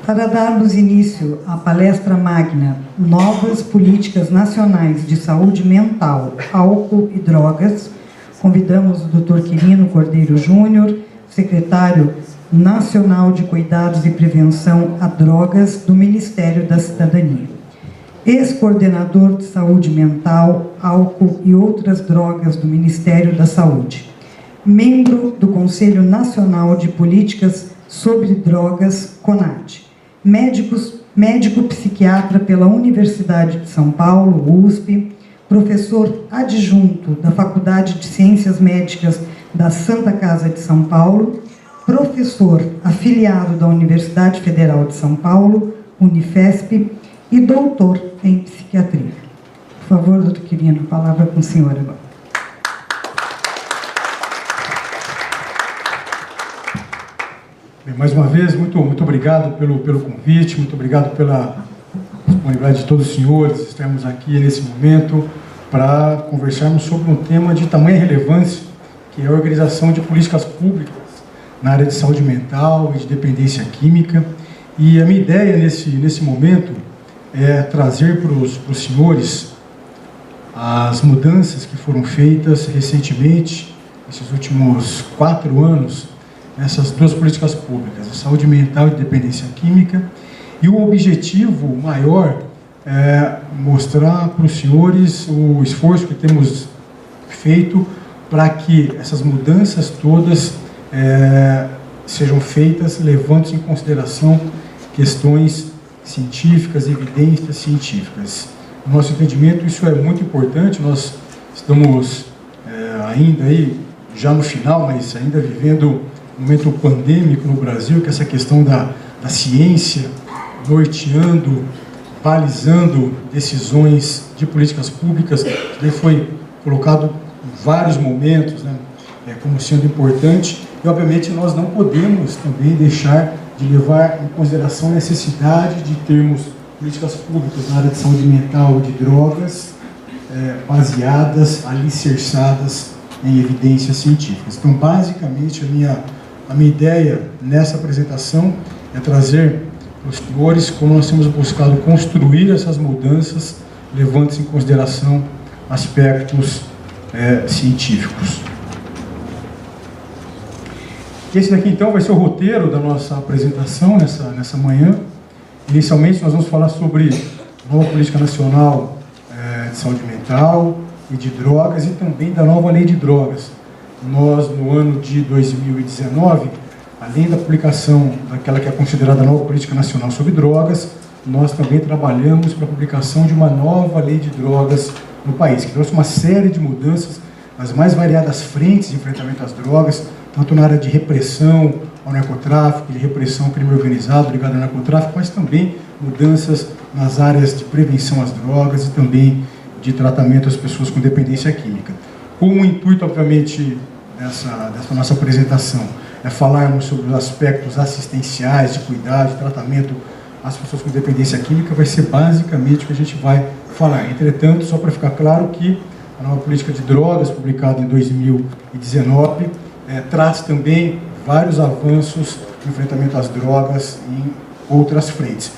Para darmos início à palestra magna Novas Políticas Nacionais de Saúde Mental, Álcool e Drogas, convidamos o Dr. Quirino Cordeiro Júnior, secretário Nacional de Cuidados e Prevenção a Drogas do Ministério da Cidadania, ex-coordenador de Saúde Mental, Álcool e Outras Drogas do Ministério da Saúde, membro do Conselho Nacional de Políticas sobre Drogas, CONAD, médico psiquiatra pela Universidade de São Paulo, USP, professor adjunto da Faculdade de Ciências Médicas da Santa Casa de São Paulo, professor afiliado da Universidade Federal de São Paulo, Unifesp, e doutor em psiquiatria. Por favor, doutor Quirino, a palavra com o senhor agora. Bem, mais uma vez, muito obrigado pelo convite, muito obrigado pela disponibilidade de todos os senhores estarmos aqui nesse momento para conversarmos sobre um tema de tamanha relevância, que é a organização de políticas públicas na área de saúde mental e de dependência química. E a minha ideia nesse momento é trazer para os senhores as mudanças que foram feitas recentemente, nesses últimos 4 anos, nessas duas políticas públicas, a saúde mental e dependência química. E o objetivo maior é mostrar para os senhores o esforço que temos feito para que essas mudanças todas sejam feitas levando em consideração questões científicas, evidências científicas. No nosso entendimento, isso é muito importante. Nós estamos ainda aí, já no final, mas ainda vivendo um momento pandêmico no Brasil, que essa questão da ciência norteando, balizando decisões de políticas públicas, que foi colocado em vários momentos, né, como sendo importante. E, obviamente, nós não podemos também deixar de levar em consideração a necessidade de termos políticas públicas na área de saúde mental e de drogas baseadas, alicerçadas em evidências científicas. Então, basicamente, a minha ideia nessa apresentação é trazer para os senhores como nós temos buscado construir essas mudanças, levando-se em consideração aspectos científicos. Esse daqui, então, vai ser o roteiro da nossa apresentação nessa manhã. Inicialmente, nós vamos falar sobre a nova política nacional de saúde mental e de drogas e também da nova lei de drogas. Nós, no ano de 2019, além da publicação daquela que é considerada a nova política nacional sobre drogas, nós também trabalhamos para a publicação de uma nova lei de drogas no país, que trouxe uma série de mudanças nas mais variadas frentes de enfrentamento às drogas, tanto na área de repressão ao narcotráfico, de repressão ao crime organizado ligado ao narcotráfico, mas também mudanças nas áreas de prevenção às drogas e também de tratamento às pessoas com dependência química. Com o intuito, obviamente, dessa nossa apresentação é falarmos sobre os aspectos assistenciais, de cuidado, de tratamento às pessoas com dependência química, vai ser basicamente o que a gente vai falar. Entretanto, só para ficar claro que a nova política de drogas, publicada em 2019, traz também vários avanços no enfrentamento às drogas em outras frentes.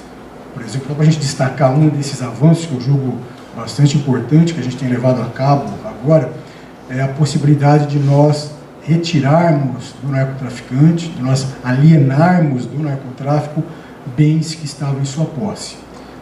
Por exemplo, para a gente destacar um desses avanços que eu julgo bastante importante, que a gente tem levado a cabo agora, é a possibilidade de nós retirarmos do narcotraficante, de nós alienarmos do narcotráfico bens que estavam em sua posse.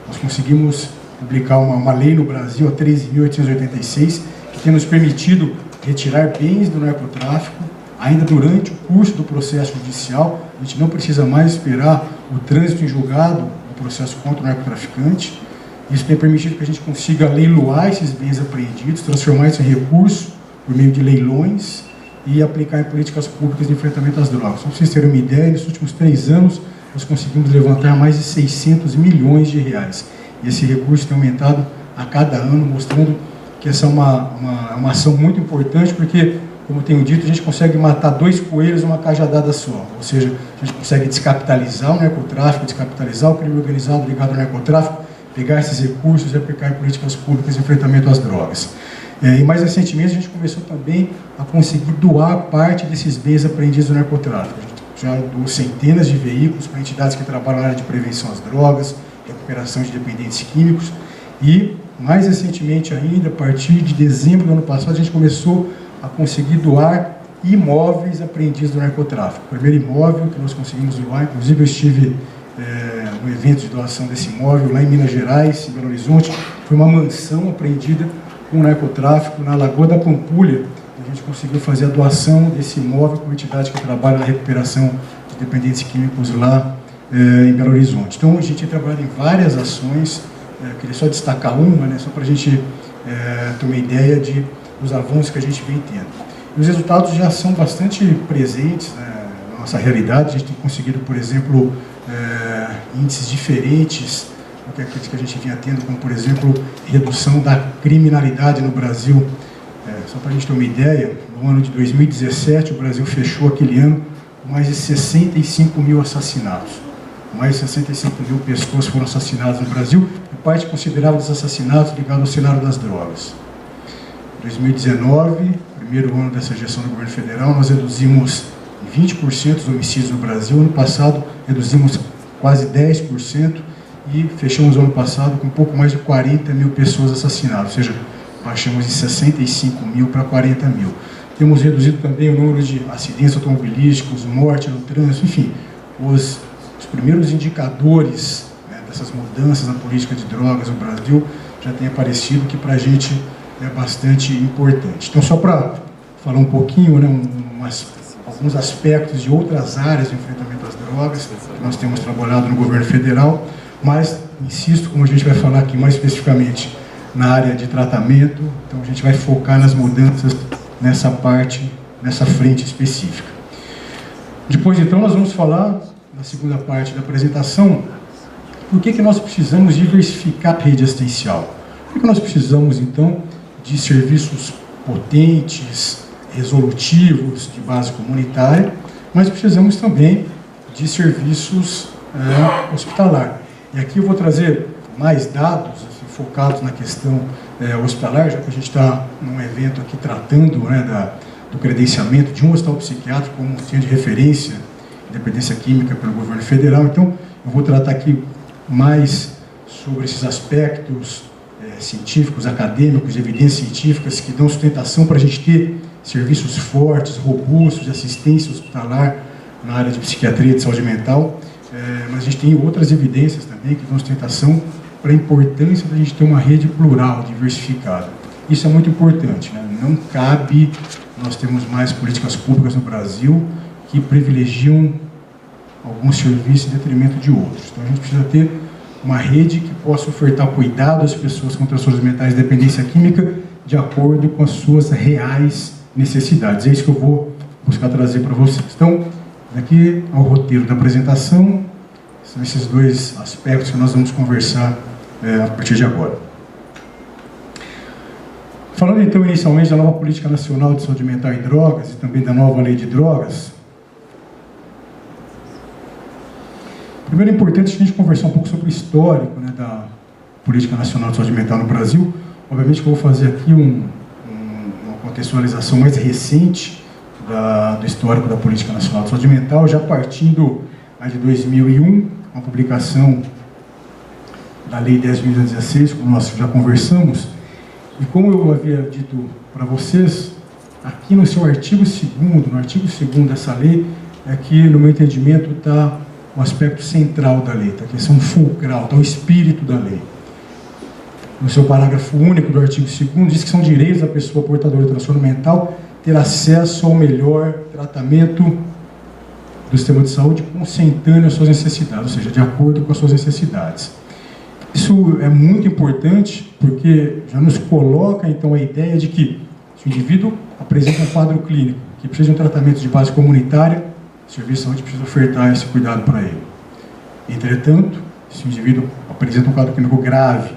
Nós conseguimos publicar uma lei no Brasil, a 13.886, que tem nos permitido retirar bens do narcotráfico ainda durante o curso do processo judicial. A gente não precisa mais esperar o trânsito em julgado do processo contra o narcotraficante. Isso tem permitido que a gente consiga leiloar esses bens apreendidos, transformar isso em recurso por meio de leilões e aplicar em políticas públicas de enfrentamento às drogas. Só para vocês terem uma ideia, nos últimos 3 anos nós conseguimos levantar mais de 600 milhões de reais. E esse recurso tem aumentado a cada ano, mostrando que essa é uma ação muito importante, porque, como tenho dito, a gente consegue matar 2 coelhos numa cajadada só. Ou seja, a gente consegue descapitalizar o narcotráfico, descapitalizar o crime organizado ligado ao narcotráfico, pegar esses recursos e aplicar em políticas públicas de enfrentamento às drogas. E mais recentemente a gente começou também a conseguir doar parte desses bens apreendidos do narcotráfico. A gente já doou centenas de veículos para entidades que trabalham na área de prevenção às drogas, recuperação de dependentes químicos, e mais recentemente ainda, a partir de dezembro do ano passado, a gente começou a conseguir doar imóveis apreendidos do narcotráfico. O primeiro imóvel que nós conseguimos doar, inclusive eu estive no evento de doação desse imóvel lá em Minas Gerais, em Belo Horizonte, foi uma mansão apreendida com narcotráfico na Lagoa da Pampulha. A gente conseguiu fazer a doação desse imóvel com uma entidade que trabalha na recuperação de dependentes químicos lá em Belo Horizonte. Então a gente tem trabalhado em várias ações, queria só destacar uma, né, só para a gente ter uma ideia dos avanços que a gente vem tendo. E os resultados já são bastante presentes, né, na nossa realidade. A gente tem conseguido, por exemplo, índices diferentes do que aqueles que a gente vinha tendo, como, por exemplo, redução da criminalidade no Brasil. Só para a gente ter uma ideia, no ano de 2017, o Brasil fechou aquele ano com mais de 65 mil assassinatos. Mais de 65 mil pessoas foram assassinadas no Brasil, e parte considerável dos assassinatos ligados ao cenário das drogas. Em 2019, primeiro ano dessa gestão do governo federal, nós reduzimos em 20% os homicídios no Brasil. Ano passado, reduzimos quase 10% e fechamos o ano passado com um pouco mais de 40 mil pessoas assassinadas, ou seja, baixamos de 65 mil para 40 mil. Temos reduzido também o número de acidentes automobilísticos, mortes no trânsito, enfim, os primeiros indicadores, né, dessas mudanças na política de drogas no Brasil já têm aparecido, que para a gente é bastante importante. Então, só para falar um pouquinho, né, alguns aspectos de outras áreas de enfrentamento às drogas que nós temos trabalhado no governo federal, mas, insisto, como a gente vai falar aqui mais especificamente na área de tratamento, então a gente vai focar nas mudanças nessa parte, nessa frente específica. Depois, então, nós vamos falar, na segunda parte da apresentação, por que nós precisamos diversificar a rede assistencial. Por que nós precisamos, então, de serviços potentes, resolutivos, de base comunitária, mas precisamos também de serviços hospitalar. E aqui eu vou trazer mais dados focados na questão hospitalar, já que a gente está num evento aqui tratando, né, do credenciamento de um hospital psiquiátrico como centro de referência de dependência química pelo governo federal. Então, eu vou tratar aqui mais sobre esses aspectos científicos, acadêmicos, de evidências científicas que dão sustentação para a gente ter serviços fortes, robustos, de assistência hospitalar na área de psiquiatria e de saúde mental. Mas a gente tem outras evidências também que dão sustentação para a importância da gente ter uma rede plural, diversificada. Isso é muito importante, né? Não cabe nós termos mais políticas públicas no Brasil que privilegiam alguns serviços em detrimento de outros. Então a gente precisa ter uma rede que possa ofertar cuidado às pessoas com transtornos mentais e dependência química de acordo com as suas reais necessidades. É isso que eu vou buscar trazer para vocês. Então, aqui ao roteiro da apresentação, são esses dois aspectos que nós vamos conversar a partir de agora. Falando então inicialmente da nova Política Nacional de Saúde Mental e Drogas e também da nova Lei de Drogas, primeiro é importante a gente conversar um pouco sobre o histórico, né, da Política Nacional de Saúde Mental no Brasil. Obviamente que eu vou fazer aqui uma contextualização mais recente do histórico da Política Nacional de Saúde Mental, já partindo de 2001, uma publicação da Lei 10.216, como nós já conversamos. E como eu havia dito para vocês, aqui no seu artigo 2º, no artigo 2º dessa lei, é que, no meu entendimento, está o aspecto central da lei, está a questão fulcral, está o espírito da lei. No seu parágrafo único do artigo 2º, diz que são direitos da pessoa portadora de transtorno mental ter acesso ao melhor tratamento do sistema de saúde consentâneo às suas necessidades, ou seja, de acordo com as suas necessidades. Isso é muito importante porque já nos coloca, então, a ideia de que se o indivíduo apresenta um quadro clínico que precisa de um tratamento de base comunitária, o serviço de saúde precisa ofertar esse cuidado para ele. Entretanto, se o indivíduo apresenta um quadro clínico grave,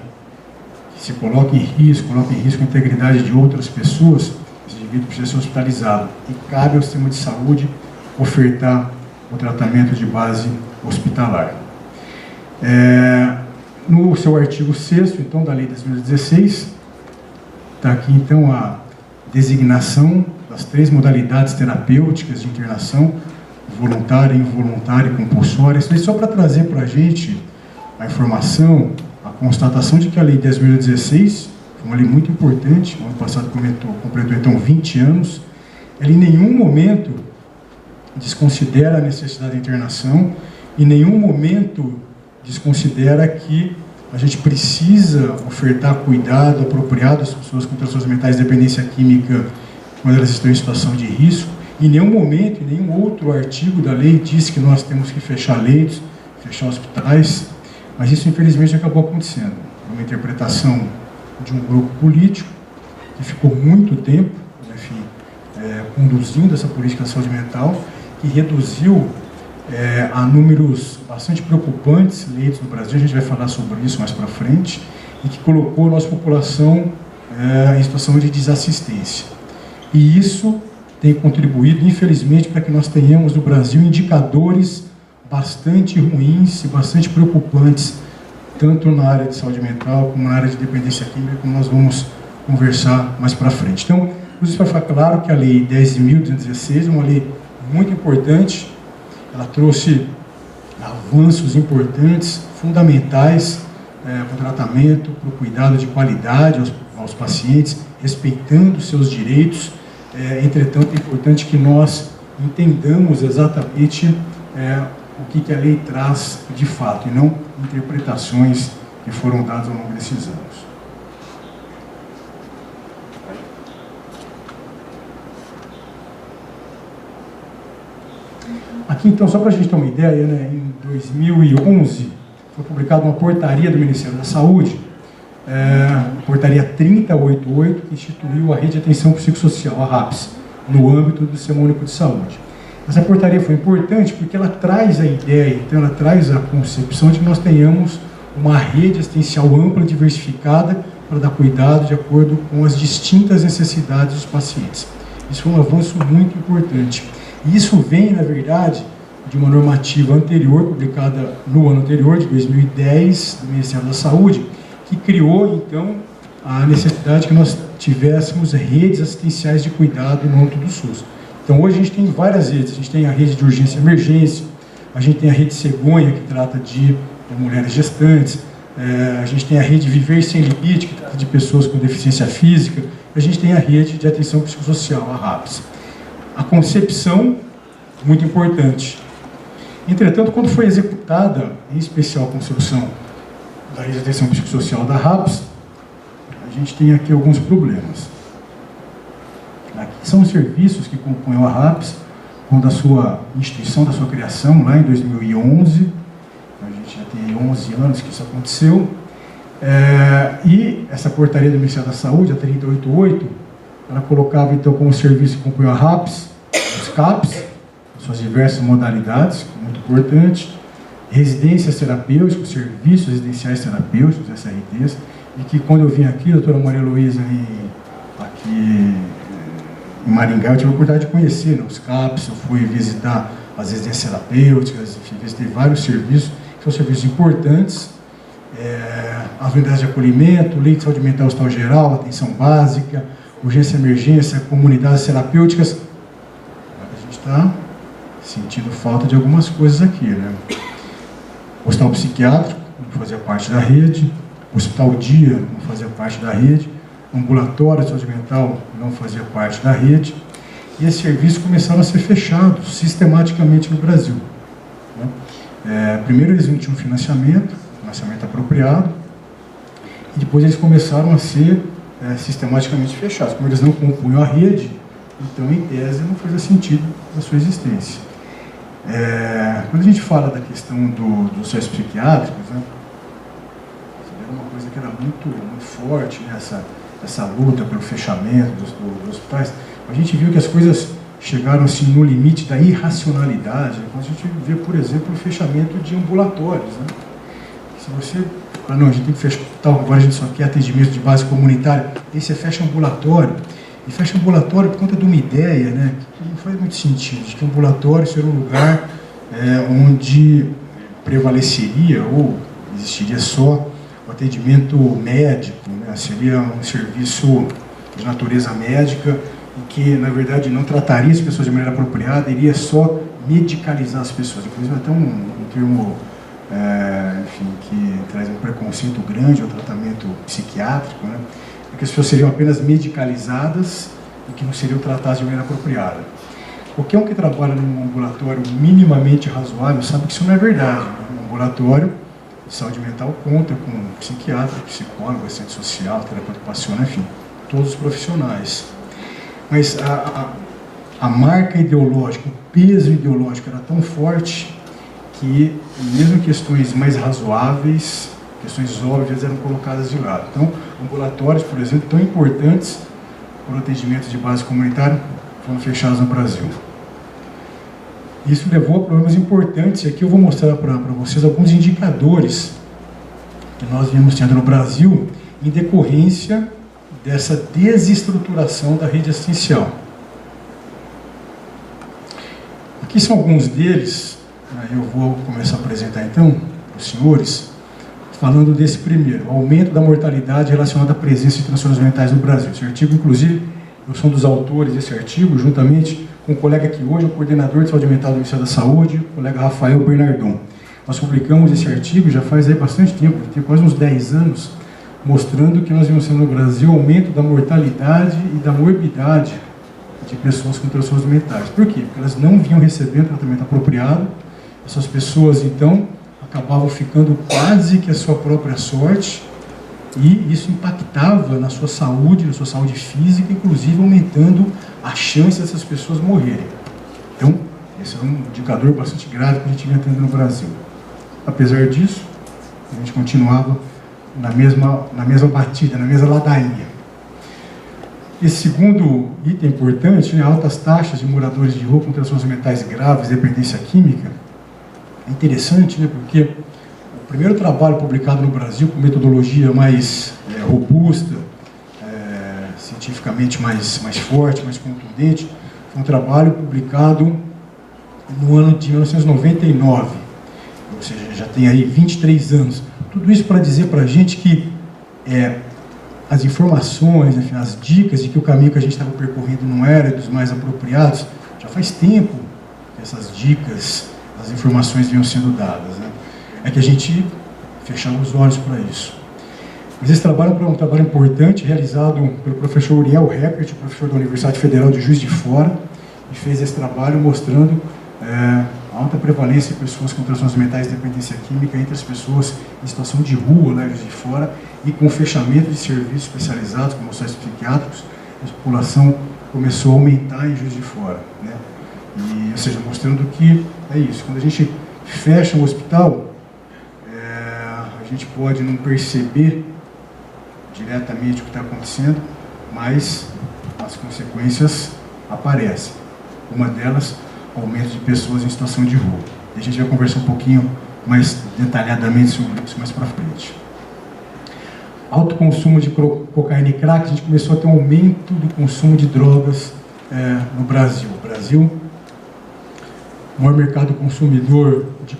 que se coloca em risco a integridade de outras pessoas, esse indivíduo precisa ser hospitalizado. E cabe ao sistema de saúde ofertar o tratamento de base hospitalar. No seu artigo 6º, então, da Lei 10.016, está aqui, então, a designação das 3 modalidades terapêuticas de internação voluntária, involuntária e compulsória. Isso aí só para trazer para a gente a informação, a constatação de que a Lei 10.016 foi uma lei muito importante, no ano passado completou então 20 anos, ela em nenhum momento desconsidera a necessidade de internação, em nenhum momento desconsidera que a gente precisa ofertar cuidado apropriado às pessoas com transtornos mentais de dependência química quando elas estão em situação de risco. Em nenhum momento, em nenhum outro artigo da lei diz que nós temos que fechar leitos, fechar hospitais, mas isso infelizmente acabou acontecendo. Uma interpretação de um grupo político que ficou muito tempo, enfim, conduzindo essa política de saúde mental, que reduziu a números bastante preocupantes leitos no Brasil, a gente vai falar sobre isso mais para frente, e que colocou a nossa população em situação de desassistência. E isso tem contribuído, infelizmente, para que nós tenhamos no Brasil indicadores bastante ruins e bastante preocupantes, tanto na área de saúde mental, como na área de dependência química, como nós vamos conversar mais para frente. Então, isso para ficar claro que a Lei 10.216 é uma lei muito importante, ela trouxe avanços importantes, fundamentais para o tratamento, para o cuidado de qualidade aos pacientes, respeitando os seus direitos. Entretanto, é importante que nós entendamos exatamente o que a lei traz de fato, e não interpretações que foram dadas ao longo desses anos. Aqui, então, só para a gente ter uma ideia, né, em 2011 foi publicada uma portaria do Ministério da Saúde, portaria 3088, que instituiu a Rede de Atenção Psicossocial, a RAPS, no âmbito do Sistema Único de Saúde. Essa portaria foi importante porque ela traz a ideia, então ela traz a concepção de que nós tenhamos uma rede assistencial ampla e diversificada para dar cuidado de acordo com as distintas necessidades dos pacientes. Isso foi um avanço muito importante. E isso vem, na verdade, de uma normativa anterior, publicada no ano anterior, de 2010, do Ministério da Saúde, que criou, então, a necessidade que nós tivéssemos redes assistenciais de cuidado no âmbito do SUS. Então, hoje a gente tem várias redes. A gente tem a rede de urgência e emergência, a gente tem a rede Cegonha, que trata de mulheres gestantes, a gente tem a rede Viver Sem Limite, que trata de pessoas com deficiência física, a gente tem a rede de atenção psicossocial, a RAPS. A concepção, muito importante. Entretanto, quando foi executada, em especial a concepção da rede de atenção psicossocial da RAPS, a gente tem aqui alguns problemas. Aqui são os serviços que compõem a RAPS, quando a sua instituição, da sua criação, lá em 2011, a gente já tem 11 anos que isso aconteceu, e essa portaria do Ministério da Saúde, a 3088, ela colocava então como serviço que compõe a RAPS, os CAPs, suas diversas modalidades, muito importante, residências terapêuticas, serviços residenciais terapêuticos, SRTs, e que quando eu vim aqui, a doutora Maria Luísa, aqui em Maringá, eu tive a oportunidade de conhecer, né, os CAPs, eu fui visitar as residências terapêuticas, enfim, visitei vários serviços, que são serviços importantes, as unidades de acolhimento, lei de saúde mental hospital geral, atenção básica, urgência e emergência, comunidades terapêuticas. A gente está sentindo falta de algumas coisas aqui, né? Hospital psiquiátrico, não fazia parte da rede, hospital dia, não fazia parte da rede, ambulatório de saúde mental, não fazia parte da rede, e esses serviços começaram a ser fechados sistematicamente no Brasil, né? Primeiro eles não tinham financiamento apropriado, e depois eles começaram a ser sistematicamente fechados. Como eles não compunham a rede, então em tese não fazia sentido a sua existência. Quando a gente fala da questão dos serviços psiquiátricos, né, era uma coisa que era muito forte, né, essa luta pelo fechamento dos hospitais. A gente viu que as coisas chegaram assim, no limite da irracionalidade, né, quando a gente vê, por exemplo, o fechamento de ambulatórios. Né? Se você fala, não, a gente tem que fechar, agora a gente só quer atendimento de base comunitária, aí você fecha ambulatório. E fecha ambulatório por conta de uma ideia, né, que não faz muito sentido, de que o ambulatório seria um lugar onde prevaleceria ou existiria só o atendimento médico, né, seria um serviço de natureza médica e que, na verdade, não trataria as pessoas de maneira apropriada, iria só medicalizar as pessoas. Inclusive, até um termo enfim, que traz um preconceito grande ao tratamento psiquiátrico, né? Que as pessoas seriam apenas medicalizadas e que não seriam tratadas de maneira apropriada. Qualquer um que trabalha num ambulatório minimamente razoável sabe que isso não é verdade. Né? Um ambulatório de saúde mental conta com psiquiatra, psicólogo, assistente social, terapeuta ocupacional, enfim, todos os profissionais. Mas a marca ideológica, o peso ideológico era tão forte que mesmo questões mais razoáveis, questões óbvias eram colocadas de lado. Então, ambulatórios, por exemplo, tão importantes para o atendimento de base comunitária, foram fechados no Brasil. Isso levou a problemas importantes, e aqui eu vou mostrar para vocês alguns indicadores que nós viemos tendo no Brasil em decorrência dessa desestruturação da rede assistencial. Aqui são alguns deles, eu vou começar a apresentar então para os senhores, falando desse primeiro, aumento da mortalidade relacionada à presença de transtornos mentais no Brasil. Esse artigo, inclusive, eu sou um dos autores desse artigo, juntamente com um colega que hoje é o coordenador de saúde mental do Ministério da Saúde, o colega Rafael Bernardon. Nós publicamos esse artigo já faz aí bastante tempo, tem quase uns 10 anos, mostrando que nós vimos no Brasil aumento da mortalidade e da morbidade de pessoas com transtornos mentais. Por quê? Porque elas não vinham recebendo tratamento apropriado, essas pessoas, então, acabavam ficando quase que a sua própria sorte, e isso impactava na sua saúde física, inclusive aumentando a chance dessas pessoas morrerem. Então, esse é um indicador bastante grave que a gente vinha tendo no Brasil. Apesar disso, a gente continuava na mesma batida, na mesma ladainha. Esse segundo item importante, né, altas taxas de moradores de rua com transtornos mentais graves, dependência química, é interessante, né, porque o primeiro trabalho publicado no Brasil com metodologia mais robusta, cientificamente mais forte, mais contundente, foi um trabalho publicado no ano de 1999, ou seja, já tem aí 23 anos. Tudo isso para dizer para a gente que as informações, enfim, as dicas de que o caminho que a gente estava percorrendo não era dos mais apropriados, já faz tempo que essas dicas, as informações vinham sendo dadas, né? É que a gente fechava os olhos para isso. Mas esse trabalho é um trabalho importante, realizado pelo professor Uriel Heckert, professor da Universidade Federal de Juiz de Fora, e fez esse trabalho mostrando a alta prevalência de pessoas com transtornos mentais e dependência química entre as pessoas em situação de rua, né, Juiz de Fora, e com o fechamento de serviços especializados, como os serviços psiquiátricos, a população começou a aumentar em Juiz de Fora, né? E, ou seja, mostrando que é isso, quando a gente fecha um hospital, a gente pode não perceber diretamente o que está acontecendo, mas as consequências aparecem. Uma delas, aumento de pessoas em situação de rua. E a gente vai conversar um pouquinho mais detalhadamente sobre isso mais para frente. Alto consumo de cocaína e crack, a gente começou a ter um aumento do consumo de drogas no Brasil. O Brasil, o maior mercado consumidor de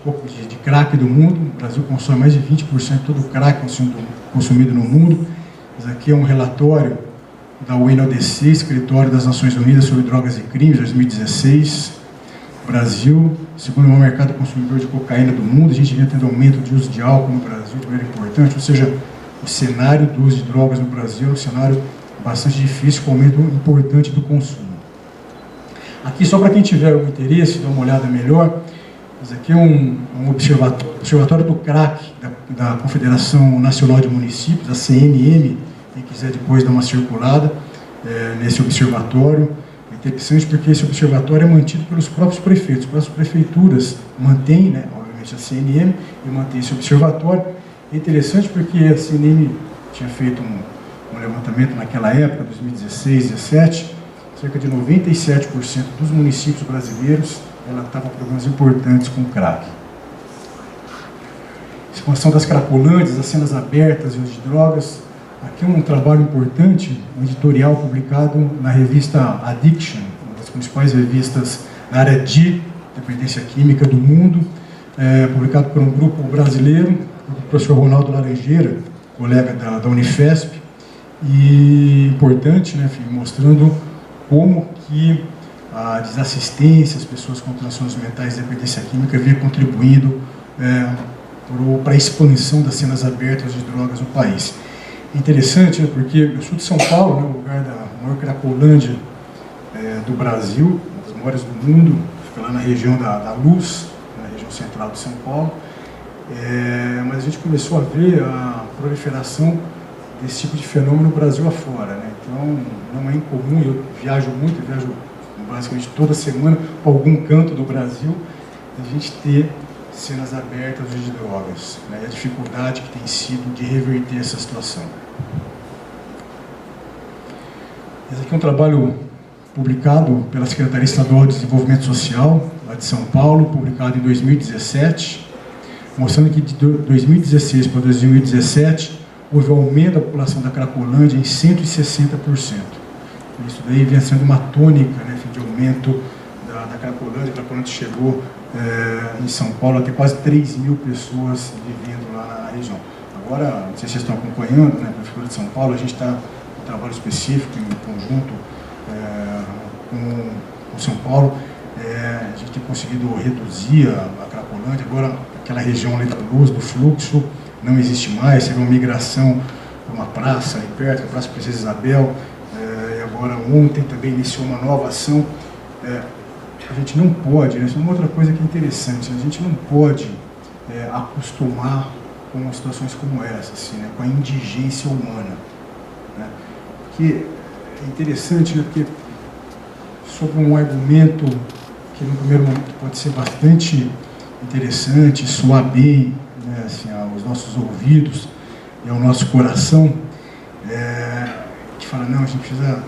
crack do mundo. O Brasil consome mais de 20% de todo o crack consumido no mundo. Isso aqui é um relatório da UNODC, Escritório das Nações Unidas sobre Drogas e Crimes, 2016. O Brasil, segundo o maior mercado consumidor de cocaína do mundo, a gente vem tendo aumento de uso de álcool no Brasil de maneira importante, ou seja, o cenário do uso de drogas no Brasil é um cenário bastante difícil, com aumento importante do consumo. Aqui, só para quem tiver algum interesse, dar uma olhada melhor, isso aqui é um observatório do crack da Confederação Nacional de Municípios, a CNM, quem quiser depois dar uma circulada nesse observatório. É interessante porque esse observatório é mantido pelos próprios prefeitos. As próprias prefeituras mantêm, né, obviamente, a CNM e mantém esse observatório. É interessante porque a CNM tinha feito um levantamento naquela época, 2016, 2017, cerca de 97% dos municípios brasileiros relatavam problemas importantes com o crack. Expansão das cracolândias, as cenas abertas e uso de drogas. Aqui é um trabalho importante, um editorial publicado na revista Addiction, uma das principais revistas na área de dependência química do mundo, publicado por um grupo brasileiro, o professor Ronaldo Laranjeira, colega da Unifesp, e importante, né, mostrando como que a desassistência, as pessoas com transtornos mentais e dependência química vem contribuindo para a expansão das cenas abertas de drogas no país. É interessante, né, porque eu sou de São Paulo, né, o lugar da maior cracolândia do Brasil, uma das maiores do mundo, fica lá na região da Luz, na região central de São Paulo, mas a gente começou a ver a proliferação desse tipo de fenômeno no Brasil afora, né? Então não é incomum, eu viajo muito, viajo basicamente toda semana para algum canto do Brasil, a gente ter cenas abertas de drogas, né? E a dificuldade que tem sido de reverter essa situação. Esse aqui é um trabalho publicado pela Secretaria Estadual de Desenvolvimento Social, lá de São Paulo, publicado em 2017, mostrando que de 2016 para 2017 houve um aumento da população da Cracolândia em 160%. Isso daí vem sendo uma tônica, né, de aumento da Cracolândia. A Cracolândia chegou em São Paulo a ter quase 3 mil pessoas vivendo lá na região. Agora, não sei se vocês estão acompanhando, né, na Prefeitura de São Paulo, a gente está em um trabalho específico, em conjunto com São Paulo, a gente tem conseguido reduzir a Cracolândia. Agora, aquela região ali da Luz, do fluxo, não existe mais, teve uma migração para uma praça aí perto, a Praça Princesa Isabel, e agora ontem também iniciou uma nova ação. A gente não pode, né, isso é uma outra coisa que é interessante, a gente não pode acostumar com situações como essa, assim, né, com a indigência humana, né, porque é interessante, né, porque sobre um argumento que no primeiro momento pode ser bastante interessante, soar bem, né, assim, aos nossos ouvidos e ao nosso coração, que fala, não, a gente precisa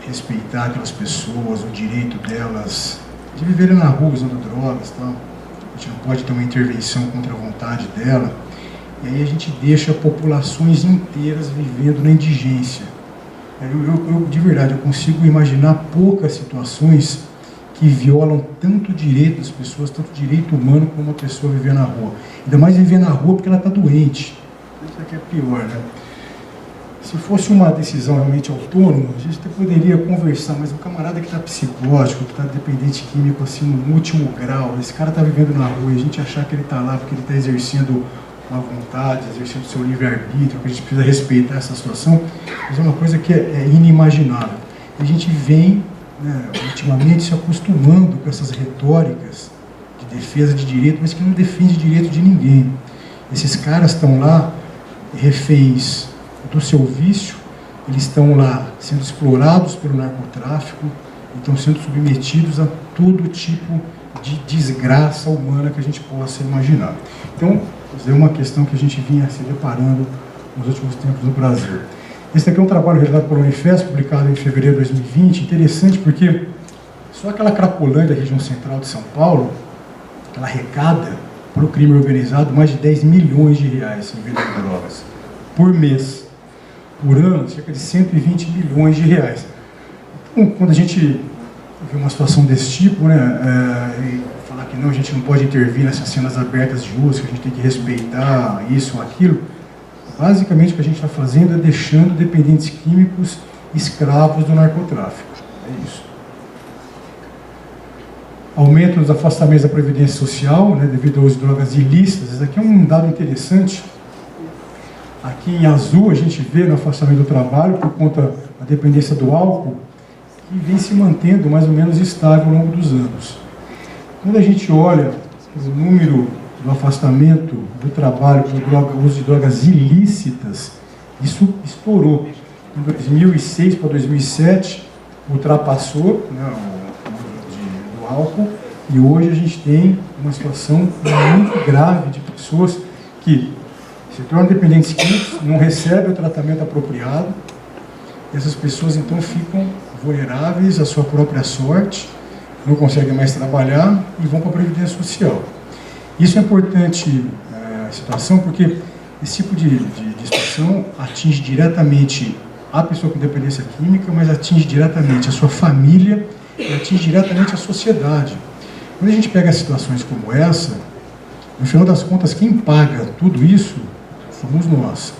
respeitar aquelas pessoas, o direito delas de viverem na rua usando drogas, tá? A gente não pode ter uma intervenção contra a vontade dela, e aí a gente deixa populações inteiras vivendo na indigência. Eu de verdade, eu consigo imaginar poucas situações que violam tanto o direito das pessoas, tanto o direito humano, como uma pessoa viver na rua. Ainda mais viver na rua porque ela está doente. Isso aqui é pior, né? Se fosse uma decisão realmente autônoma, a gente até poderia conversar, mas o camarada que está psicótico, que está dependente químico, assim, no último grau, esse cara está vivendo na rua e a gente achar que ele está lá porque ele está exercendo uma vontade, exercendo o seu livre-arbítrio, que a gente precisa respeitar essa situação, mas é uma coisa que é inimaginável. E a gente vem, né, ultimamente se acostumando com essas retóricas de defesa de direito, mas que não defende direito de ninguém. Esses caras estão lá reféns do seu vício, eles estão lá sendo explorados pelo narcotráfico, estão sendo submetidos a todo tipo de desgraça humana que a gente possa imaginar. Então, isso é uma questão que a gente vinha se deparando nos últimos tempos no Brasil. Esse aqui é um trabalho realizado pela Unifesp, publicado em fevereiro de 2020, interessante porque só aquela Cracolândia da região central de São Paulo, ela arrecada para o crime organizado mais de 10 milhões de reais em venda de drogas por mês. Por ano, cerca de 120 milhões de reais. Então, quando a gente vê uma situação desse tipo, né, e falar que não, a gente não pode intervir nessas cenas abertas de uso, que a gente tem que respeitar isso ou aquilo, basicamente o que a gente está fazendo é deixando dependentes químicos escravos do narcotráfico. É isso. Aumento dos afastamentos da Previdência Social, né, devido ao uso de drogas ilícitas. Esse aqui é um dado interessante. Aqui em azul a gente vê no afastamento do trabalho, por conta da dependência do álcool, que vem se mantendo mais ou menos estável ao longo dos anos. Quando a gente olha o número do afastamento do trabalho por uso de drogas ilícitas, isso estourou. Em 2006 para 2007, ultrapassou, né, o uso do álcool, e hoje a gente tem uma situação muito grave de pessoas que se tornam dependentes químicos, não recebem o tratamento apropriado, essas pessoas então ficam vulneráveis à sua própria sorte, não conseguem mais trabalhar e vão para a Previdência Social. Isso é importante, a situação, porque esse tipo de situação atinge diretamente a pessoa com dependência química, mas atinge diretamente a sua família e atinge diretamente a sociedade. Quando a gente pega situações como essa, no final das contas, quem paga tudo isso somos nós.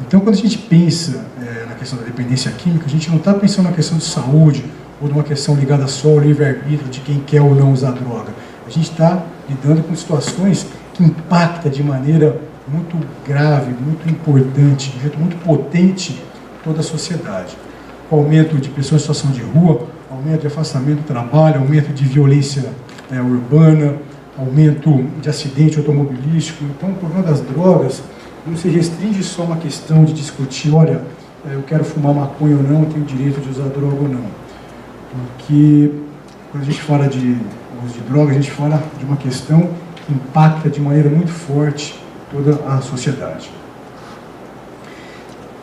Então, quando a gente pensa na questão da dependência química, a gente não está pensando na questão de saúde ou de uma questão ligada só ao livre-arbítrio de quem quer ou não usar droga. A gente está lidando com situações que impactam de maneira muito grave, muito importante, de um jeito muito potente toda a sociedade. Com o aumento de pessoas em situação de rua, aumento de afastamento do trabalho, aumento de violência urbana, aumento de acidente automobilístico. Então, o problema das drogas não se restringe só a uma questão de discutir, olha, eu quero fumar maconha ou não, eu tenho direito de usar droga ou não. Porque quando a gente fala de uso de droga, a gente fala de uma questão que impacta de maneira muito forte toda a sociedade.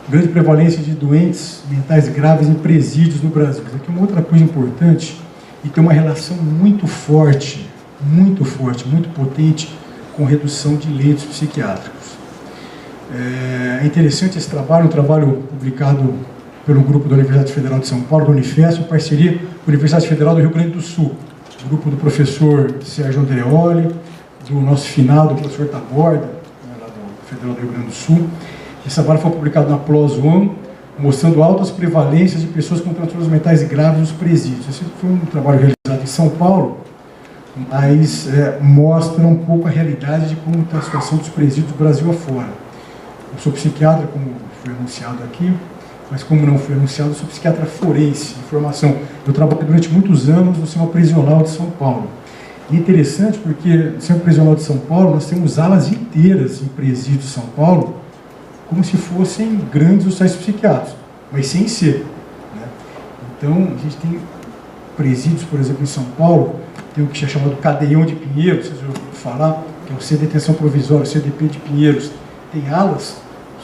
Grande prevalência de doentes mentais graves em presídios no Brasil. Isso aqui é uma outra coisa importante e tem uma relação muito forte, muito potente com redução de leitos psiquiátricos. É interessante esse trabalho, um trabalho publicado pelo grupo da Universidade Federal de São Paulo, do Unifesp, em parceria com a Universidade Federal do Rio Grande do Sul, o grupo do professor Sérgio Andreoli, do nosso finado professor Taborda, lá do Federal do Rio Grande do Sul. Esse trabalho foi publicado na PLOS ONE, mostrando altas prevalências de pessoas com transtornos mentais graves nos presídios. Esse foi um trabalho realizado em São Paulo, mas mostra um pouco a realidade de como está a situação dos presídios do Brasil afora. Eu sou psiquiatra, como foi anunciado aqui, mas como não foi anunciado, eu sou psiquiatra forense, de formação. Eu trabalhei durante muitos anos no Sistema Prisional de São Paulo. E é interessante porque no Sistema Prisional de São Paulo nós temos alas inteiras em presídios de São Paulo, como se fossem grandes hospitais psiquiátricos, mas sem ser. Né? Então, a gente tem presídios, por exemplo, em São Paulo, tem o que é chamado Cadeião de Pinheiros, vocês já ouviram falar, que é o Centro de Detenção Provisória, o CDP de Pinheiros. Tem alas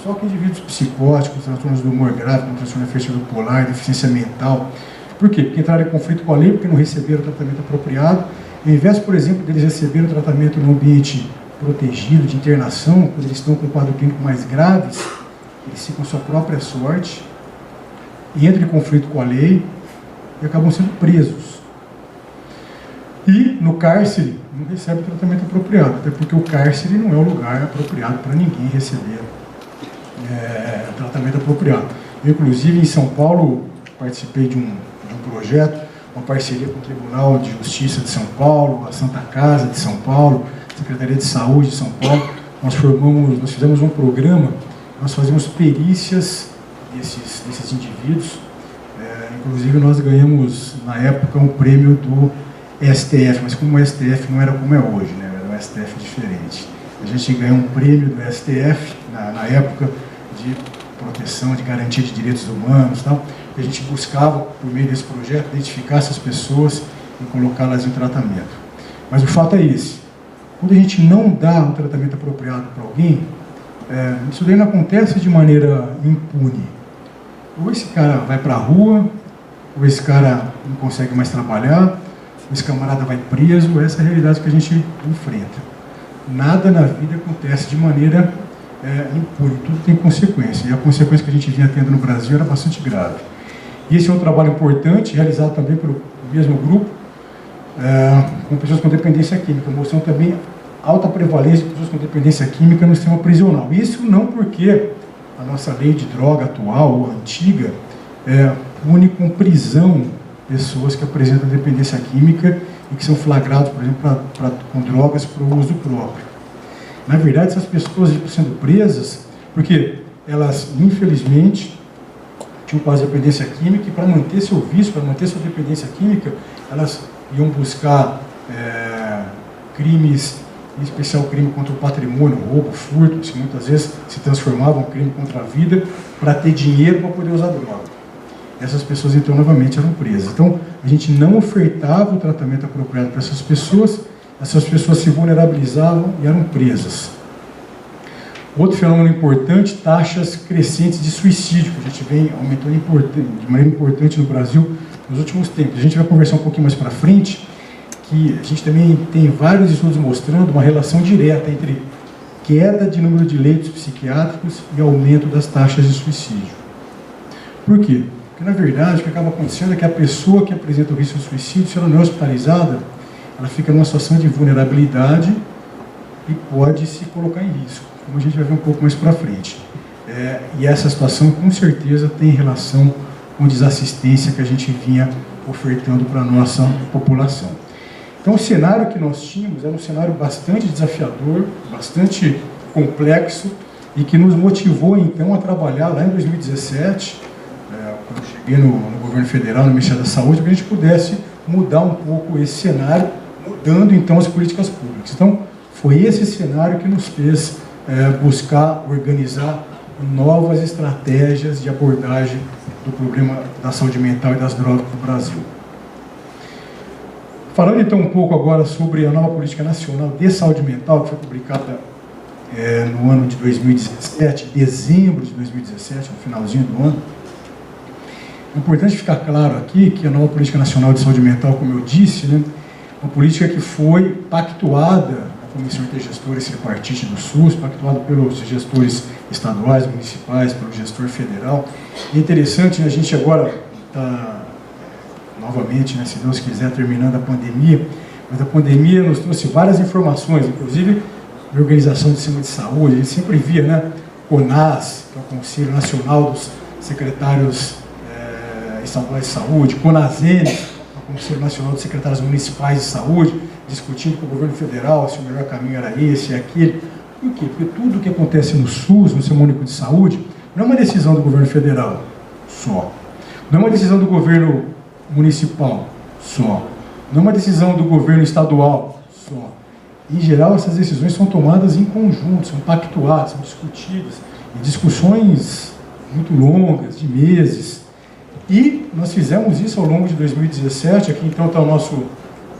só com indivíduos psicóticos, transtornos do humor grave, com transtorno afetivo bipolar, deficiência mental. Por quê? Porque entraram em conflito com a lei, porque não receberam o tratamento apropriado. Ao invés, por exemplo, deles receberem o tratamento no ambiente protegido, de internação, quando eles estão com um quadro clínico mais graves, eles ficam à sua própria sorte, entram em conflito com a lei e acabam sendo presos. E no cárcere não recebe o tratamento apropriado, até porque o cárcere não é o lugar apropriado para ninguém receber tratamento apropriado. Eu, inclusive, em São Paulo, participei de um projeto, uma parceria com o Tribunal de Justiça de São Paulo, a Santa Casa de São Paulo, a Secretaria de Saúde de São Paulo. Nós fizemos um programa, nós fazíamos perícias desses indivíduos. Inclusive, nós ganhamos, na época, um prêmio do STF, mas como o STF não era como é hoje, né? Era um STF diferente. A gente ganhou um prêmio do STF, na época, de proteção, de garantia de direitos humanos e tal. A gente buscava, por meio desse projeto, identificar essas pessoas e colocá-las em tratamento. Mas o fato é esse: quando a gente não dá um tratamento apropriado para alguém, isso daí não acontece de maneira impune. Ou esse cara vai para a rua, ou esse cara não consegue mais trabalhar, ou esse camarada vai preso. Essa é a realidade que a gente enfrenta. Nada na vida acontece de maneira impune, tudo tem consequência. E a consequência que a gente vinha tendo no Brasil era bastante grave. E esse é um trabalho importante, realizado também pelo mesmo grupo, com pessoas com dependência química, mostrando também alta prevalência de pessoas com dependência química no sistema prisional. Isso não porque a nossa lei de droga atual ou antiga pune com prisão pessoas que apresentam dependência química e que são flagrados, por exemplo, com drogas para o uso próprio. Na verdade, essas pessoas estão sendo presas porque elas, infelizmente, tinham quase dependência química e para manter seu vício, para manter sua dependência química, elas iam buscar crimes, em especial crime contra o patrimônio, roubo, furto, que muitas vezes se transformavam em crime contra a vida, para ter dinheiro para poder usar droga. Essas pessoas, então, novamente eram presas. Então, a gente não ofertava o tratamento apropriado para essas pessoas se vulnerabilizavam e eram presas. Outro fenômeno importante, taxas crescentes de suicídio, que a gente vem aumentando de maneira importante no Brasil nos últimos tempos. A gente vai conversar um pouquinho mais para frente, que a gente também tem vários estudos mostrando uma relação direta entre queda de número de leitos psiquiátricos e aumento das taxas de suicídio. Por quê? Porque, na verdade, o que acaba acontecendo é que a pessoa que apresenta o risco de suicídio, se ela não é hospitalizada, ela fica numa situação de vulnerabilidade e pode se colocar em risco, como a gente vai ver um pouco mais para frente. E essa situação, com certeza, tem relação com desassistência que a gente vinha ofertando para a nossa população. Então, o cenário que nós tínhamos era um cenário bastante desafiador, bastante complexo, e que nos motivou, então, a trabalhar lá em 2017, quando eu cheguei no governo federal, no Ministério da Saúde, para que a gente pudesse mudar um pouco esse cenário, mudando, então, as políticas públicas. Então, foi esse cenário que nos fez buscar organizar novas estratégias de abordagem do problema da saúde mental e das drogas no Brasil. Falando então um pouco agora sobre a nova política nacional de saúde mental, que foi publicada no ano de 2017, dezembro de 2017, no finalzinho do ano. É importante ficar claro aqui que a nova política nacional de saúde mental, como eu disse, né, é uma política que foi pactuada na Comissão Intergestora Tripartite do SUS, pactuada pelos gestores estaduais, municipais, pelo gestor federal. E é interessante, né, a gente agora está novamente, né, se Deus quiser, terminando a pandemia, mas a pandemia nos trouxe várias informações, inclusive a Organização do Sistema de Saúde. A gente sempre via, né, CONAS, que é o Conselho Nacional dos Secretários Estaduais de Saúde, CONASEM, o Conselho Nacional dos Secretários Municipais de Saúde, discutindo com o governo federal se o melhor caminho era esse e aquele. Por quê? Porque tudo que acontece no SUS, no Sistema Único de Saúde, não é uma decisão do governo federal só, não é uma decisão do governo municipal só, não é uma decisão do governo estadual só. Em geral, essas decisões são tomadas em conjunto, são pactuadas, são discutidas, em discussões muito longas, de meses. E nós fizemos isso ao longo de 2017. Aqui então está o nosso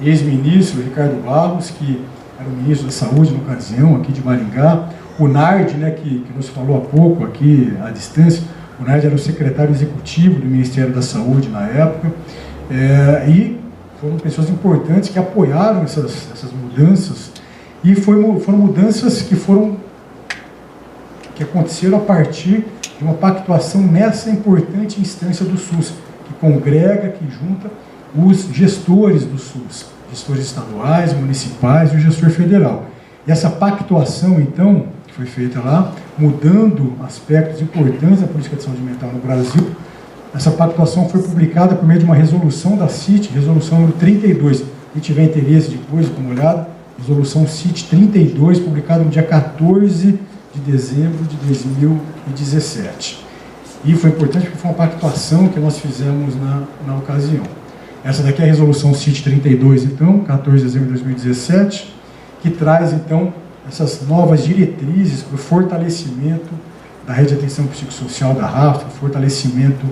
ex-ministro, Ricardo Barros, que era o ministro da Saúde na ocasião, aqui de Maringá. O Nard, né, que nos falou há pouco, aqui à distância, o Nard era o secretário executivo do Ministério da Saúde na época. E foram pessoas importantes que apoiaram essas mudanças. E foram mudanças que aconteceram a partir de uma pactuação nessa importante instância do SUS, que congrega, que junta os gestores do SUS, gestores estaduais, municipais e o gestor federal. E essa pactuação, então, que foi feita lá, mudando aspectos importantes da política de saúde mental no Brasil, essa pactuação foi publicada por meio de uma resolução da CIT, resolução número 32. Quem tiver interesse depois, dá uma olhada, resolução CIT 32, publicada no dia 14 de dezembro de 2017. E foi importante porque foi uma pactuação que nós fizemos na ocasião. Essa daqui é a resolução CIT 32, então, 14 de dezembro de 2017, que traz, então, essas novas diretrizes para o fortalecimento da rede de atenção psicossocial da RAF, o fortalecimento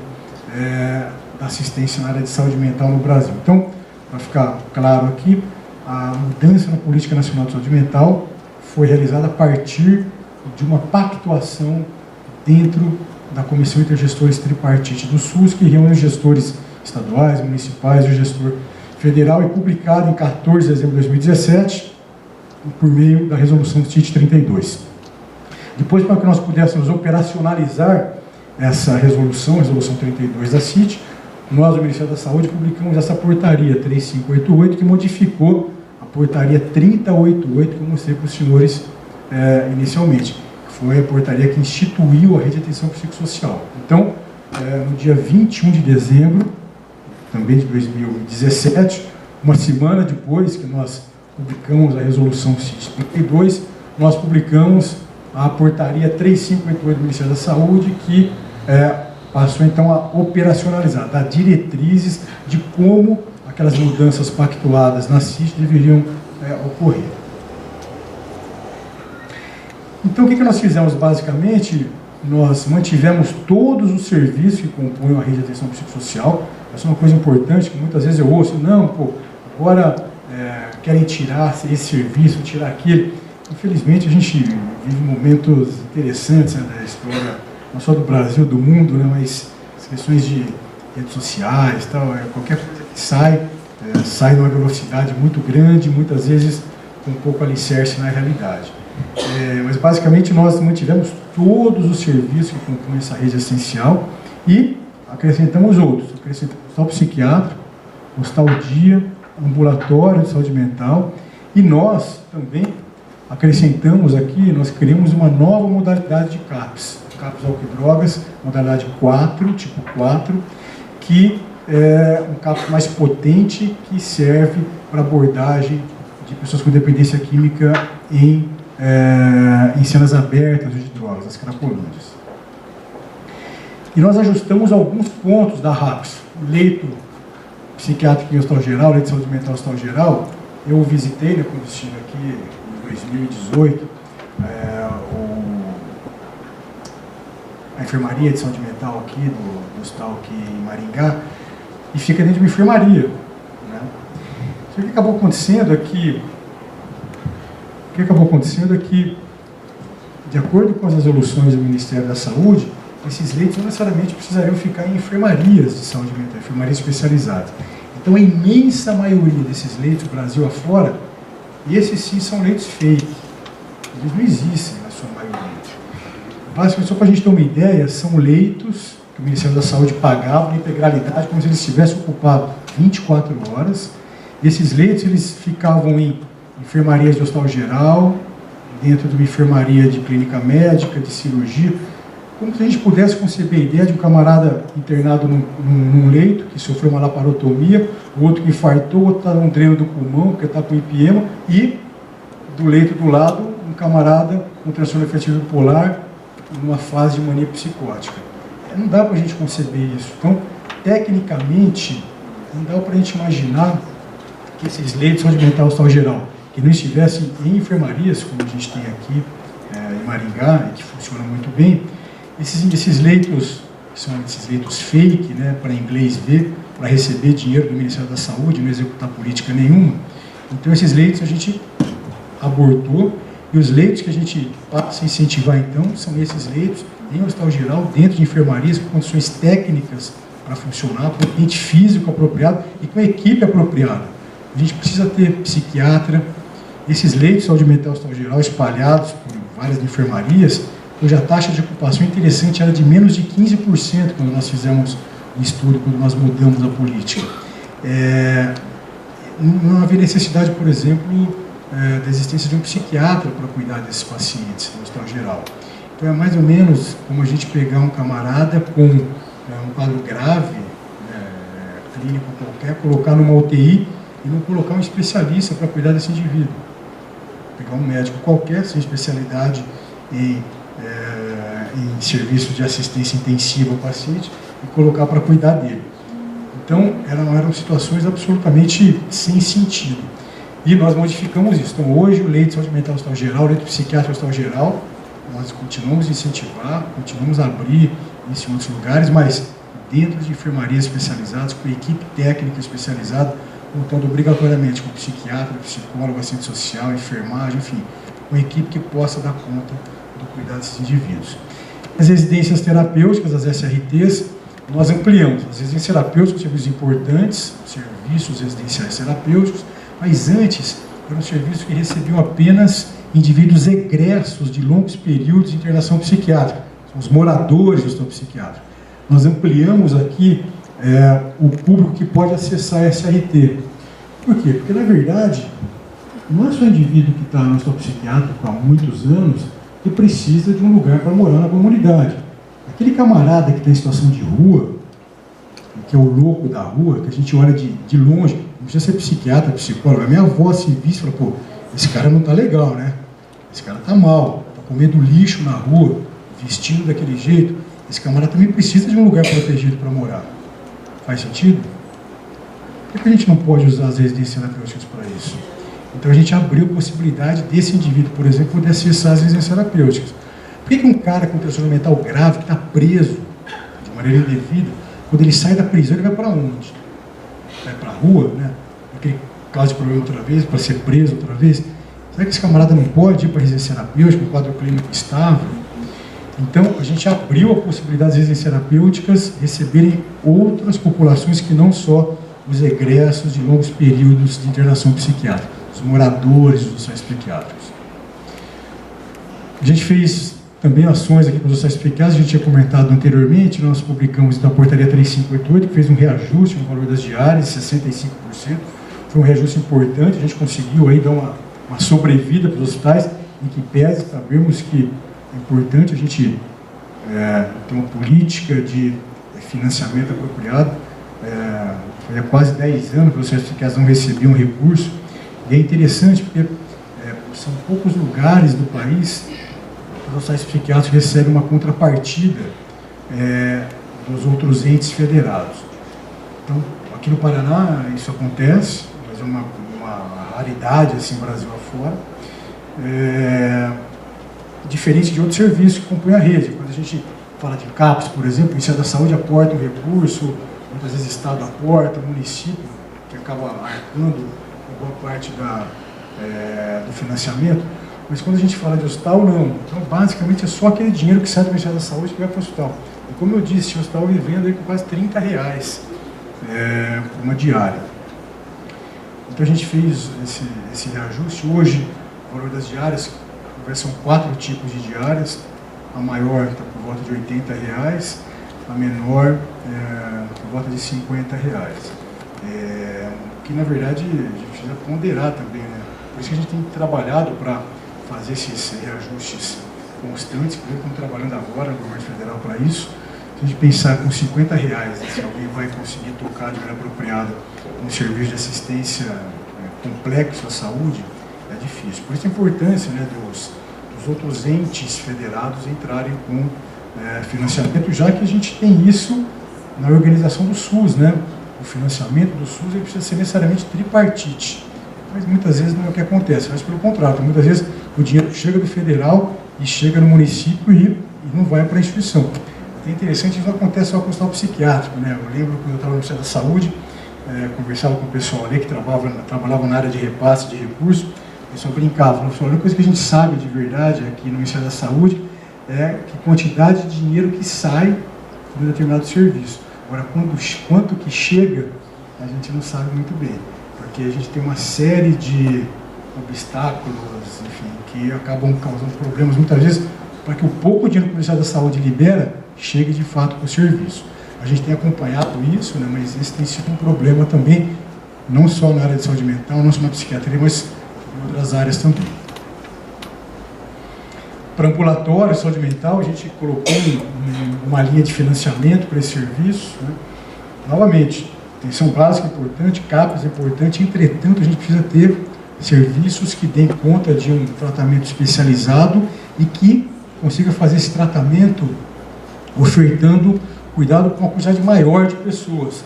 da assistência na área de saúde mental no Brasil. Então, para ficar claro aqui, a mudança na Política Nacional de Saúde Mental foi realizada a partir de uma pactuação dentro da Comissão Intergestores Tripartite do SUS, que reúne os gestores estaduais, municipais e o gestor federal, e publicado em 14 de dezembro de 2017, por meio da resolução do CIT 32. Depois, para que nós pudéssemos operacionalizar essa resolução, a resolução 32 da CIT, nós, do Ministério da Saúde, publicamos essa portaria 3588, que modificou a portaria 3088, que eu mostrei para os senhores inicialmente, que foi a portaria que instituiu a rede de atenção psicossocial. Então, no dia 21 de dezembro, também de 2017, uma semana depois que nós publicamos a resolução CIT 32, nós publicamos a portaria 3588 do Ministério da Saúde, que passou então a operacionalizar, dar diretrizes de como aquelas mudanças pactuadas na CIT deveriam ocorrer. Então, o que nós fizemos basicamente? Nós mantivemos todos os serviços que compõem a rede de atenção psicossocial. Essa é uma coisa importante que muitas vezes eu ouço: não, pô, agora querem tirar esse serviço, tirar aquele. Infelizmente, a gente vive momentos interessantes, né, da história, não só do Brasil, do mundo, né, mas as questões de redes sociais, tal, qualquer coisa que sai numa velocidade muito grande, muitas vezes com um pouco alicerce na realidade. Mas basicamente nós mantivemos todos os serviços que compõem essa rede essencial e acrescentamos outros. Acrescentamos hospital psiquiátrico, hospital dia, ambulatório de saúde mental, e nós também acrescentamos aqui, nós criamos uma nova modalidade de CAPS álcool e drogas, modalidade 4, tipo 4, que é um CAPS mais potente que serve para abordagem de pessoas com dependência química em cenas abertas de drogas, as cracolândias. E nós ajustamos alguns pontos da RAPS. Leito psiquiátrico em hospital geral, leito de saúde mental em hospital geral, eu visitei, né, quando estive aqui em 2018, a enfermaria de saúde mental aqui, do hospital aqui em Maringá, e fica dentro de uma enfermaria. Né? O que acabou acontecendo é que, de acordo com as resoluções do Ministério da Saúde, esses leitos não necessariamente precisariam ficar em enfermarias de saúde mental, enfermarias especializadas. Então, a imensa maioria desses leitos, Brasil afora, esses sim são leitos fake. Eles não existem na sua maioria. Basicamente, só para a gente ter uma ideia, são leitos que o Ministério da Saúde pagava na integralidade, como se eles estivessem ocupados 24 horas. E esses leitos eles ficavam em enfermarias de hospital geral, dentro de uma enfermaria de clínica médica, de cirurgia, como se a gente pudesse conceber a ideia de um camarada internado num leito, que sofreu uma laparotomia, o outro que infartou, o outro está num dreno do pulmão, porque está com empiema, e do leito do lado, um camarada com transtorno afetivo bipolar, numa fase de mania psicótica. Não dá para a gente conceber isso. Então, tecnicamente, não dá para a gente imaginar que esses leitos de saúde mental hospital geral, que não estivessem em enfermarias, como a gente tem aqui em Maringá, e que funciona muito bem, esses leitos, que são esses leitos fake, né, para inglês ver, para receber dinheiro do Ministério da Saúde, não executar política nenhuma. Então, esses leitos a gente abortou, e os leitos que a gente passa a incentivar, então, são esses leitos em hospital geral, dentro de enfermarias, com condições técnicas para funcionar, com ambiente físico apropriado e com equipe apropriada. A gente precisa ter psiquiatra, esses leitos de saúde mental e hospital geral espalhados por várias enfermarias, cuja taxa de ocupação interessante era de menos de 15% quando nós fizemos o estudo, quando nós mudamos a política. Não havia necessidade, por exemplo, da existência de um psiquiatra para cuidar desses pacientes no hospital geral. Então é mais ou menos como a gente pegar um camarada com um quadro grave, clínico qualquer, colocar numa UTI e não colocar um especialista para cuidar desse indivíduo. Pegar um médico qualquer, sem especialidade em serviços de assistência intensiva ao paciente e colocar para cuidar dele. Então eram situações absolutamente sem sentido. E nós modificamos isso. Então hoje o leito de saúde mental hospital geral, o leito psiquiátrico hospital geral, nós continuamos a incentivar, continuamos a abrir isso em outros lugares, mas dentro de enfermarias especializadas, com equipe técnica especializada, contando obrigatoriamente com psiquiatra, psicólogo, assistente social, enfermagem, enfim, uma equipe que possa dar conta do cuidado desses indivíduos. As residências terapêuticas, as SRTs, nós ampliamos. As residências terapêuticas são serviços importantes, serviços residenciais terapêuticos, mas antes eram serviços que recebiam apenas indivíduos egressos de longos períodos de internação psiquiátrica, são os moradores do hospital psiquiátrico. Nós ampliamos aqui o público que pode acessar a SRT. Por quê? Porque, na verdade, não é só o indivíduo que está no hospital psiquiátrico há muitos anos que precisa de um lugar para morar na comunidade. Aquele camarada que está em situação de rua, que é o louco da rua, que a gente olha de longe, não precisa ser psiquiatra, psicólogo. A minha avó se visse e fala, pô, esse cara não está legal, né? Esse cara está mal, está comendo lixo na rua, vestindo daquele jeito. Esse camarada também precisa de um lugar protegido para morar. Faz sentido? Por que a gente não pode usar as residências terapêuticas para isso? Então a gente abriu a possibilidade desse indivíduo, por exemplo, poder acessar as residências terapêuticas. Por que um cara com transtorno mental grave, que está preso de maneira indevida, quando ele sai da prisão, ele vai para onde? Vai para a rua, né? Aquele caso de problema outra vez, para ser preso outra vez. Será que esse camarada não pode ir para a residência terapêutica, um quadro clínico estável? Então, a gente abriu a possibilidade das residências terapêuticas receberem outras populações que não só os egressos de longos períodos de internação psiquiátrica, os moradores dos hospitais psiquiátricos. A gente fez também ações aqui com os hospitais psiquiátricos, a gente tinha comentado anteriormente, nós publicamos a portaria 3588, que fez um reajuste no valor das diárias, 65%, foi um reajuste importante, a gente conseguiu aí dar uma sobrevida para os hospitais, em que pese sabemos que é importante a gente ter uma política de financiamento apropriado fazia quase 10 anos que os serviços psiquiátricos não recebiam recurso, e é interessante porque são poucos lugares do país que os hospitais psiquiátricos recebem uma contrapartida dos outros entes federados. Então, aqui no Paraná isso acontece, mas é uma raridade assim, Brasil afora, diferente de outros serviços que compõem a rede. Quando a gente fala de CAPES, por exemplo, o Ministério da Saúde aporta um recurso, muitas vezes o Estado aporta, o município, que acaba arcando boa parte do financiamento, mas quando a gente fala de hospital, não. Então, basicamente, é só aquele dinheiro que sai do Ministério da Saúde que vai para o hospital. E como eu disse, o hospital vivendo aí com quase R$30 por uma diária. Então, a gente fez esse reajuste. Hoje, o valor das diárias, são 4 tipos de diárias. A maior está por volta de R$80, a menor por volta de R$50. Que, na verdade, a gente precisa ponderar também, né? Por isso que a gente tem trabalhado para fazer esses reajustes constantes, porque estamos trabalhando agora no governo federal para isso. Se a gente pensar com R$50, se alguém vai conseguir tocar de maneira apropriada um serviço de assistência complexo à saúde, é difícil. Por isso a importância, né, dos outros entes federados entrarem com financiamento, já que a gente tem isso na organização do SUS, né? O financiamento do SUS ele precisa ser necessariamente tripartite, mas muitas vezes não é o que acontece, mas pelo contrário, muitas vezes o dinheiro chega do federal e chega no município e não vai para a instituição. É interessante, isso não acontece só com o hospital psiquiátrico, né? Eu lembro quando eu estava no Ministério da Saúde, conversava com o pessoal ali que trabalhava na área de repasse de recursos, o pessoal brincava, falou, a única coisa que a gente sabe de verdade aqui no Ministério da Saúde é que quantidade de dinheiro que sai de um determinado serviço. Agora, quanto que chega, a gente não sabe muito bem, porque a gente tem uma série de obstáculos, enfim, que acabam causando problemas, muitas vezes, para que o pouco dinheiro que o Ministério da Saúde libera chegue de fato para o serviço. A gente tem acompanhado isso, né, mas esse tem sido um problema também, não só na área de saúde mental, não só na psiquiatria, mas em outras áreas também. Para ambulatório, saúde mental, a gente colocou uma linha de financiamento para esse serviço, né? Novamente, atenção básica é importante, CAPES é importante, entretanto, a gente precisa ter serviços que deem conta de um tratamento especializado e que consiga fazer esse tratamento ofertando cuidado com uma quantidade maior de pessoas.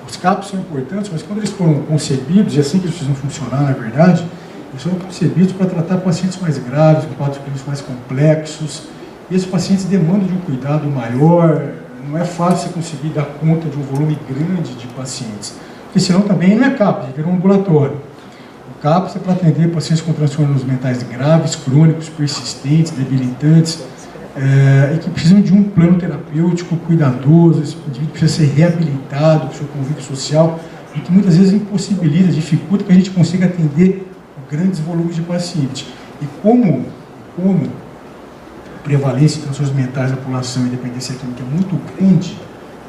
Os CAPs são importantes, mas quando eles foram concebidos, e assim que eles precisam funcionar, na verdade, eles foram concebidos para tratar pacientes mais graves, com quadros clínicos mais complexos, e esses pacientes demandam de um cuidado maior, não é fácil você conseguir dar conta de um volume grande de pacientes, porque senão também não é CAPS, virou um ambulatório. O CAPS é para atender pacientes com transtornos mentais graves, crônicos, persistentes, debilitantes, e que precisam de um plano terapêutico cuidadoso, esse indivíduo precisa ser reabilitado para o seu convívio social, e que muitas vezes impossibilita, dificulta que a gente consiga atender grandes volumes de pacientes. E como a prevalência de transtornos mentais da população e dependência química é muito grande,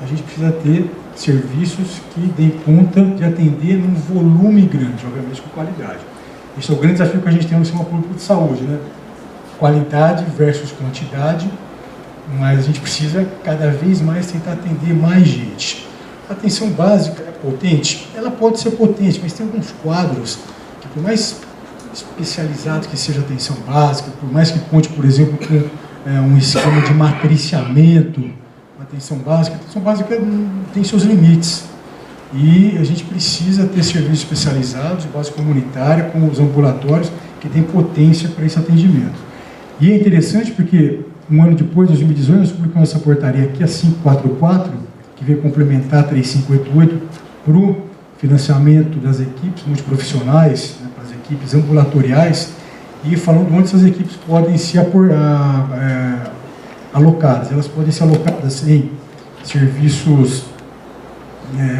a gente precisa ter serviços que deem conta de atender num volume grande, obviamente com qualidade. Esse é o grande desafio que a gente tem no sistema público de saúde, né? Qualidade versus quantidade, mas a gente precisa cada vez mais tentar atender mais gente. A atenção básica é potente? Ela pode ser potente, mas tem alguns quadros que, por mais especializados que seja a atenção básica, por mais que conte, por exemplo, com um esquema de matriciamento, a atenção básica tem seus limites. E a gente precisa ter serviços especializados, de base comunitária, como os ambulatórios, que têm potência para esse atendimento. E é interessante porque, um ano depois, em 2018, nós publicamos essa portaria aqui, a 544, que veio complementar a 3588, para o financiamento das equipes multiprofissionais, né, para as equipes ambulatoriais, e falando onde essas equipes podem ser alocadas. Elas podem ser alocadas em serviços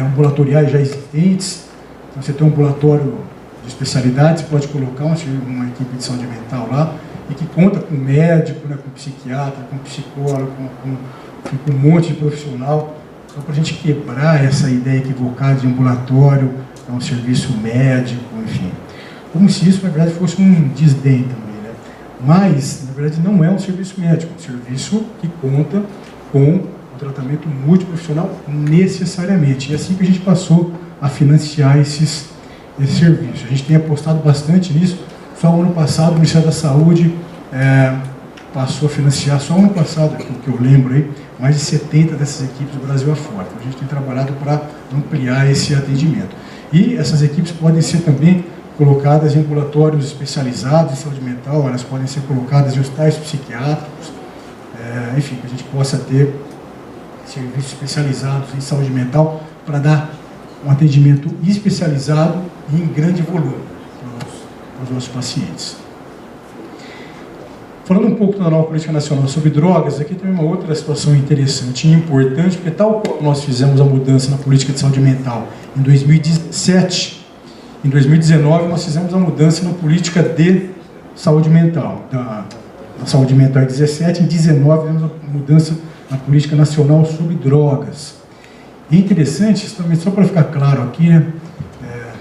ambulatoriais já existentes. Então, você tem um ambulatório de especialidade, você pode colocar uma equipe de saúde mental lá, e que conta com médico, né, com psiquiatra, com psicólogo, com um monte de profissional, só para a gente quebrar essa ideia equivocada de ambulatório, é um serviço médico, enfim. Como se isso, na verdade, fosse um desdém também, né? Mas, na verdade, não é um serviço médico, é um serviço que conta com um tratamento multiprofissional necessariamente. E é assim que a gente passou a financiar esses serviços. A gente tem apostado bastante nisso. Só o ano passado o Ministério da Saúde passou a financiar, só o ano passado, que eu lembro aí, mais de 70 dessas equipes do Brasil afora. Então, a gente tem trabalhado para ampliar esse atendimento. E essas equipes podem ser também colocadas em ambulatórios especializados em saúde mental, elas podem ser colocadas em hospitais psiquiátricos, enfim, que a gente possa ter serviços especializados em saúde mental para dar um atendimento especializado e em grande volume para os nossos pacientes. Falando um pouco da nova política nacional sobre drogas, aqui tem uma outra situação interessante e importante, porque tal como nós fizemos a mudança na política de saúde mental em 2017, em 2019 nós fizemos a mudança na política de saúde mental, da saúde mental em 2017, em 2019 fizemos a mudança na política nacional sobre drogas. E é interessante, isso também, só para ficar claro aqui, né,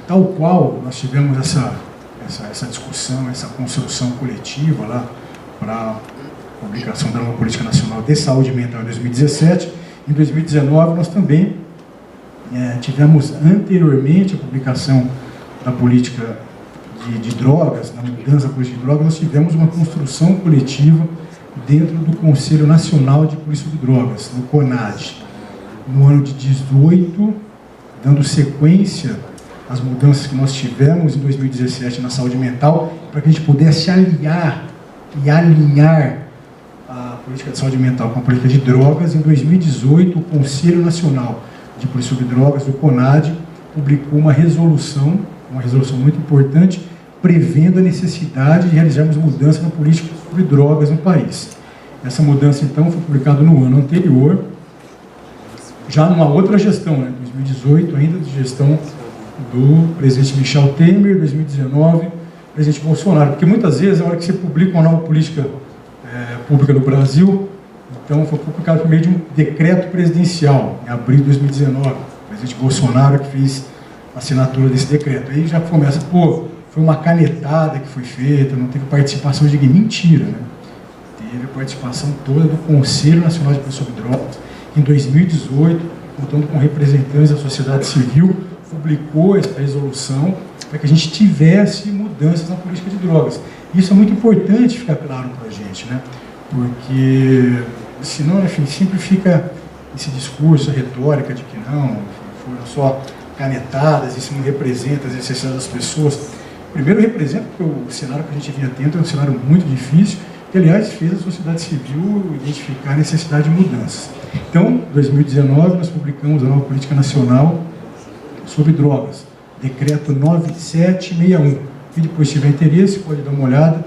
tal qual nós tivemos essa discussão, essa construção coletiva lá, para a publicação da nova política nacional de saúde mental em 2017. Em 2019, nós também tivemos anteriormente a publicação da política de drogas, na mudança da política de drogas, nós tivemos uma construção coletiva dentro do Conselho Nacional de Polícia de Drogas, no CONAD, no ano de 2018, dando sequência às mudanças que nós tivemos em 2017 na saúde mental, para que a gente pudesse aliar e alinhar a política de saúde mental com a política de drogas. Em 2018, o Conselho Nacional de Polícia de Drogas, o CONAD, publicou uma resolução muito importante, prevendo a necessidade de realizarmos mudança na política sobre drogas no país. Essa mudança, então, foi publicada no ano anterior, já numa outra gestão, né, 2018, ainda de gestão do presidente Michel Temer, 2019, presidente Bolsonaro, porque muitas vezes, na hora que você publica uma nova política pública no Brasil, então foi publicado por meio de um decreto presidencial, em abril de 2019, o presidente Bolsonaro que fez a assinatura desse decreto. Aí já começa, foi uma canetada que foi feita, não teve participação de ninguém. Mentira, né? Teve a participação toda do Conselho Nacional de Polícia sobre Drogas, que em 2018, contando com representantes da sociedade civil, publicou essa resolução para que a gente tivesse mudanças na política de drogas. Isso é muito importante ficar claro para a gente, né? Porque senão, enfim, sempre fica esse discurso, a retórica de que não, foram só canetadas, isso não representa as necessidades das pessoas. Primeiro representa porque o cenário que a gente vinha tendo é um cenário muito difícil, que aliás fez a sociedade civil identificar a necessidade de mudanças. Então, em 2019, nós publicamos a nova política nacional sobre drogas, decreto 9761. Quem depois tiver interesse pode dar uma olhada.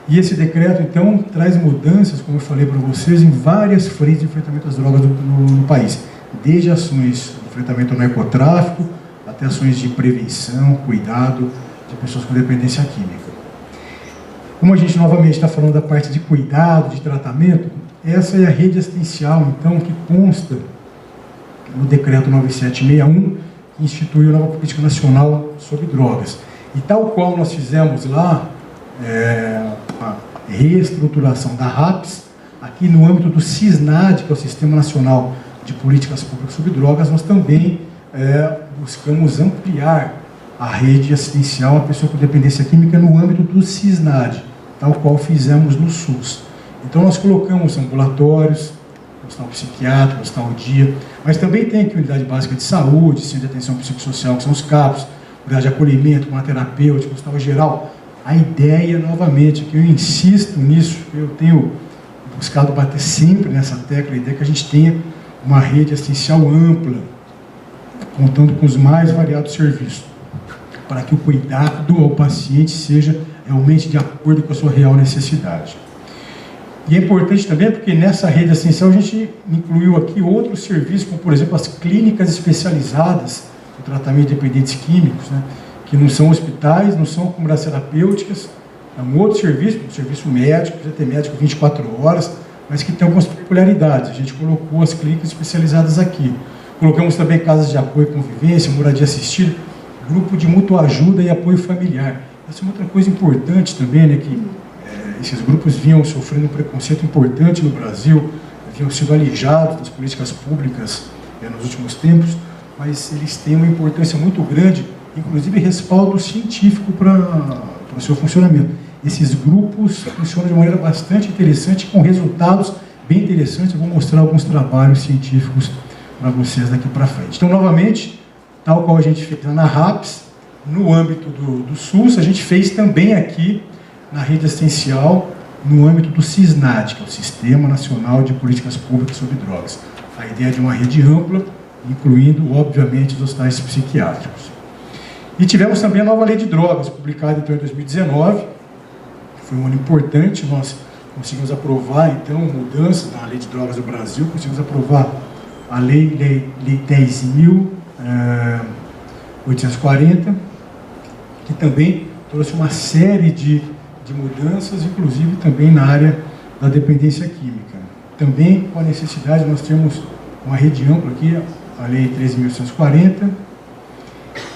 E esse decreto, então, traz mudanças, como eu falei para vocês, em várias frentes de enfrentamento às drogas no país. Desde ações de enfrentamento ao narcotráfico, até ações de prevenção, cuidado de pessoas com dependência química. Como a gente novamente está falando da parte de cuidado, de tratamento, essa é a rede assistencial, então, que consta no decreto 9761, que instituiu a nova política nacional sobre drogas. E tal qual nós fizemos lá, a reestruturação da RAPS, aqui no âmbito do SISNAD, que é o Sistema Nacional de Políticas Públicas sobre Drogas, nós também buscamos ampliar a rede assistencial à pessoa com dependência química no âmbito do SISNAD, tal qual fizemos no SUS. Então nós colocamos ambulatórios, hospital psiquiátrico, hospital dia, mas também tem aqui unidade básica de saúde, centro de atenção psicossocial, que são os CAPs, unidade de acolhimento, uma terapêutica, hospital geral. A ideia, novamente, que eu insisto nisso, eu tenho buscado bater sempre nessa tecla, a ideia é que a gente tenha uma rede assistencial ampla, contando com os mais variados serviços, para que o cuidado ao paciente seja realmente de acordo com a sua real necessidade. E é importante também porque nessa rede assistencial a gente incluiu aqui outros serviços, como por exemplo as clínicas especializadas no tratamento de dependentes químicos, né, que não são hospitais, não são comunidades terapêuticas, é um outro serviço, um serviço médico, precisa ter médico 24 horas, mas que tem algumas peculiaridades. A gente colocou as clínicas especializadas aqui. Colocamos também casas de apoio e convivência, moradia assistida, grupo de mútua ajuda e apoio familiar. Essa é uma outra coisa importante também, né, que esses grupos vinham sofrendo um preconceito importante no Brasil, tenham sido alijados das políticas públicas nos últimos tempos, mas eles têm uma importância muito grande, inclusive respaldo científico para o seu funcionamento. Esses grupos funcionam de maneira bastante interessante, com resultados bem interessantes. Eu vou mostrar alguns trabalhos científicos para vocês daqui para frente. Então, novamente, tal qual a gente fez na RAPS, no âmbito do SUS, a gente fez também aqui na rede assistencial, no âmbito do SISNAD, que é o Sistema Nacional de Políticas Públicas sobre Drogas. A ideia de uma rede ampla, incluindo, obviamente, os hospitais psiquiátricos. E tivemos também a nova lei de drogas, publicada então em 2019, que foi um ano importante. Nós conseguimos aprovar, então, mudanças na lei de drogas do Brasil, conseguimos aprovar a lei 10.840, que também trouxe uma série de mudanças, inclusive também na área da dependência química. Também com a necessidade, nós temos uma rede ampla aqui, a lei 13.840,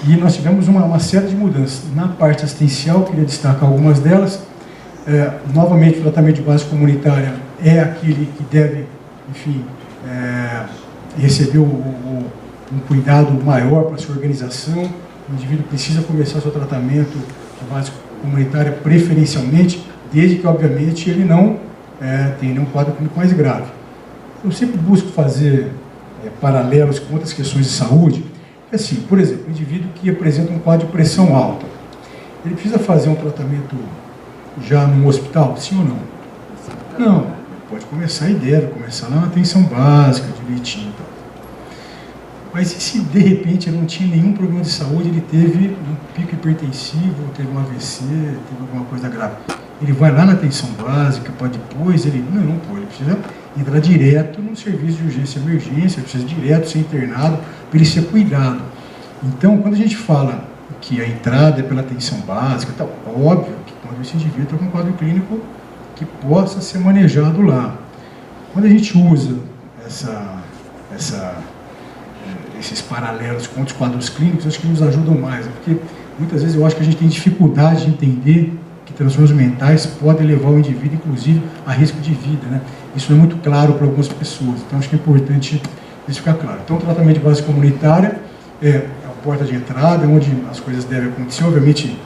e nós tivemos uma série de mudanças. Na parte assistencial, queria destacar algumas delas. Novamente, o tratamento de base comunitária é aquele que deve, enfim, receber um cuidado maior para a sua organização. O indivíduo precisa começar seu tratamento de base comunitária preferencialmente, desde que, obviamente, ele não tenha nenhum quadro clínico mais grave. Eu sempre busco fazer paralelos com outras questões de saúde. Assim, por exemplo, um indivíduo que apresenta um quadro de pressão alta, ele precisa fazer um tratamento já num hospital, sim ou não? Não, pode começar e deve começar lá na atenção básica, direitinho. Mas e se de repente ele não tinha nenhum problema de saúde, ele teve um pico hipertensivo, teve um AVC, teve alguma coisa grave? Ele vai lá na atenção básica, para depois ele... Não, pô, ele precisa entrar direto no serviço de urgência e emergência, ele precisa direto ser internado para ele ser cuidado. Então, quando a gente fala que a entrada é pela atenção básica, tá óbvio que quando esse indivíduo está com um quadro clínico que possa ser manejado lá. Quando a gente usa esses paralelos com outros quadros clínicos, acho que nos ajudam mais, porque muitas vezes eu acho que a gente tem dificuldade de entender que transtornos mentais podem levar o indivíduo, inclusive, a risco de vida, né? Isso não é muito claro para algumas pessoas, então acho que é importante isso ficar claro. Então, o tratamento de base comunitária é a porta de entrada, é onde as coisas devem acontecer, obviamente,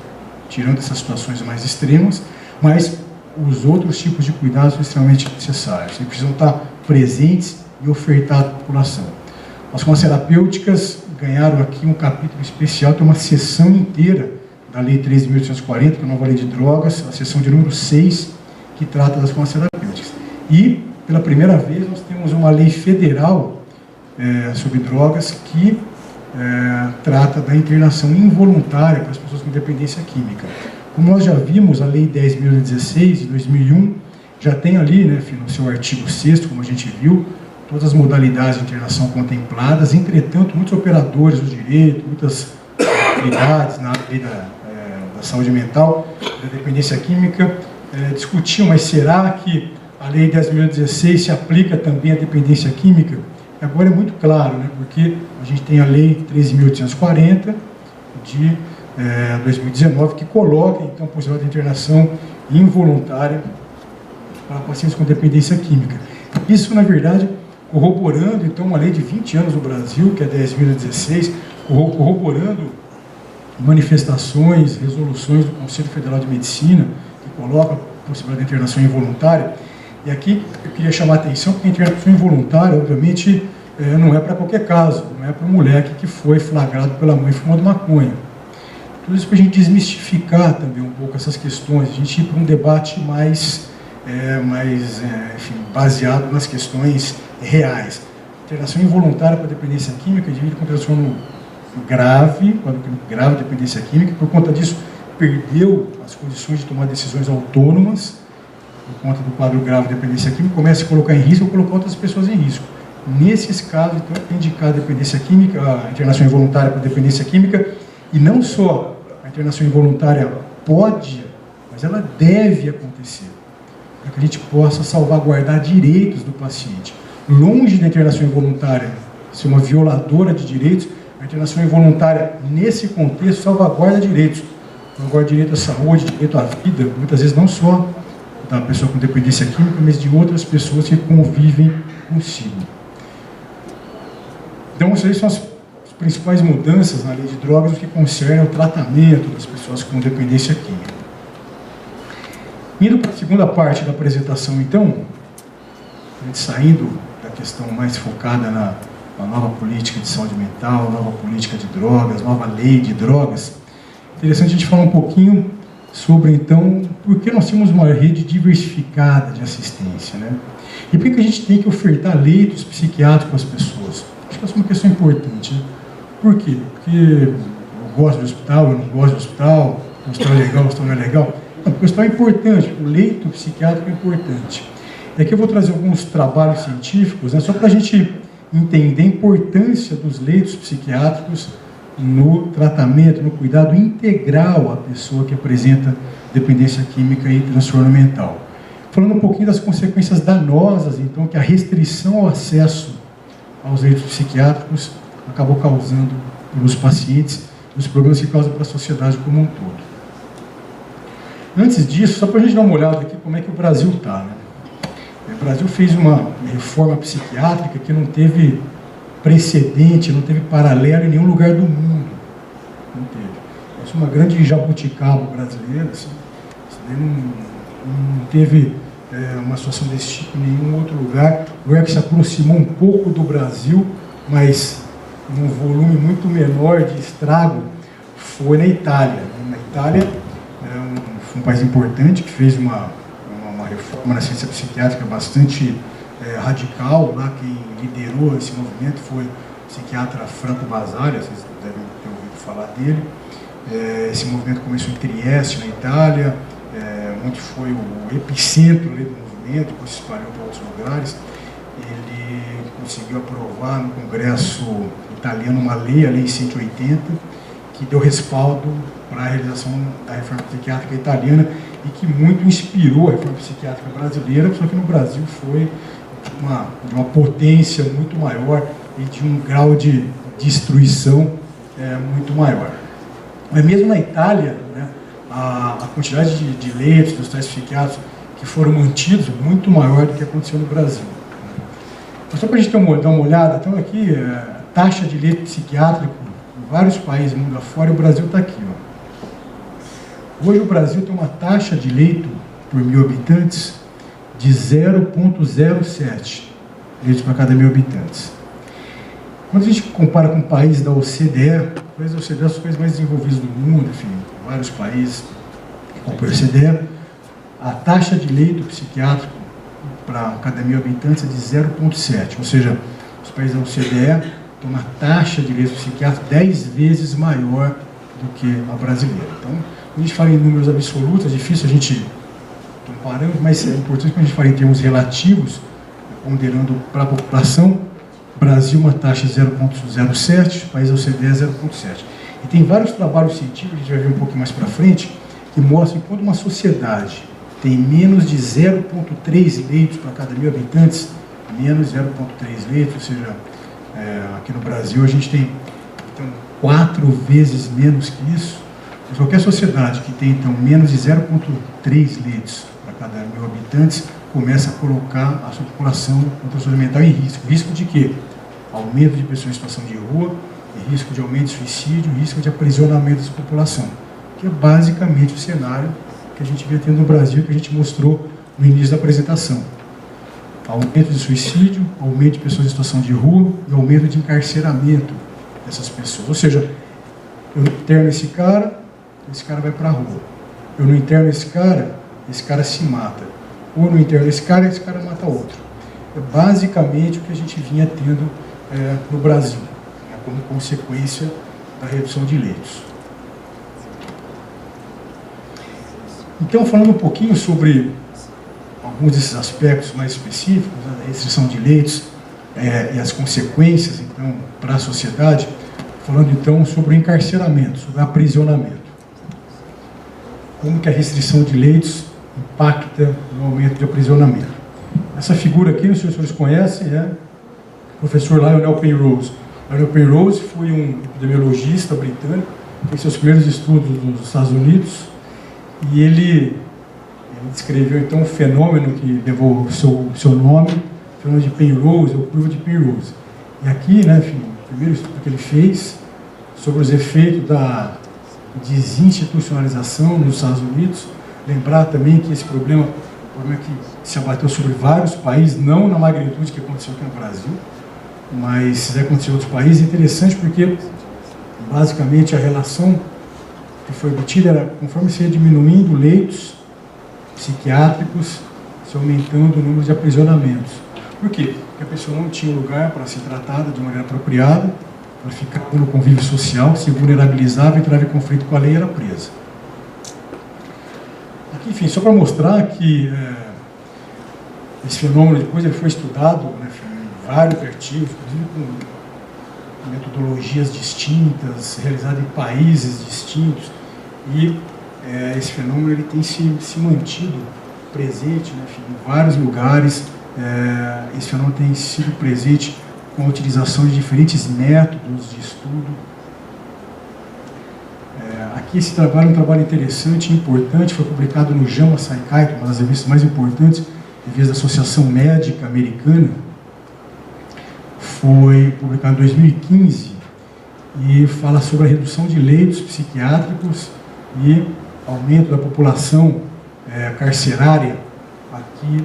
tirando essas situações mais extremas, mas os outros tipos de cuidados são extremamente necessários, eles precisam estar presentes e ofertar à população. As farmacoterapêuticas ganharam aqui um capítulo especial, tem uma sessão inteira da Lei 13.840, que é a nova lei de drogas, a sessão de número 6, que trata das farmacoterapêuticas. E, pela primeira vez, nós temos uma lei federal sobre drogas que trata da internação involuntária para as pessoas com dependência química. Como nós já vimos, a Lei 10.016, de 2001, já tem ali, né, no seu artigo 6º, como a gente viu, todas as modalidades de internação contempladas. Entretanto, muitos operadores do direito, muitas autoridades na área da saúde mental, da dependência química, discutiam, mas será que a Lei 10.016 se aplica também à dependência química? Agora é muito claro, né, porque a gente tem a Lei 13.840 de 2019, que coloca, então, a possibilidade de internação involuntária para pacientes com dependência química. Isso, na verdade, corroborando, então, uma lei de 20 anos no Brasil, que é 10.016, corroborando manifestações, resoluções do Conselho Federal de Medicina, que coloca a possibilidade de internação involuntária. E aqui eu queria chamar a atenção, porque a internação involuntária, obviamente, não é para qualquer caso, não é para um moleque que foi flagrado pela mãe fumando maconha. Tudo isso para a gente desmistificar também um pouco essas questões, a gente ir para um debate mais enfim, baseado nas questões reais. Internação involuntária para dependência química, indivíduo com transtorno grave, grave de dependência química, por conta disso perdeu as condições de tomar decisões autônomas, por conta do quadro grave de dependência química, começa a se colocar em risco ou colocar outras pessoas em risco. Nesses casos, então, é indicada a dependência química, a internação involuntária para dependência química, e não só a internação involuntária pode, mas ela deve acontecer, para que a gente possa salvaguardar direitos do paciente. Longe da internação involuntária ser uma violadora de direitos, a internação involuntária, nesse contexto, salvaguarda direitos. Salvaguarda direito à saúde, direito à vida, muitas vezes não só da pessoa com dependência química, mas de outras pessoas que convivem consigo. Então, essas são as principais mudanças na lei de drogas no que concerne ao tratamento das pessoas com dependência química. Indo para a segunda parte da apresentação, então, a gente saindo da questão mais focada na nova política de saúde mental, nova política de drogas, nova lei de drogas, interessante a gente falar um pouquinho sobre, então, por que nós temos uma rede diversificada de assistência, né? E por que a gente tem que ofertar leitos psiquiátricos às pessoas? Acho que essa é uma questão importante, né? Por quê? Porque eu gosto de hospital, eu não gosto de hospital, o hospital é legal, o hospital não é legal. Não, porque o hospital é importante, o leito psiquiátrico é importante. E aqui eu vou trazer alguns trabalhos científicos, né, só para a gente entender a importância dos leitos psiquiátricos no tratamento, no cuidado integral à pessoa que apresenta dependência química e transtorno mental. Falando um pouquinho das consequências danosas, então, que a restrição ao acesso aos leitos psiquiátricos acabou causando nos pacientes, os problemas que causam para a sociedade como um todo. Antes disso, só para a gente dar uma olhada aqui como é que o Brasil está, né? O Brasil fez uma reforma psiquiátrica que não teve precedente, não teve paralelo em nenhum lugar do mundo. Não teve. Essa é uma grande jabuticaba brasileira, assim. Não teve uma situação desse tipo em nenhum outro lugar. Lugar que se aproximou um pouco do Brasil, mas num volume muito menor de estrago, foi na Itália. Na Itália, foi um país importante que fez uma reforma na ciência psiquiátrica bastante radical. Lá quem liderou esse movimento foi o psiquiatra Franco Basaglia, vocês devem ter ouvido falar dele. Esse movimento começou em Trieste, na Itália, onde foi o epicentro do movimento, depois se espalhou para outros lugares. Ele conseguiu aprovar no Congresso italiano uma lei, a Lei 180, que deu respaldo para a realização da reforma psiquiátrica italiana e que muito inspirou a reforma psiquiátrica brasileira, só que no Brasil foi de uma potência muito maior e de um grau de destruição muito maior. Mas mesmo na Itália, né, a quantidade de leitos, dos hospitais psiquiátricos que foram mantidos é muito maior do que aconteceu no Brasil. Mas só para a gente dar uma olhada, então aqui, taxa de leito psiquiátrico em vários países do mundo afora, e o Brasil está aqui. Ó. Hoje o Brasil tem uma taxa de leito por 1.000 habitantes de 0,07 leitos para cada 1.000 habitantes. Quando a gente compara com países da OCDE, os países da OCDE são os países mais desenvolvidos do mundo, enfim, vários países que compõem a OCDE, a taxa de leito psiquiátrico para cada 1.000 habitantes é de 0,7, ou seja, os países da OCDE têm uma taxa de leito psiquiátrico 10 vezes maior do que a brasileira. Então, quando a gente fala em números absolutos, é difícil a gente comparar, mas é importante quando a gente fala em termos relativos, ponderando para a população, Brasil uma taxa de 0,07, país da OCDE 0,7. E tem vários trabalhos científicos, a gente vai ver um pouco mais para frente, que mostram que quando uma sociedade tem menos de 0,3 leitos para cada 1.000 habitantes, menos 0,3 leitos, ou seja, aqui no Brasil a gente tem então, 4 vezes menos que isso. Mas qualquer sociedade que tem então menos de 0,3 leitos para cada 1.000 habitantes, começa a colocar a sua população com transtorno mental em risco. Risco de quê? Aumento de pessoas em situação de rua, risco de aumento de suicídio, risco de aprisionamento dessa população, que é basicamente o cenário que a gente vê tendo no Brasil, que a gente mostrou no início da apresentação. Aumento de suicídio, aumento de pessoas em situação de rua e aumento de encarceramento dessas pessoas. Ou seja, eu interno esse cara vai para a rua. Eu não interno esse cara se mata. Ou eu não interno esse cara mata outro. É basicamente o que a gente vinha tendo no Brasil, como consequência da redução de leitos. Então, falando um pouquinho sobre alguns desses aspectos mais específicos, né, da restrição de leitos e as consequências, então, para a sociedade, falando então sobre o encarceramento, sobre o aprisionamento. Como que a restrição de leitos impacta no aumento de aprisionamento. Essa figura aqui, não sei se vocês conhecem, é o professor Lionel Penrose. Lionel Penrose foi um epidemiologista britânico, fez seus primeiros estudos nos Estados Unidos, e ele descreveu então um fenômeno que levou o seu nome, fenômeno de Penrose, ou curva de Penrose. E aqui, né, enfim, o primeiro estudo que ele fez sobre os efeitos da desinstitucionalização nos Estados Unidos. Lembrar também que esse problema que se abateu sobre vários países, não na magnitude que aconteceu aqui no Brasil, mas aconteceu em outros países. É interessante porque, basicamente, a relação que foi obtida era conforme se ia diminuindo leitos psiquiátricos, se aumentando o número de aprisionamentos. Por quê? Porque a pessoa não tinha lugar para ser tratada de maneira apropriada, para ficar no convívio social, se vulnerabilizava, entrava em conflito com a lei e era presa. Aqui, enfim, só para mostrar que esse fenômeno depois ele foi estudado, né, em vários artigos, inclusive com metodologias distintas, realizado em países distintos, e esse fenômeno ele tem se mantido presente, né, enfim, em vários lugares. Esse fenômeno tem sido presente com a utilização de diferentes métodos de estudo. Aqui esse trabalho é um trabalho interessante e importante, foi publicado no JAMA Psychiatry, uma das revistas mais importantes, revista da Associação Médica Americana. Foi publicado em 2015 e fala sobre a redução de leitos psiquiátricos e aumento da população carcerária aqui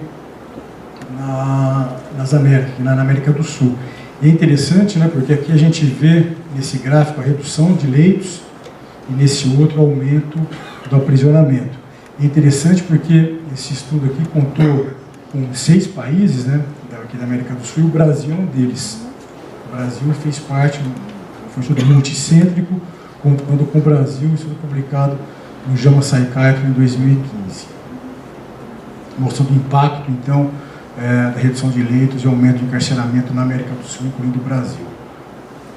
nas Américas, na América do Sul. E é interessante, né, porque aqui a gente vê nesse gráfico a redução de leitos e nesse outro aumento do aprisionamento. É interessante porque esse estudo aqui contou com 6 países, né, aqui da América do Sul, e o Brasil é um deles. O Brasil fez parte, foi um estudo multicêntrico, contando com o Brasil, estudo publicado no JAMA Psychiatry em 2015. Mostrando o impacto, então, da redução de leitos e aumento de encarceramento na América do Sul, incluindo o Brasil,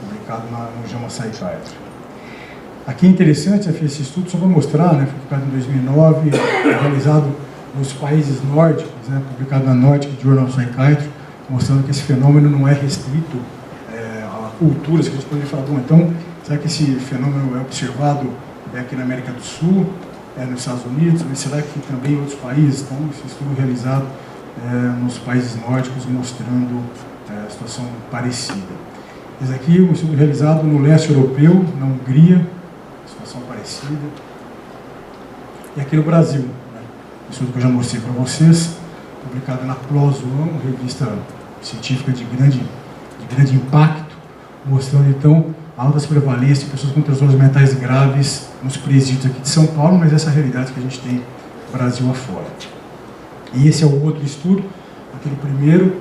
publicado no JAMA Psychiatry. Aqui é interessante esse estudo, só para mostrar, né, foi publicado em 2009, realizado nos países nórdicos, né, publicado na Nordic Journal of Psychiatry, mostrando que esse fenômeno não é restrito a culturas, que a gente poderia falar, bom, então, será que esse fenômeno é observado aqui na América do Sul, nos Estados Unidos, mas será que também em outros países? Então, esse estudo realizado nos países nórdicos, mostrando a situação parecida. Esse aqui é um estudo realizado no leste europeu, na Hungria, situação parecida. E aqui no Brasil, né, um estudo que eu já mostrei para vocês, publicado na PLOS One, uma revista científica de grande impacto, mostrando então altas prevalências de pessoas com transtornos mentais graves nos presídios aqui de São Paulo, mas essa é a realidade que a gente tem no Brasil afora. E esse é o outro estudo, aquele primeiro,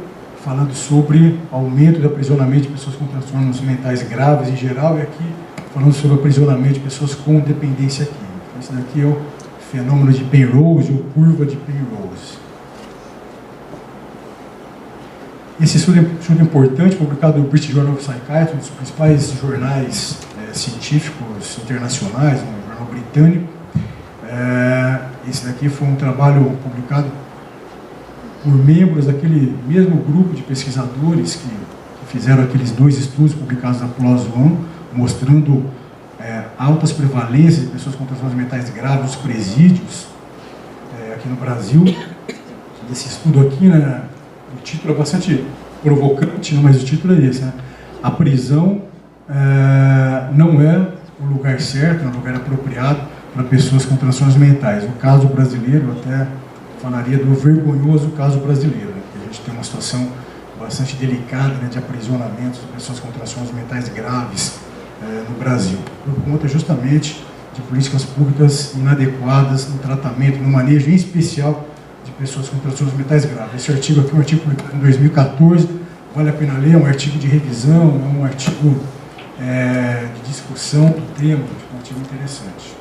falando sobre aumento do aprisionamento de pessoas com transtornos mentais graves em geral, e aqui falando sobre o aprisionamento de pessoas com dependência química. Esse daqui é o fenômeno de Penrose, ou curva de Penrose. Esse estudo é importante, publicado no British Journal of Psychiatry, um dos principais jornais científicos internacionais, um jornal britânico. Esse daqui foi um trabalho publicado por membros daquele mesmo grupo de pesquisadores que fizeram aqueles 2 estudos publicados na PLOS One, mostrando altas prevalências de pessoas com transtornos mentais graves nos presídios aqui no Brasil. Esse estudo aqui, né, o título é bastante provocante, mas o título é esse, né? A prisão não é o lugar certo, não é o lugar apropriado para pessoas com transtornos mentais. O caso brasileiro, eu até falaria do vergonhoso caso brasileiro, né? A gente tem uma situação bastante delicada, né, de aprisionamento de pessoas com transtornos mentais graves no Brasil, por conta justamente de políticas públicas inadequadas no tratamento, no manejo, em especial, de pessoas com transtornos mentais graves. Esse artigo aqui é um artigo publicado em 2014, vale a pena ler, é um artigo de revisão, é um artigo de discussão do tema, um artigo interessante.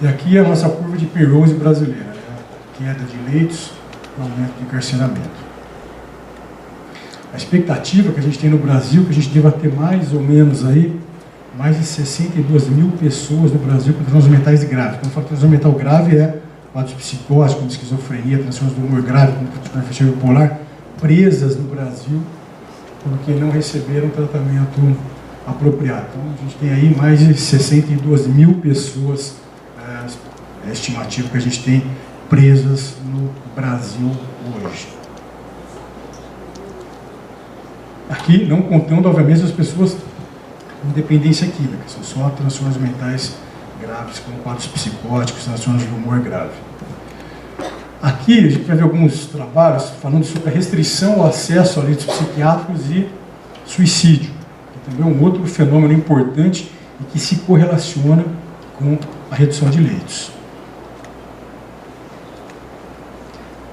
E aqui é a nossa curva de Penrose brasileira, né? Queda de leitos, aumento de encarceramento. A expectativa que a gente tem no Brasil, que a gente deva ter mais ou menos aí, mais de 62 mil pessoas no Brasil com transtornos mentais graves. Quando eu falo transtorno mental grave, quadros psicóticos, como esquizofrenia, transtornos do humor grave, como transtorno afetivo bipolar, presas no Brasil, porque não receberam tratamento apropriado. Então, a gente tem aí mais de 62 mil pessoas, é a estimativa que a gente tem presas no Brasil hoje. Aqui, não contando, obviamente, as pessoas com dependência química, são só transtornos mentais graves, como quadros psicóticos, transtornos de humor grave. Aqui a gente vai ver alguns trabalhos falando sobre a restrição ao acesso a leitos psiquiátricos e suicídio, que também é um outro fenômeno importante e que se correlaciona com a redução de leitos.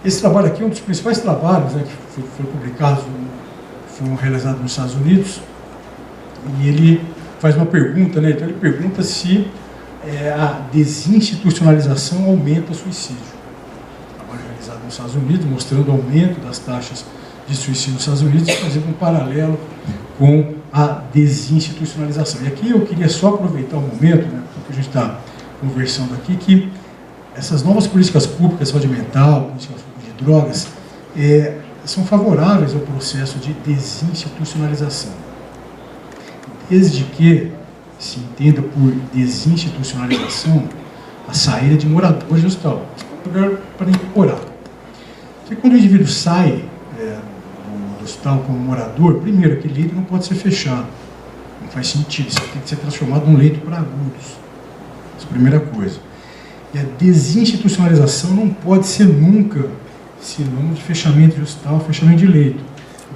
Esse trabalho aqui é um dos principais trabalhos, né, que foi publicado, foi realizado nos Estados Unidos, e ele faz uma pergunta, né? Então ele pergunta se a desinstitucionalização aumenta o suicídio. Trabalho realizado nos Estados Unidos, mostrando o aumento das taxas de suicídio nos Estados Unidos, fazendo um paralelo com a desinstitucionalização. E aqui eu queria só aproveitar o momento, né, porque a gente está conversando aqui, que essas novas políticas públicas de saúde mental, políticas públicas de drogas, são favoráveis ao processo de desinstitucionalização. Desde que se entenda por desinstitucionalização a saída de moradores de hospital. Para incorporar. Porque quando o indivíduo sai do hospital como morador, primeiro, aquele leito não pode ser fechado. Não faz sentido. Isso tem que ser transformado num leito para agudos. Essa é a primeira coisa. E a desinstitucionalização não pode ser nunca sinônimo de fechamento de hospital, fechamento de leito.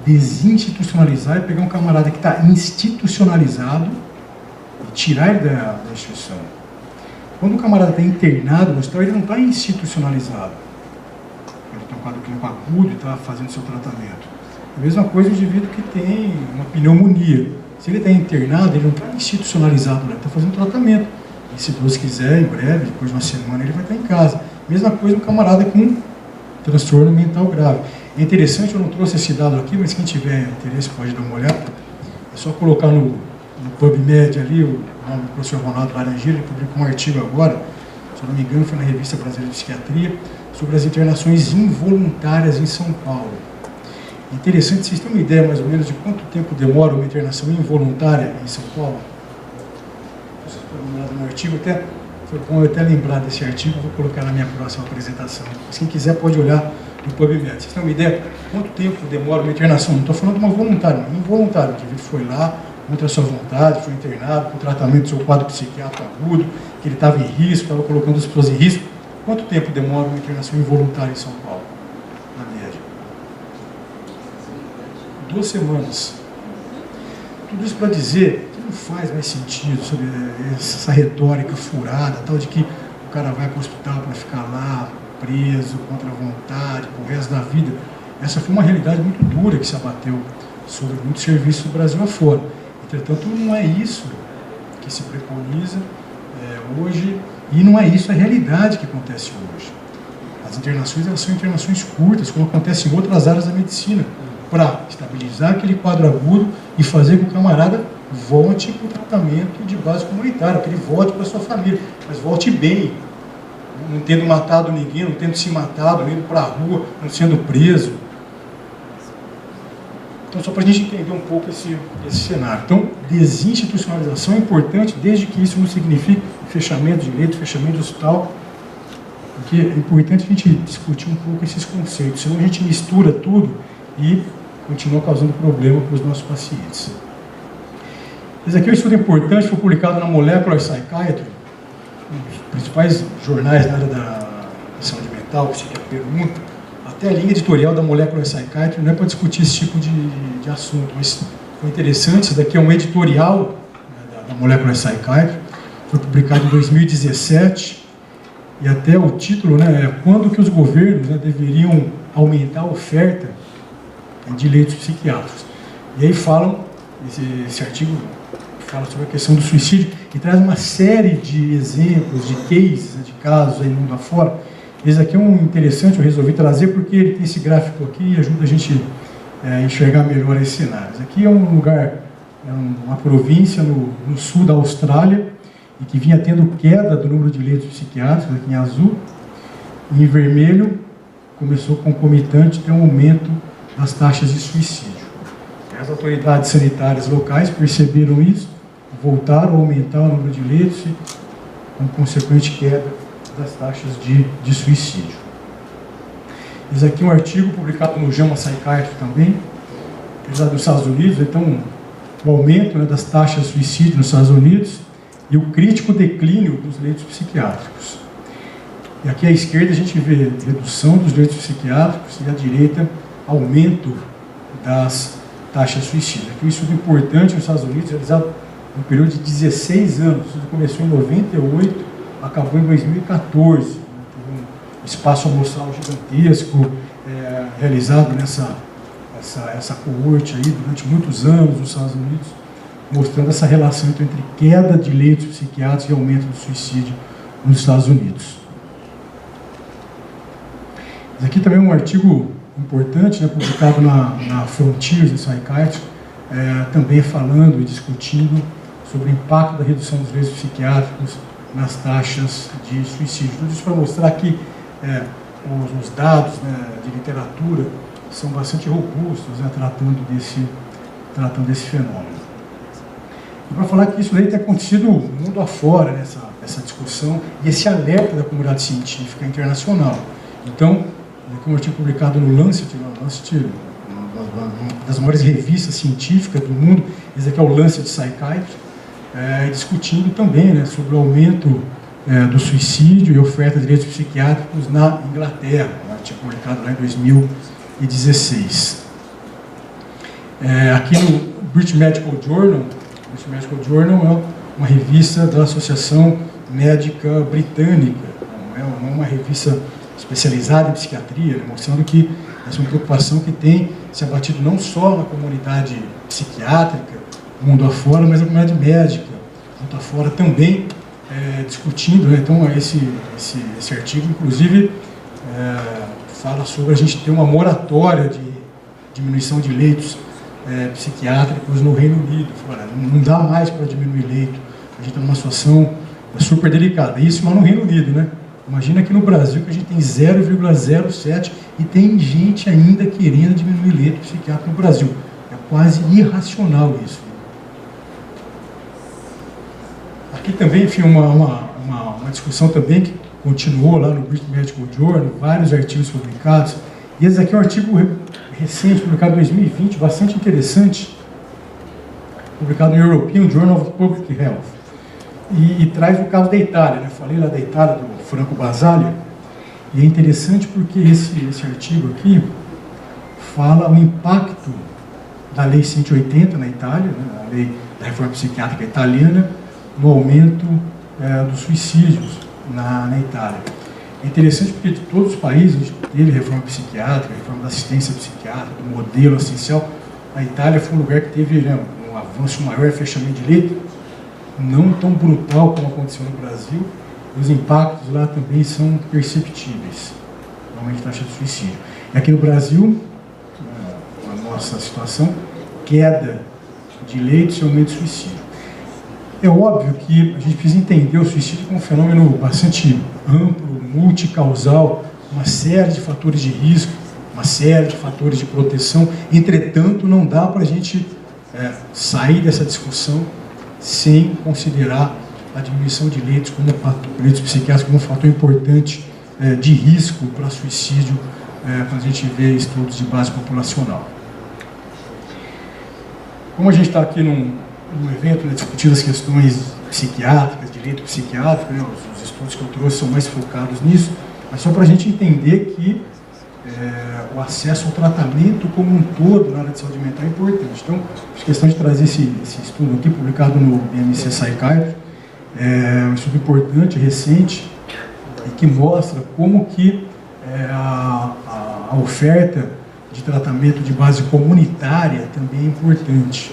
Desinstitucionalizar é pegar um camarada que está institucionalizado e tirar ele da instituição. Quando o camarada está internado no hospital, ele não está institucionalizado. Ele tem um quadro clínico agudo e está fazendo seu tratamento. A mesma coisa o indivíduo que tem uma pneumonia. Se ele está internado, ele não está institucionalizado, ele está fazendo tratamento. E se Deus quiser, em breve, depois de uma semana, ele vai estar em casa. Mesma coisa um camarada com transtorno mental grave. É interessante, eu não trouxe esse dado aqui, mas quem tiver interesse pode dar uma olhada. É só colocar no PubMed ali, o nome do professor Ronaldo Laranjeira, ele publicou um artigo agora, se eu não me engano, foi na Revista Brasileira de Psiquiatria, sobre as internações involuntárias em São Paulo. É interessante, vocês têm uma ideia mais ou menos de quanto tempo demora uma internação involuntária em São Paulo? Vocês podem dar uma olhada no artigo, foi bom eu até lembrar desse artigo, vou colocar na minha próxima apresentação. Mas quem quiser pode olhar no PubMed. Vocês têm uma ideia quanto tempo demora uma internação? Não estou falando de uma voluntária, não, involuntária. O indivíduo foi lá, contra a sua vontade, foi internado com tratamento do seu quadro psiquiátrico agudo, que ele estava em risco, estava colocando as pessoas em risco. Quanto tempo demora uma internação involuntária em São Paulo, na média? 2 semanas. Tudo isso para dizer que não faz mais sentido sobre essa retórica furada, tal de que o cara vai para o hospital para ficar lá, preso, contra a vontade, pro resto da vida. Essa foi uma realidade muito dura que se abateu sobre muitos serviços do Brasil afora. Entretanto, não é isso que se preconiza hoje, e não é isso a realidade que acontece hoje. As internações, elas são internações curtas, como acontece em outras áreas da medicina, para estabilizar aquele quadro agudo e fazer com que o camarada volte para o tratamento de base comunitária, que ele volte para a sua família, mas volte bem, não tendo matado ninguém, não tendo se matado, indo para a rua, não sendo preso. Então, só para a gente entender um pouco esse cenário. Então, desinstitucionalização é importante, desde que isso não signifique fechamento de leito, fechamento de hospital, porque é importante a gente discutir um pouco esses conceitos, senão a gente mistura tudo e continua causando problema para os nossos pacientes. Esse aqui é um estudo importante, foi publicado na Molecular Psychiatry, um dos principais jornais da área da saúde mental, psiquiatria do mundo. Até a linha editorial da Molecular Psychiatry não é para discutir esse tipo de assunto, mas foi interessante. Isso daqui é um editorial, né, da Molecular Psychiatry, foi publicado em 2017, e até o título, né, é quando que os governos, né, deveriam aumentar a oferta de leitos psiquiátricos. E aí falam, esse artigo fala sobre a questão do suicídio e traz uma série de exemplos, de cases, né, de casos aí no mundo afora. Esse aqui é um interessante, eu resolvi trazer porque ele tem esse gráfico aqui e ajuda a gente a enxergar melhor esse cenário. Esse aqui é um lugar, uma província no sul da Austrália, e que vinha tendo queda do número de leitos psiquiátricos, aqui em azul, e em vermelho começou concomitante ter um aumento das taxas de suicídio. As autoridades sanitárias locais perceberam isso, voltaram a aumentar o número de leitos e com consequente queda das taxas de suicídio. Esse aqui é um artigo publicado no JAMA Psychiatry também, realizado nos Estados Unidos, então o aumento, né, das taxas de suicídio nos Estados Unidos e o crítico declínio dos leitos psiquiátricos. E aqui à esquerda a gente vê redução dos leitos psiquiátricos e à direita aumento das taxas de suicídio. Aqui um estudo importante nos Estados Unidos, realizado no período de 16 anos, isso começou em 98, acabou em 2014. Teve um espaço amostral gigantesco, realizado essa coorte aí durante muitos anos nos Estados Unidos, mostrando essa relação entre queda de leitos psiquiátricos e aumento do suicídio nos Estados Unidos. Esse aqui também é um artigo importante, né, publicado na Frontiers in Psychiatry, também falando e discutindo sobre o impacto da redução dos leitos psiquiátricos nas taxas de suicídio. Tudo isso para mostrar que os dados, né, de literatura são bastante robustos, né, tratando desse fenômeno. E para falar que isso daí tem acontecido mundo afora, né, essa discussão e esse alerta da comunidade científica internacional. Então, aqui um artigo publicado no Lancet, uma das maiores revistas científicas do mundo, esse aqui é o Lancet Psychiatry, discutindo também, né, sobre o aumento do suicídio e oferta de direitos psiquiátricos na Inglaterra, um artigo publicado lá em 2016. Aqui no British Medical Journal é uma revista da Associação Médica Britânica, não é uma revista especializada em psiquiatria, né, mostrando que essa é uma preocupação que tem se abatido não só na comunidade psiquiátrica, mundo afora, mas na comunidade médica, mundo afora também, discutindo, né? Então esse artigo, inclusive, fala sobre a gente ter uma moratória de diminuição de leitos psiquiátricos no Reino Unido. Fala, não dá mais para diminuir leito, a gente está numa situação super delicada. Isso lá no Reino Unido, né? Imagina aqui no Brasil que a gente tem 0,07 e tem gente ainda querendo diminuir leito psiquiátrico no Brasil. É quase irracional isso. Aqui também, enfim, uma discussão também que continuou lá no British Medical Journal, vários artigos publicados. E esse aqui é um artigo recente, publicado em 2020, bastante interessante, publicado no European Journal of Public Health. E traz o caso da Itália, né? Falei lá da Itália, do Franco Basaglia, e é interessante porque esse artigo aqui fala o impacto da Lei 180 na Itália, né? A lei da reforma psiquiátrica italiana, no aumento dos suicídios na Itália. É interessante porque de todos os países, a gente teve reforma psiquiátrica, reforma da assistência psiquiátrica, do modelo assistencial. A Itália foi um lugar que teve, né, um avanço maior, fechamento de leito, não tão brutal como aconteceu no Brasil. Os impactos lá também são perceptíveis, aumento da taxa de suicídio. E aqui no Brasil, a nossa situação, queda de leitos e aumento de suicídio. É óbvio que a gente precisa entender o suicídio como um fenômeno bastante amplo, multicausal, uma série de fatores de risco, uma série de fatores de proteção. Entretanto, não dá para a gente sair dessa discussão sem considerar a diminuição de leitos psiquiátricos como um fator importante de risco para suicídio, quando a gente vê estudos de base populacional. Como a gente está aqui num evento, né, discutindo as questões psiquiátricas, direito psiquiátrico, né, os estudos que eu trouxe são mais focados nisso, mas só para a gente entender que o acesso ao tratamento como um todo na área de saúde mental é importante. Então, fiz questão de trazer esse estudo aqui, publicado no BMC Psychiatry, um estudo importante, recente, e que mostra como que a oferta de tratamento de base comunitária também é importante.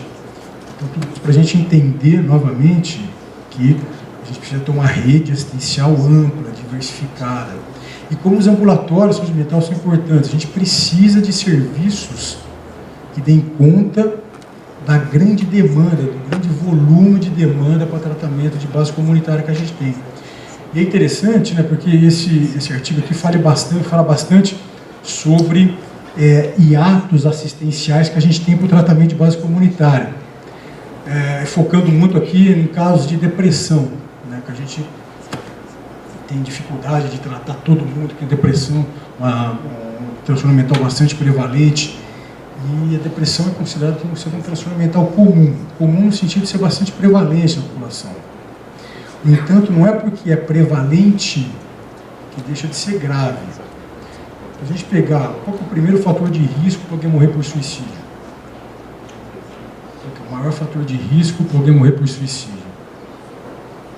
Então, para a gente entender novamente que a gente precisa ter uma rede assistencial ampla, diversificada. E como os ambulatórios de saúde mental são importantes, a gente precisa de serviços que deem conta da grande demanda, do grande volume de demanda para tratamento de base comunitária que a gente tem. E é interessante, né, porque esse artigo aqui fala bastante sobre hiatos assistenciais que a gente tem para o tratamento de base comunitária. Focando muito aqui em casos de depressão, né, que a gente tem dificuldade de tratar todo mundo que tem depressão, um transtorno mental bastante prevalente. E a depressão é considerada como sendo um transtorno mental comum. Comum no sentido de ser bastante prevalente na população. No entanto, não é porque é prevalente que deixa de ser grave. Se a gente pegar, qual é o primeiro fator de risco para alguém morrer por suicídio? Qual é o maior fator de risco para alguém morrer por suicídio?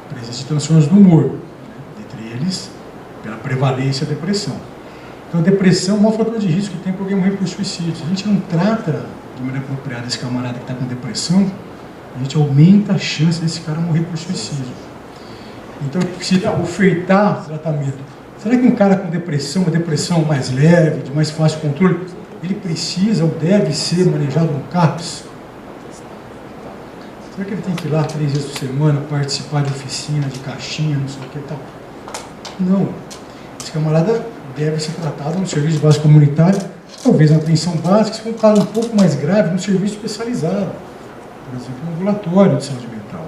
A presença de transtornos do humor, né? Dentre eles, pela prevalência da depressão. Então, a depressão é o maior fator de risco que tem para alguém morrer por suicídio. Se a gente não trata de maneira apropriada esse camarada que está com depressão, a gente aumenta a chance desse cara morrer por suicídio. Então, precisa ofertar tratamento. Será que um cara com depressão, uma depressão mais leve, de mais fácil controle, ele precisa ou deve ser manejado no CAPS? Será que ele tem que ir lá 3 vezes por semana, participar de oficina, de caixinha, não sei o que e tal? Não. Esse camarada deve ser tratado no serviço básico comunitário, talvez na atenção básica, se for um caso um pouco mais grave, no serviço especializado, por exemplo, no ambulatório de saúde mental.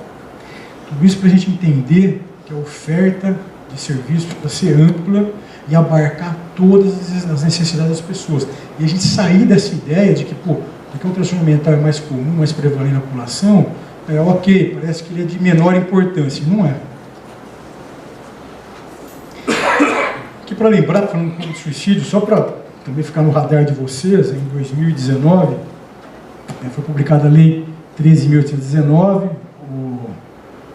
Tudo isso para a gente entender que a oferta de serviços precisa ser ampla e abarcar todas as necessidades das pessoas. E a gente sair dessa ideia de que, porque o transtorno mental é mais comum, mais prevalente na população, ok, parece que ele é de menor importância. Não é. Aqui para lembrar, falando um pouco de suicídio, só para também ficar no radar de vocês, em 2019, foi publicada a Lei 13.819, o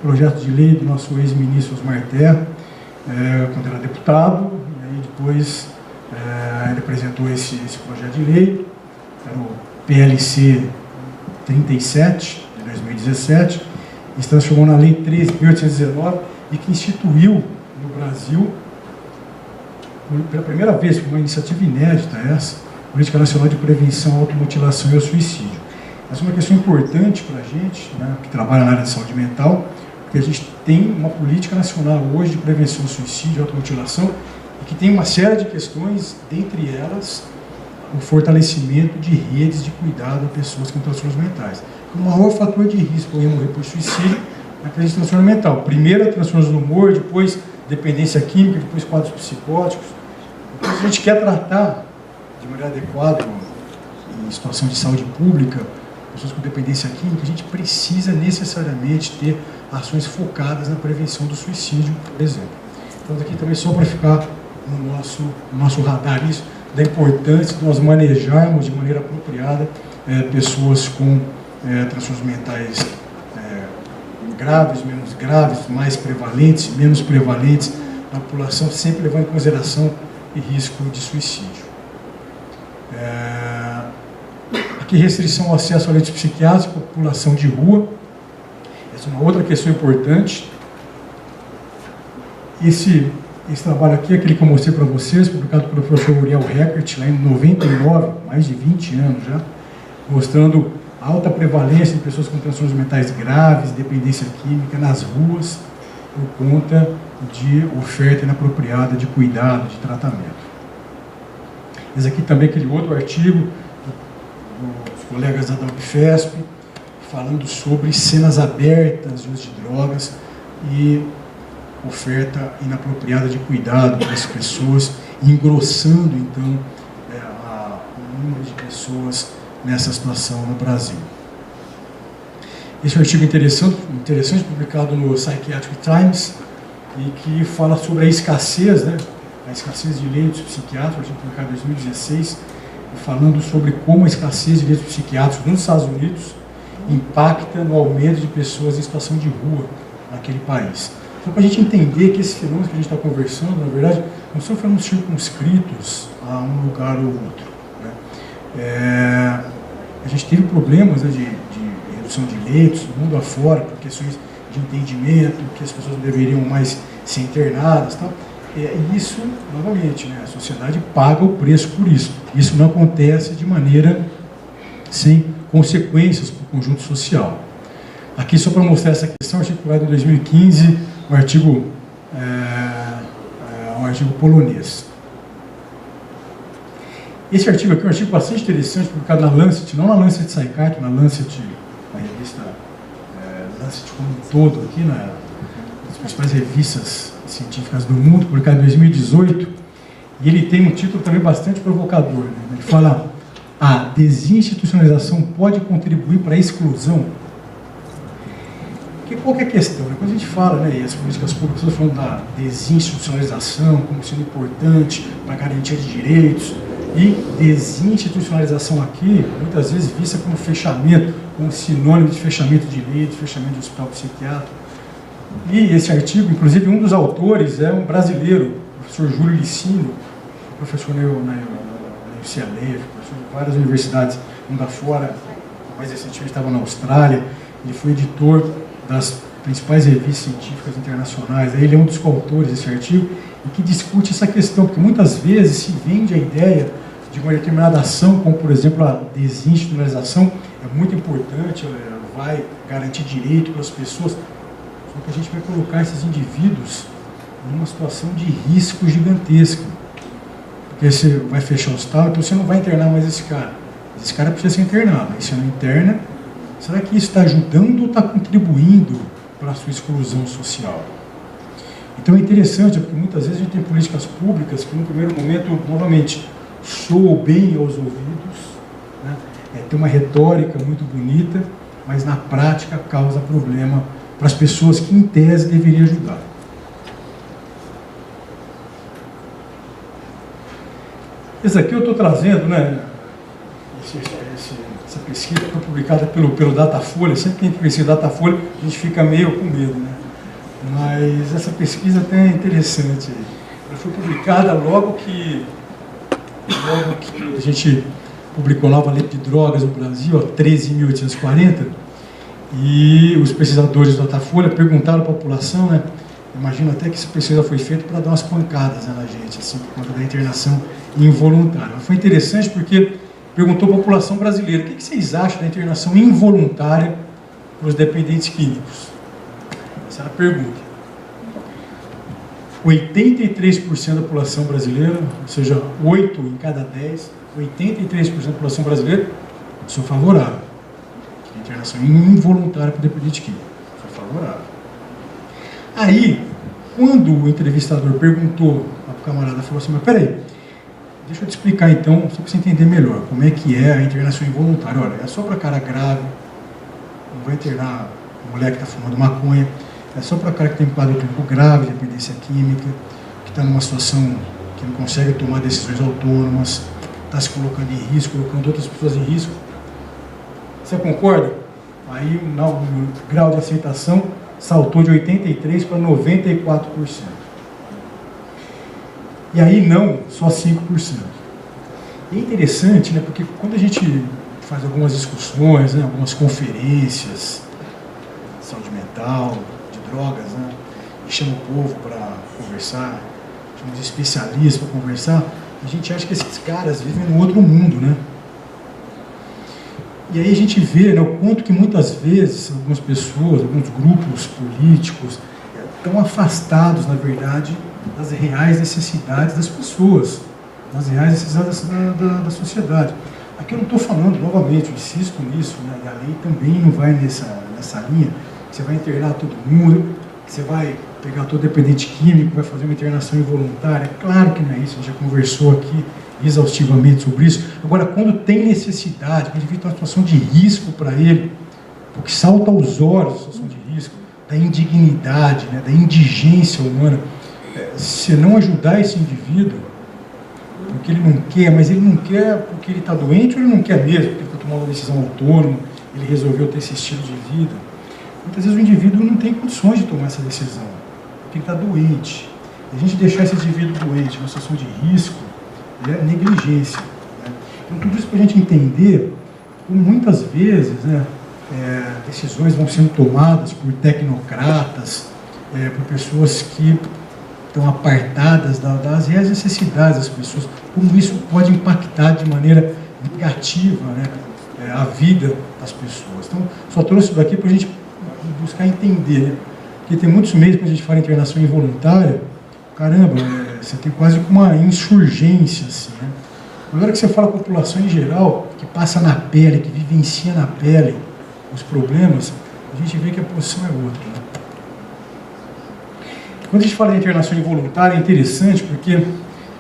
projeto de lei do nosso ex-ministro Osmar Terra, quando era deputado, e aí depois ele apresentou esse projeto de lei, era o PLC 37, de 2017, e se transformou na Lei 13.819, e que instituiu no Brasil, pela primeira vez, foi uma iniciativa inédita essa, Política Nacional de Prevenção à Automutilação e ao Suicídio. Essa é uma questão importante para a gente, né, que trabalha na área de saúde mental, porque a gente tem uma política nacional hoje de prevenção ao suicídio e automutilação, e que tem uma série de questões, dentre elas, o fortalecimento de redes de cuidado a pessoas com transtornos mentais. O maior fator de risco para morrer por suicídio é a crise de transtorno mental. Primeiro, transtornos do humor, depois dependência química, depois quadros psicóticos. Então, se a gente quer tratar de maneira adequada, em situação de saúde pública, pessoas com dependência química, a gente precisa necessariamente ter ações focadas na prevenção do suicídio, por exemplo. Então, aqui também só para ficar no nosso radar isso, da importância de nós manejarmos de maneira apropriada pessoas com transtornos mentais graves, menos graves, mais prevalentes, menos prevalentes na população, sempre levando em consideração o risco de suicídio. Aqui, restrição ao acesso a leitos psiquiátricos para a população de rua. Essa é uma outra questão importante. Esse trabalho aqui é aquele que eu mostrei para vocês, publicado pelo professor Uriel Reckert, lá em 99, mais de 20 anos já, mostrando a alta prevalência de pessoas com transtornos mentais graves, dependência química nas ruas, por conta de oferta inapropriada de cuidado, de tratamento. Esse aqui também é aquele outro artigo dos colegas da UFESP, falando sobre cenas abertas de uso de drogas e oferta inapropriada de cuidado para as pessoas, engrossando, então, o número de pessoas nessa situação no Brasil. Esse é um artigo interessante publicado no Psychiatric Times, e que fala sobre a escassez, a escassez de leitos psiquiátricos, artigo publicado em 2016, falando sobre como a escassez de leitos psiquiátricos nos Estados Unidos impacta no aumento de pessoas em situação de rua naquele país. Então, para a gente entender que esses fenômenos que a gente está conversando, na verdade, não são fenômenos circunscritos a um lugar ou outro. A gente teve problemas de redução de leitos no mundo afora, por questões de entendimento, que as pessoas não deveriam mais ser internadas. Tal. E isso, novamente, a sociedade paga o preço por isso. Isso não acontece de maneira sem consequências para o conjunto social. Aqui, só para mostrar essa questão, artigo publicado em 2015, um artigo polonês. Esse artigo aqui é um artigo bastante interessante, publicado na Lancet, não na Lancet Psychiatry, na Lancet, a revista Lancet como um todo, aqui nas principais revistas científicas do mundo, publicado em 2018, e ele tem um título também bastante provocador. Ele fala a desinstitucionalização pode contribuir para a exclusão? Porque qual que é a questão? Quando a gente fala, né, e as políticas públicas estão falando da desinstitucionalização como sendo importante para a garantia de direitos, e desinstitucionalização aqui, muitas vezes vista como fechamento, como sinônimo de fechamento de leito, de fechamento de hospital psiquiátrico. E esse artigo, inclusive, um dos autores é um brasileiro, o professor Júlio Licínio, professor na UCLA, professor de várias universidades mundo afora, mais recentemente estava na Austrália, ele foi editor das principais revistas científicas internacionais. Ele é um dos coautores desse artigo e que discute essa questão, porque muitas vezes se vende a ideia de uma determinada ação, como por exemplo a desinstitucionalização, é muito importante, vai garantir direito para as pessoas, só que a gente vai colocar esses indivíduos numa situação de risco gigantesco. Porque você vai fechar o hospital, então você não vai internar mais esse cara. Esse cara precisa ser internado. Aí você não interna, será que isso está ajudando ou está contribuindo para a sua exclusão social? Então é interessante, porque muitas vezes a gente tem políticas públicas que no primeiro momento, novamente, soam bem aos ouvidos, né? Tem uma retórica muito bonita, mas na prática causa problema para as pessoas que em tese deveriam ajudar. Esse aqui eu estou trazendo, né? Essa pesquisa foi publicada pelo Datafolha. Sempre que a gente pesquisa Datafolha, a gente fica meio com medo, né? Mas essa pesquisa até é interessante. Ela foi publicada logo que a gente publicou a nova lei de drogas no Brasil, 13.840, e os pesquisadores do Datafolha perguntaram à população, né? Imagino até que essa pesquisa foi feita para dar umas pancadas, né, na gente, assim, por conta da internação involuntária. Mas foi interessante porque perguntou à população brasileira: o que vocês acham da internação involuntária para os dependentes químicos? Essa era a pergunta. 83% da população brasileira, ou seja, 8 em cada 10, 83% da população brasileira são favoráveis. A internação involuntária para o dependente químico. São favoráveis. Aí, quando o entrevistador perguntou para o camarada, falou assim: mas peraí, deixa eu te explicar então, só para você entender melhor, como é que é a internação involuntária. Olha, é só para cara grave, não vai internar uma mulher que está fumando maconha, é só para cara que tem um quadro clínico grave, dependência química, que está numa situação que não consegue tomar decisões autônomas, está se colocando em risco, colocando outras pessoas em risco. Você concorda? Aí o grau de aceitação saltou de 83% para 94%. E aí não, só 5%. E é interessante, né, porque quando a gente faz algumas discussões, né, algumas conferências de saúde mental, de drogas, né, e chama o povo para conversar, chama os especialistas para conversar, a gente acha que esses caras vivem num outro mundo, né? E aí a gente vê, né, o quanto que muitas vezes algumas pessoas, alguns grupos políticos estão afastados, na verdade, das reais necessidades das pessoas, das reais necessidades da sociedade. Aqui eu não estou falando, novamente, eu insisto nisso, né, e a lei também não vai nessa linha, que você vai internar todo mundo, que você vai pegar todo dependente químico, vai fazer uma internação involuntária. Claro que não é isso, a gente já conversou aqui exaustivamente sobre isso. Agora, quando tem necessidade, quando o indivíduo está em situação de risco para ele, porque salta aos olhos a situação de risco, da indignidade, né, da indigência humana, se não ajudar esse indivíduo, porque ele não quer, mas ele não quer porque ele está doente ou ele não quer mesmo, porque ele está tomando uma decisão autônoma, ele resolveu ter esse estilo de vida. Muitas vezes o indivíduo não tem condições de tomar essa decisão, porque ele está doente. E a gente deixar esse indivíduo doente numa situação de risco é negligência. Né? Então, tudo isso para a gente entender como muitas vezes, né, decisões vão sendo tomadas por tecnocratas, por pessoas que estão apartadas das reais necessidades das pessoas, como isso pode impactar de maneira negativa, né, a vida das pessoas. Então, só trouxe isso daqui para a gente buscar entender, né? Porque tem muitos meios que a gente fala em internação involuntária, caramba, você tem quase uma insurgência, assim, né? Agora que você fala a população em geral, que passa na pele, que vivencia na pele os problemas, a gente vê que a posição é outra, né? Quando a gente fala em internação involuntária, é interessante porque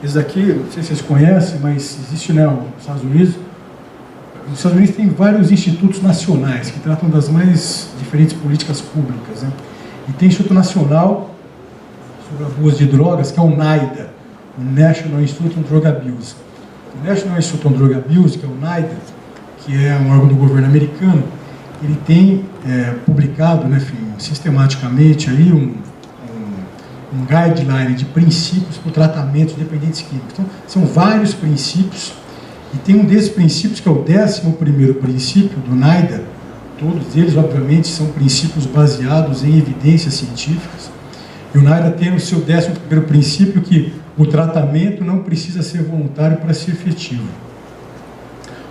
esse daqui, não sei se vocês conhecem, mas existe, né, nos Estados Unidos Nos Estados Unidos tem vários institutos nacionais que tratam das mais diferentes políticas públicas, né? E tem Instituto Nacional sobre Abuso de Drogas, que é o NIDA, o National Institute on Drug Abuse. O National Institute on Drug Abuse, que é o NIDA, que é um órgão do governo americano, ele tem publicado, né, sistematicamente aí um guideline de princípios para o tratamento de dependentes químicos. Então, são vários princípios, e tem um desses princípios, que é o 11º princípio do NIDA. Todos eles, obviamente, são princípios baseados em evidências científicas. E o NIDA tem o seu 11º princípio, que o tratamento não precisa ser voluntário para ser efetivo.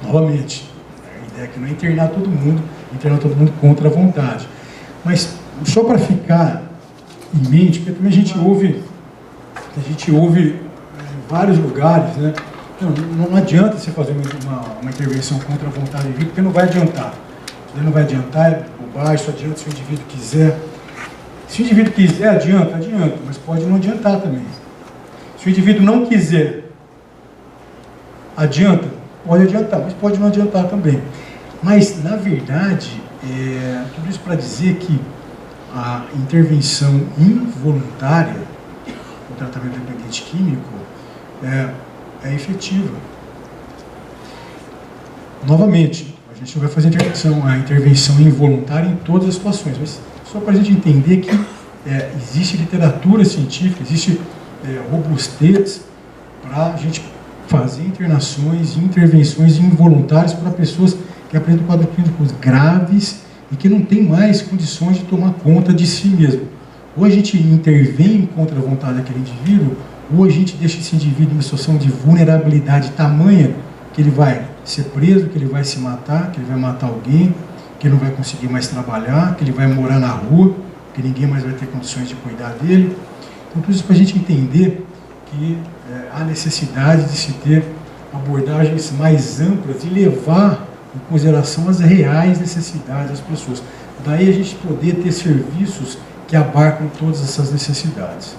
Novamente, a ideia é que não é internar todo mundo contra a vontade. Mas, só para ficar em mente, porque também a gente ouve em vários lugares, né? Não adianta você fazer uma intervenção contra a vontade do indivíduo, porque não vai adiantar. Isso não vai adiantar, é bobagem, só adianta se o indivíduo quiser. Se o indivíduo quiser, adianta, mas pode não adiantar também. Se o indivíduo não quiser, adianta, pode adiantar, mas pode não adiantar também. Mas, na verdade, tudo isso para dizer que a intervenção involuntária no tratamento do dependente químico é efetiva. Novamente, a gente não vai fazer a intervenção involuntária em todas as situações, mas só para a gente entender que existe literatura científica, existe robustez para a gente fazer internações e intervenções involuntárias para pessoas que apresentam quadros clínicos graves e que não tem mais condições de tomar conta de si mesmo. Ou a gente intervém contra a vontade daquele indivíduo, ou a gente deixa esse indivíduo em uma situação de vulnerabilidade tamanha que ele vai ser preso, que ele vai se matar, que ele vai matar alguém, que ele não vai conseguir mais trabalhar, que ele vai morar na rua, que ninguém mais vai ter condições de cuidar dele. Então, tudo isso para a gente entender que há necessidade de se ter abordagens mais amplas e levar em consideração as reais necessidades das pessoas. Daí a gente poder ter serviços que abarcam todas essas necessidades.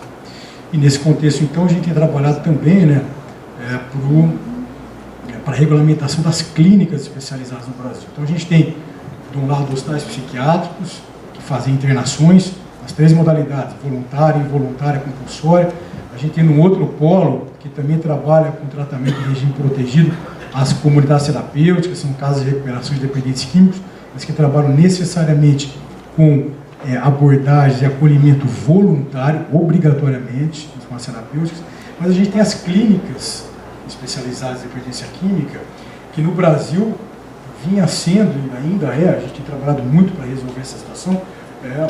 E nesse contexto, então, a gente tem trabalhado também, né, para a regulamentação das clínicas especializadas no Brasil. Então, a gente tem, de um lado, hospitais psiquiátricos, que fazem internações, as 3 modalidades, voluntária, involuntária, compulsória. A gente tem no outro polo, que também trabalha com tratamento de regime protegido, as comunidades terapêuticas, são casas de recuperação de dependentes químicos, mas que trabalham necessariamente com abordagens e acolhimento voluntário, obrigatoriamente, nas comunidades terapêuticas. Mas a gente tem as clínicas especializadas em dependência química, que no Brasil vinha sendo, e ainda a gente tem trabalhado muito para resolver essa situação,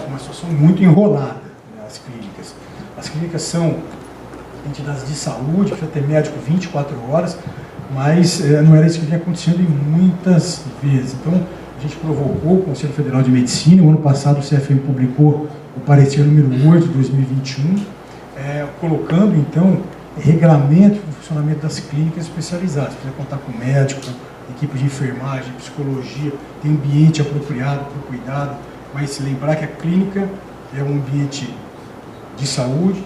uma situação muito enrolada, né, as clínicas. As clínicas são entidades de saúde, precisa ter médico 24 horas, mas não era isso que vinha acontecendo muitas vezes. Então, a gente provocou o Conselho Federal de Medicina, o ano passado o CFM publicou o parecer número 8 de 2021, colocando, então, regramento para o funcionamento das clínicas especializadas. Precisa contar com médico, equipe de enfermagem, psicologia, tem ambiente apropriado para o cuidado, mas se lembrar que a clínica é um ambiente de saúde,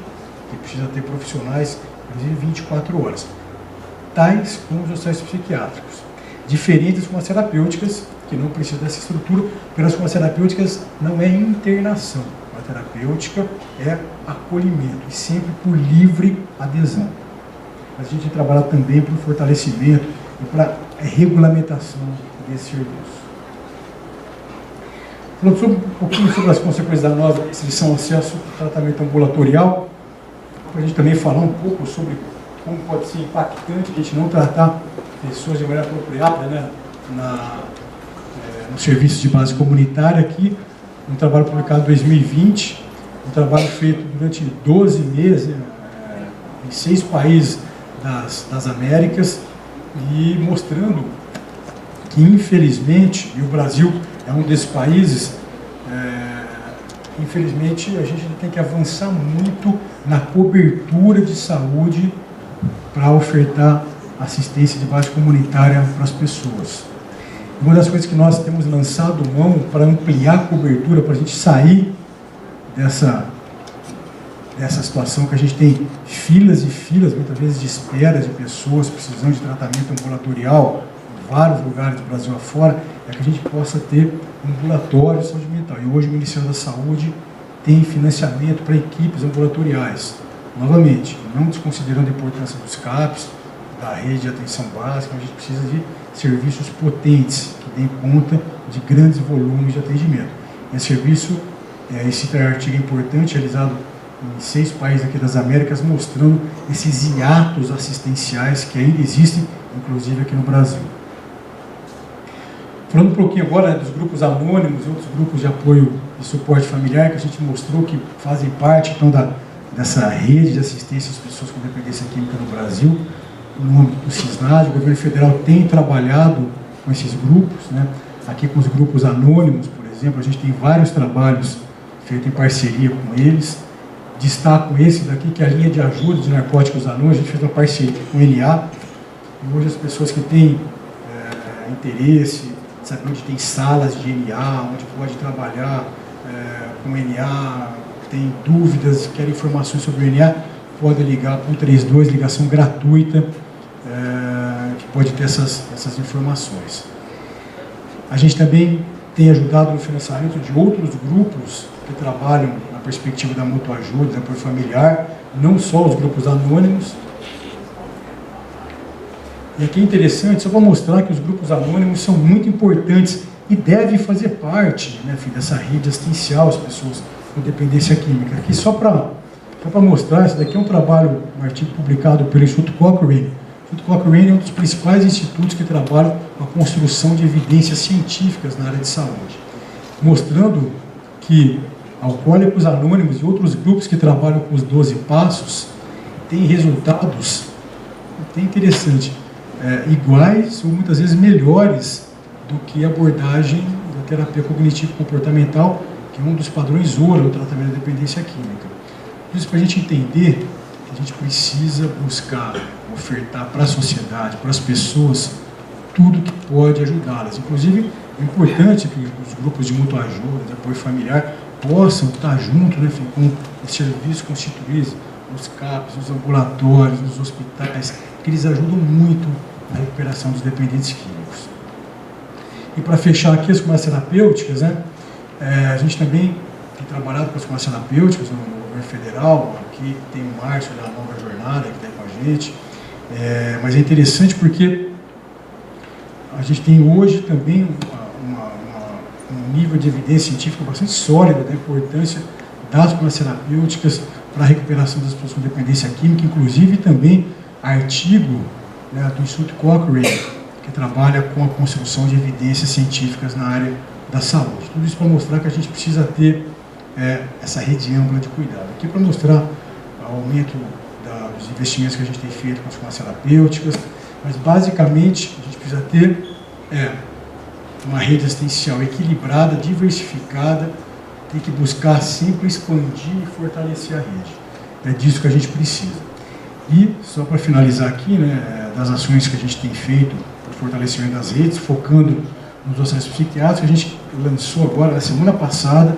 que precisa ter profissionais, inclusive 24 horas. Tais como os hospitais psiquiátricos. Diferentes com as terapêuticas, que não precisam dessa estrutura, porque as com as terapêuticas não é internação. A terapêutica é acolhimento, e sempre por livre adesão. Mas a gente trabalha também para o fortalecimento e para a regulamentação desse serviço. Falando um pouquinho sobre as consequências da nova restrição ao acesso ao tratamento ambulatorial, para a gente também falar um pouco sobre como pode ser impactante a gente não tratar pessoas de maneira apropriada, né, no serviço de base comunitária aqui, um trabalho publicado em 2020, um trabalho feito durante 12 meses, em 6 países das Américas, e mostrando que, infelizmente, e o Brasil é um desses países, infelizmente, a gente tem que avançar muito na cobertura de saúde para ofertar assistência de base comunitária para as pessoas. Uma das coisas que nós temos lançado mão para ampliar a cobertura, para a gente sair dessa situação que a gente tem filas e filas, muitas vezes, de espera de pessoas precisando de tratamento ambulatorial, vários lugares do Brasil afora, é que a gente possa ter um ambulatório de saúde mental. E hoje o Ministério da Saúde tem financiamento para equipes ambulatoriais. Novamente, não desconsiderando a importância dos CAPs, da rede de atenção básica, a gente precisa de serviços potentes, que deem conta de grandes volumes de atendimento. Esse serviço, esse artigo é importante, realizado em 6 países aqui das Américas, mostrando esses hiatos assistenciais que ainda existem, inclusive aqui no Brasil. Falando um pouquinho agora dos grupos anônimos e outros grupos de apoio e suporte familiar, que a gente mostrou que fazem parte então, dessa rede de assistência às pessoas com dependência química no Brasil. No âmbito do CISNAD, o governo federal tem trabalhado com esses grupos, né? Aqui com os grupos anônimos, por exemplo, a gente tem vários trabalhos feitos em parceria com eles. Destaco esse daqui, que é a linha de ajuda de narcóticos anônimos. A gente fez uma parceria com o NA, e hoje as pessoas que têm interesse, sabe, onde tem salas de NA, onde pode trabalhar com o NA, tem dúvidas, querem informações sobre o NA, podem ligar para o 132, ligação gratuita, que pode ter essas informações. A gente também tem ajudado no financiamento de outros grupos que trabalham na perspectiva da mutua ajuda, da apoio familiar, não só os grupos anônimos. E aqui é interessante, só para mostrar que os grupos anônimos são muito importantes e devem fazer parte, né, dessa rede assistencial às pessoas com dependência química. Aqui só para mostrar, esse daqui é um trabalho, um artigo publicado pelo Instituto Cochrane. O Instituto Cochrane é um dos principais institutos que trabalham com a construção de evidências científicas na área de saúde, mostrando que Alcoólicos Anônimos e outros grupos que trabalham com os 12 passos têm resultados, até interessante, iguais ou muitas vezes melhores do que a abordagem da terapia cognitivo-comportamental, que é um dos padrões ouro do tratamento da dependência química. Isso para a gente entender que a gente precisa buscar ofertar para a sociedade, para as pessoas, tudo que pode ajudá-las. Inclusive, é importante que os grupos de mutua ajuda, de apoio familiar, possam estar juntos, né, com os serviços constituídos, os CAPs, os ambulatórios, os hospitais, que eles ajudam muito na recuperação dos dependentes químicos. E para fechar aqui as conversas terapêuticas, né, a gente também tem trabalhado com as conversas terapêuticas no governo federal. Aqui tem o Márcio da Nova Jornada, que está com a gente. Mas é interessante porque a gente tem hoje também um nível de evidência científica bastante sólido da importância das conversas terapêuticas para a recuperação das pessoas com dependência química, inclusive também artigo, né, do Instituto Cochrane, que trabalha com a construção de evidências científicas na área da saúde. Tudo isso para mostrar que a gente precisa ter essa rede ampla de cuidado. Aqui para mostrar o aumento dos investimentos que a gente tem feito com as conversas terapêuticas, mas basicamente a gente precisa ter uma rede assistencial equilibrada, diversificada, tem que buscar sempre expandir e fortalecer a rede. É disso que a gente precisa. E, só para finalizar aqui, né, das ações que a gente tem feito para o fortalecimento das redes, focando nos processos psiquiátricos, a gente lançou agora, na semana passada,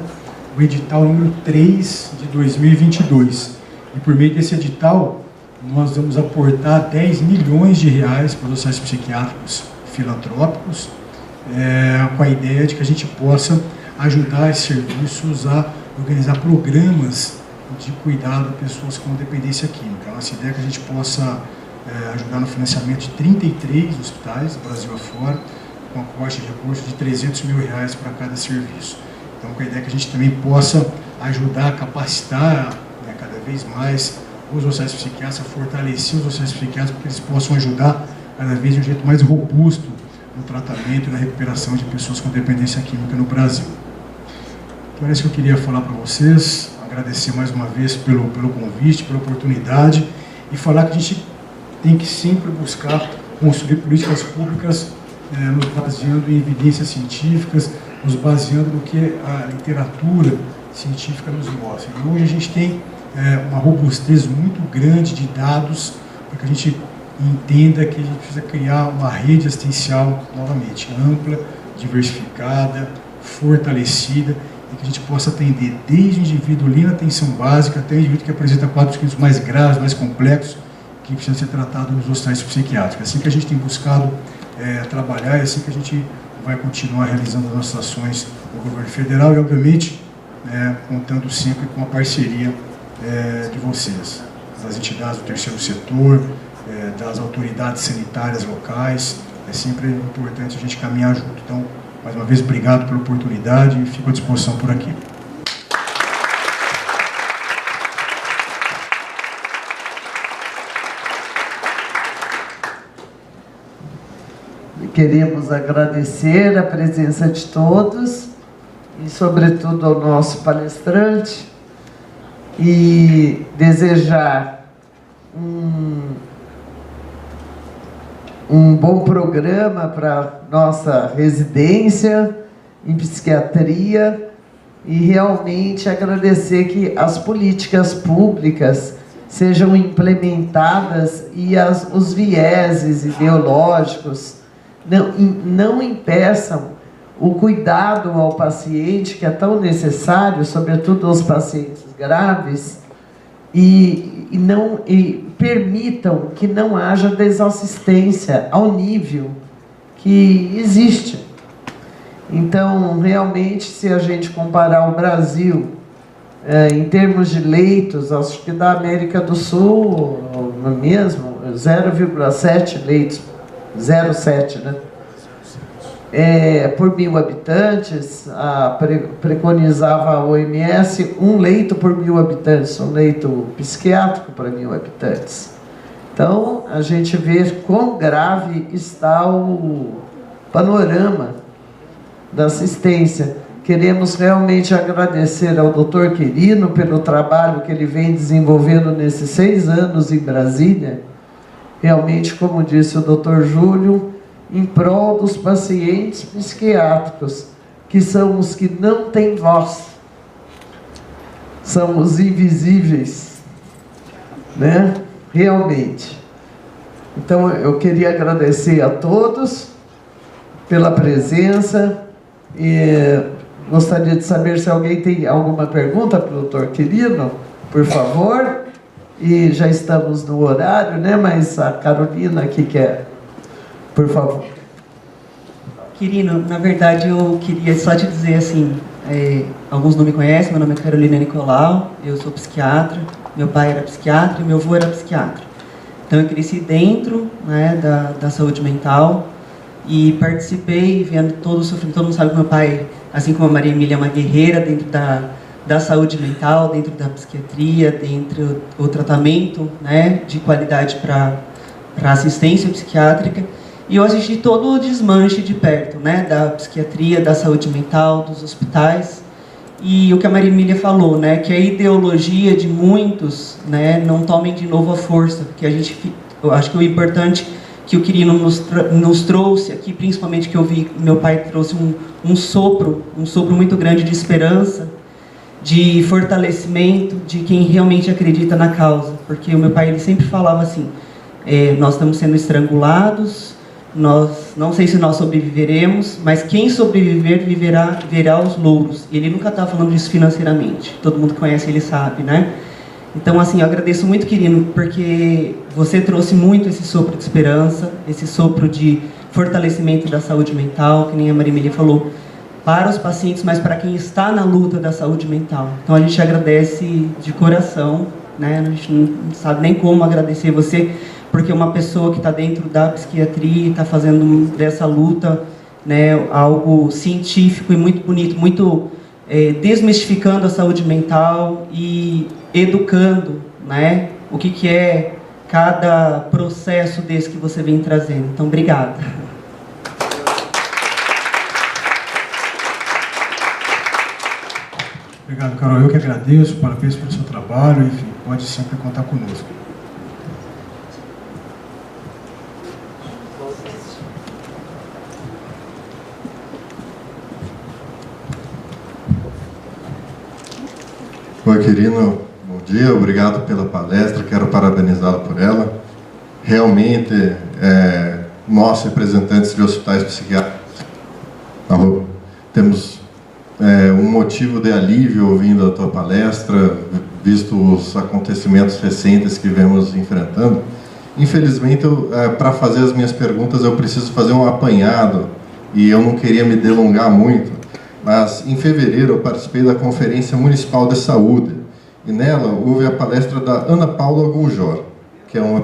o edital número 3 de 2022. E por meio desse edital, nós vamos aportar 10 milhões de reais para os processos psiquiátricos filantrópicos, com a ideia de que a gente possa ajudar esses serviços a organizar programas de cuidado de pessoas com dependência química. A nossa ideia é que a gente possa ajudar no financiamento de 33 hospitais do Brasil afora, com aporte de recursos de 300 mil reais para cada serviço. Então, com a ideia que a gente também possa ajudar a capacitar, né, cada vez mais os processos psiquiátricos, a fortalecer os processos psiquiátricos, para que eles possam ajudar cada vez de um jeito mais robusto no tratamento e na recuperação de pessoas com dependência química no Brasil. Então, é isso que eu queria falar para vocês, agradecer mais uma vez pelo convite, pela oportunidade, e falar que a gente tem que sempre buscar construir políticas públicas nos baseando em evidências científicas, nos baseando no que a literatura científica nos mostra. E hoje a gente tem uma robustez muito grande de dados para que a gente entenda que a gente precisa criar uma rede assistencial, novamente, ampla, diversificada, fortalecida, e que a gente possa atender desde o indivíduo ali na atenção básica até o indivíduo que apresenta quadros clínicos mais graves, mais complexos, que precisam ser tratados nos hospitais psiquiátricos. Assim que a gente tem buscado trabalhar, é assim que a gente vai continuar realizando as nossas ações no governo federal e, obviamente, contando sempre com a parceria de vocês, das entidades do terceiro setor, das autoridades sanitárias locais. É sempre importante a gente caminhar junto. Então, mais uma vez, obrigado pela oportunidade e fico à disposição por aqui. Queremos agradecer a presença de todos e, sobretudo, ao nosso palestrante e desejar um bom programa para nossa residência em psiquiatria e realmente agradecer que as políticas públicas sejam implementadas e os vieses ideológicos não impeçam o cuidado ao paciente, que é tão necessário, sobretudo aos pacientes graves, e permitam que não haja desassistência ao nível que existe. Então, realmente, se a gente comparar o Brasil em termos de leitos, acho que da América do Sul, mesmo, 0,7 leitos, 0,7, né? Por 1.000 habitantes, preconizava a OMS um leito por 1.000 habitantes, um leito psiquiátrico para 1.000 habitantes. Então, a gente vê quão grave está o panorama da assistência. Queremos realmente agradecer ao Dr. Quirino pelo trabalho que ele vem desenvolvendo nesses 6 anos em Brasília. Realmente, como disse o Dr. Júlio, em prol dos pacientes psiquiátricos, que são os que não têm voz, são os invisíveis, né? Realmente. Então, eu queria agradecer a todos pela presença e gostaria de saber se alguém tem alguma pergunta para o Dr. Quirino, por favor. E já estamos no horário, né? Mas a Carolina aqui quer, por favor. Quirino, na verdade eu queria só te dizer assim, alguns não me conhecem, meu nome é Carolina Nicolau, eu sou psiquiatra, meu pai era psiquiatra e meu avô era psiquiatra. Então eu cresci dentro, né, da saúde mental e participei vendo todo o sofrimento. Todo mundo sabe que meu pai, assim como a Maria Emília, é uma guerreira dentro da saúde mental, dentro da psiquiatria, dentro do tratamento, né, de qualidade para assistência psiquiátrica. E eu assisti todo o desmanche de perto, né, da psiquiatria, da saúde mental, dos hospitais. E o que a Maria Emília falou, né, que a ideologia de muitos, né, não tomem de novo a força, porque eu acho que o importante que o Quirino nos trouxe aqui, principalmente que eu vi, meu pai trouxe um sopro muito grande de esperança, de fortalecimento de quem realmente acredita na causa. Porque o meu pai, ele sempre falava assim, nós estamos sendo estrangulados, não sei se nós sobreviveremos, mas quem sobreviver verá os louros. E ele nunca está falando disso financeiramente. Todo mundo que conhece ele sabe, né? Então, assim, eu agradeço muito, Quirino, porque você trouxe muito esse sopro de esperança, esse sopro de fortalecimento da saúde mental, que nem a Maria Emília falou, para os pacientes, mas para quem está na luta da saúde mental. Então, a gente agradece de coração, né? A gente não sabe nem como agradecer você, porque uma pessoa que está dentro da psiquiatria, está fazendo dessa luta, né, algo científico e muito bonito, muito desmistificando a saúde mental e educando, né, o que é cada processo desse que você vem trazendo. Então, obrigada. Obrigado, Carol. Eu que agradeço, parabéns pelo seu trabalho, enfim, pode sempre contar conosco. Oi, Quirino, bom dia, obrigado pela palestra, quero parabenizá-lo por ela. Realmente, nós, representantes de hospitais psiquiátricos, temos um motivo de alívio ouvindo a tua palestra, visto os acontecimentos recentes que vemos enfrentando. Infelizmente, para fazer as minhas perguntas, eu preciso fazer um apanhado e eu não queria me delongar muito, mas em fevereiro eu participei da Conferência Municipal de Saúde e nela houve a palestra da Ana Paula Guljor, que é uma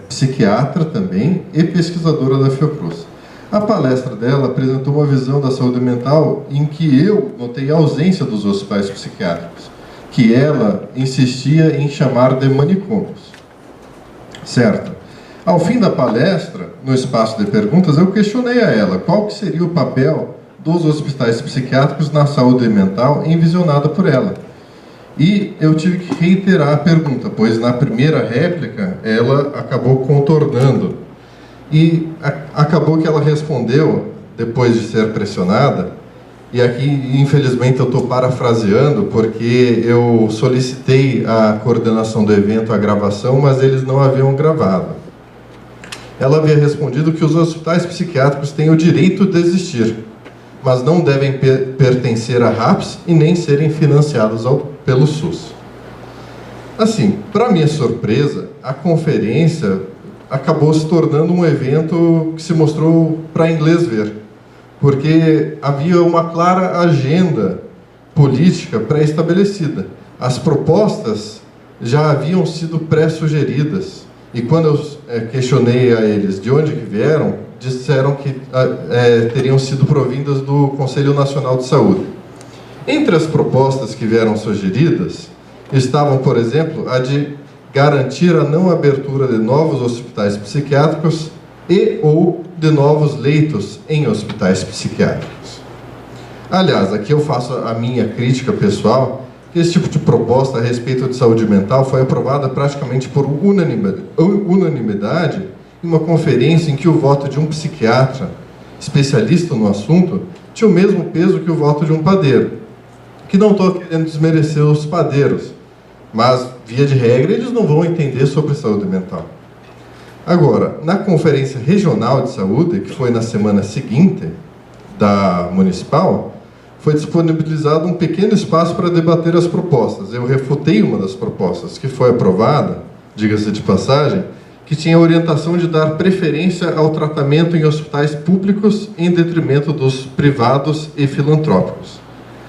psiquiatra também e pesquisadora da Fiocruz. A palestra dela apresentou uma visão da saúde mental em que eu notei a ausência dos hospitais psiquiátricos, que ela insistia em chamar de manicômios. Certo. Ao fim da palestra, no espaço de perguntas, eu questionei a ela qual que seria o papel dos hospitais psiquiátricos na saúde mental envisionada por ela. E eu tive que reiterar a pergunta, pois na primeira réplica ela acabou contornando. E acabou que ela respondeu, depois de ser pressionada, e aqui, infelizmente, eu estou parafraseando, porque eu solicitei a coordenação do evento, a gravação, mas eles não haviam gravado. Ela havia respondido que os hospitais psiquiátricos têm o direito de existir, mas não devem pertencer à RAPS e nem serem financiados pelo SUS. Assim, para minha surpresa, a conferência acabou se tornando um evento que se mostrou para inglês ver, porque havia uma clara agenda política pré-estabelecida. As propostas já haviam sido pré-sugeridas, e quando eu questionei a eles de onde que vieram, disseram que teriam sido provindas do Conselho Nacional de Saúde. Entre as propostas que vieram sugeridas, estavam, por exemplo, a de garantir a não abertura de novos hospitais psiquiátricos e ou de novos leitos em hospitais psiquiátricos. Aliás, aqui eu faço a minha crítica pessoal, que esse tipo de proposta a respeito de saúde mental foi aprovada praticamente por unanimidade em uma conferência em que o voto de um psiquiatra especialista no assunto tinha o mesmo peso que o voto de um padeiro. Que não estou querendo desmerecer os padeiros, mas, via de regra, eles não vão entender sobre saúde mental. Agora, na Conferência Regional de Saúde, que foi na semana seguinte da municipal, foi disponibilizado um pequeno espaço para debater as propostas. Eu refutei uma das propostas que foi aprovada, diga-se de passagem, que tinha a orientação de dar preferência ao tratamento em hospitais públicos em detrimento dos privados e filantrópicos.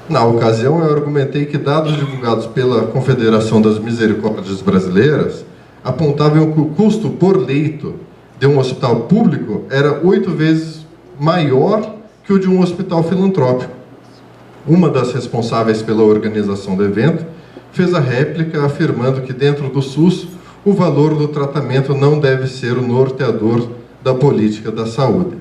Na ocasião, eu argumentei que dados divulgados pela Confederação das Misericórdias Brasileiras apontavam que o custo por leito de um hospital público era 8 vezes maior que o de um hospital filantrópico. Uma das responsáveis pela organização do evento fez a réplica afirmando que dentro do SUS o valor do tratamento não deve ser o norteador da política da saúde.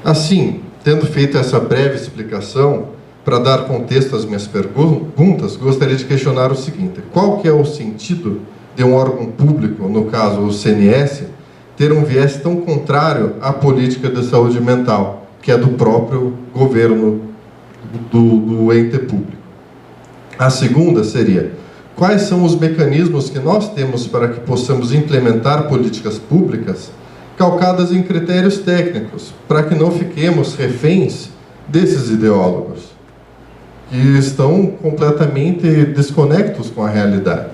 Assim, tendo feito essa breve explicação, para dar contexto às minhas perguntas, gostaria de questionar o seguinte: qual que é o sentido de um órgão público, no caso o CNS, ter um viés tão contrário à política de saúde mental, que é do próprio governo do ente público? A segunda seria: quais são os mecanismos que nós temos para que possamos implementar políticas públicas calcadas em critérios técnicos, para que não fiquemos reféns desses ideólogos, que estão completamente desconectos com a realidade?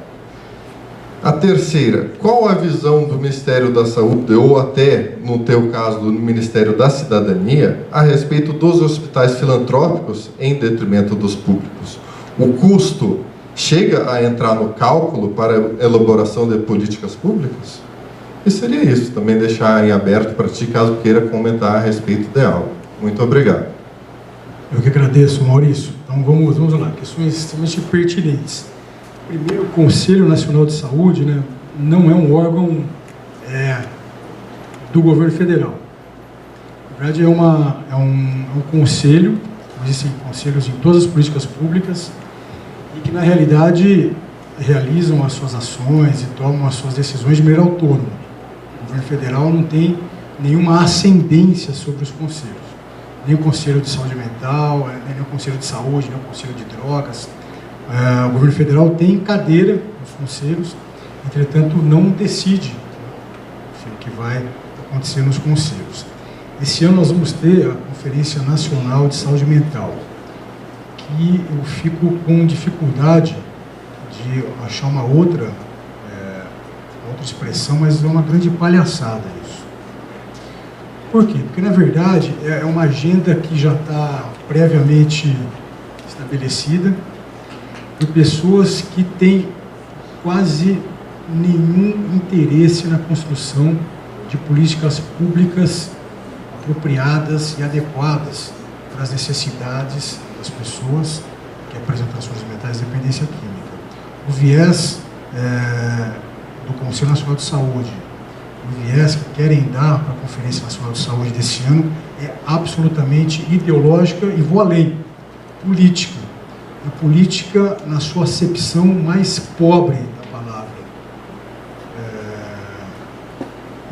A terceira: qual a visão do Ministério da Saúde, ou até, no teu caso, do Ministério da Cidadania, a respeito dos hospitais filantrópicos em detrimento dos públicos? O custo chega a entrar no cálculo para a elaboração de políticas públicas? E seria isso, também deixar em aberto para ti, caso queira comentar a respeito de algo. Muito obrigado. Eu que agradeço, Maurício. Então vamos lá, questões extremamente pertinentes. Primeiro, o Conselho Nacional de Saúde, né, não é um órgão do governo federal. Na verdade, é um conselho, existem conselhos em todas as políticas públicas, e que, na realidade, realizam as suas ações e tomam as suas decisões de maneira autônoma. O governo federal não tem nenhuma ascendência sobre os conselhos. Nem o Conselho de Saúde Mental, nem o Conselho de Saúde, nem o Conselho de Drogas. O governo federal tem cadeira nos conselhos, entretanto não decide o que vai acontecer nos conselhos. Esse ano nós vamos ter a Conferência Nacional de Saúde Mental, que eu fico com dificuldade de achar uma outra outra expressão, mas é uma grande palhaçada isso. Por quê? Porque, na verdade, é uma agenda que já está previamente estabelecida por pessoas que têm quase nenhum interesse na construção de políticas públicas apropriadas e adequadas para as necessidades das pessoas que apresentam transtornos mentais e dependência química. O viés do Conselho Nacional de Saúde, o viés que querem dar para a Conferência Nacional de Saúde desse ano é absolutamente ideológica e vou além, política. A política na sua acepção mais pobre da palavra.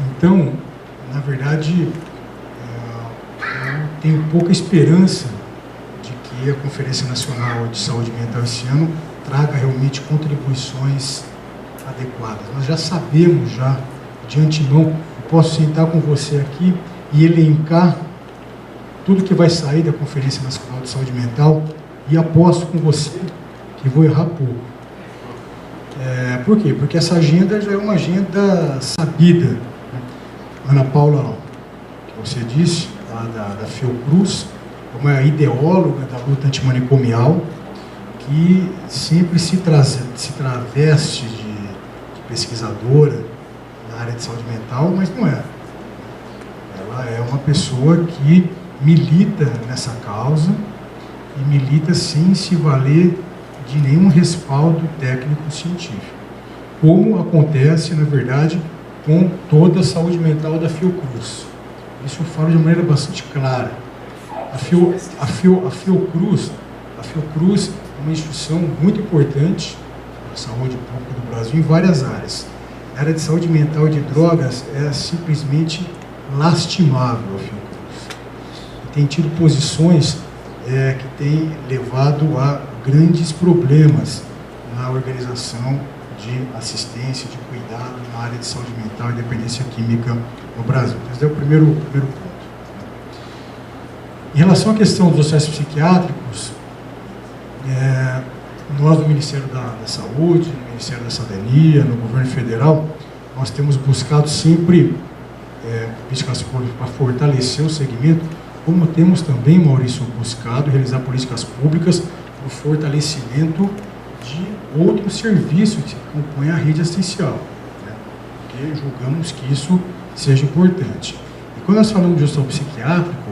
Então, na verdade, eu tenho pouca esperança de que a Conferência Nacional de Saúde Mental esse ano traga realmente contribuições adequadas. Nós já sabemos, já de antemão, eu posso sentar com você aqui e elencar tudo que vai sair da Conferência Nacional de Saúde Mental e aposto com você que vou errar pouco. Por quê? Porque essa agenda já é uma agenda sabida. Ana Paula, que você disse, da Fiocruz, é uma ideóloga da luta antimanicomial, que sempre se traveste de pesquisadora na área de saúde mental, mas não é. Ela é uma pessoa que milita nessa causa e milita sem se valer de nenhum respaldo técnico-científico, como acontece, na verdade, com toda a saúde mental da Fiocruz. Isso eu falo de maneira bastante clara. A Fiocruz é uma instituição muito importante para a saúde pública do Brasil em várias áreas. A área de saúde mental e de drogas é simplesmente lastimável a Fiocruz. E tem tido posições que têm levado a grandes problemas na organização de assistência, de cuidado na área de saúde mental e dependência química no Brasil. Esse é o primeiro ponto. Em relação à questão dos hospitais psiquiátricos, nós do Ministério da Saúde, no Ministério da Cidadania, no Governo Federal, nós temos buscado sempre políticas públicas para fortalecer o segmento, como temos também, Maurício, buscado realizar políticas públicas para o fortalecimento de outros serviços que compõem a rede assistencial, né? Porque julgamos que isso seja importante. E quando nós falamos de hospital psiquiátrico,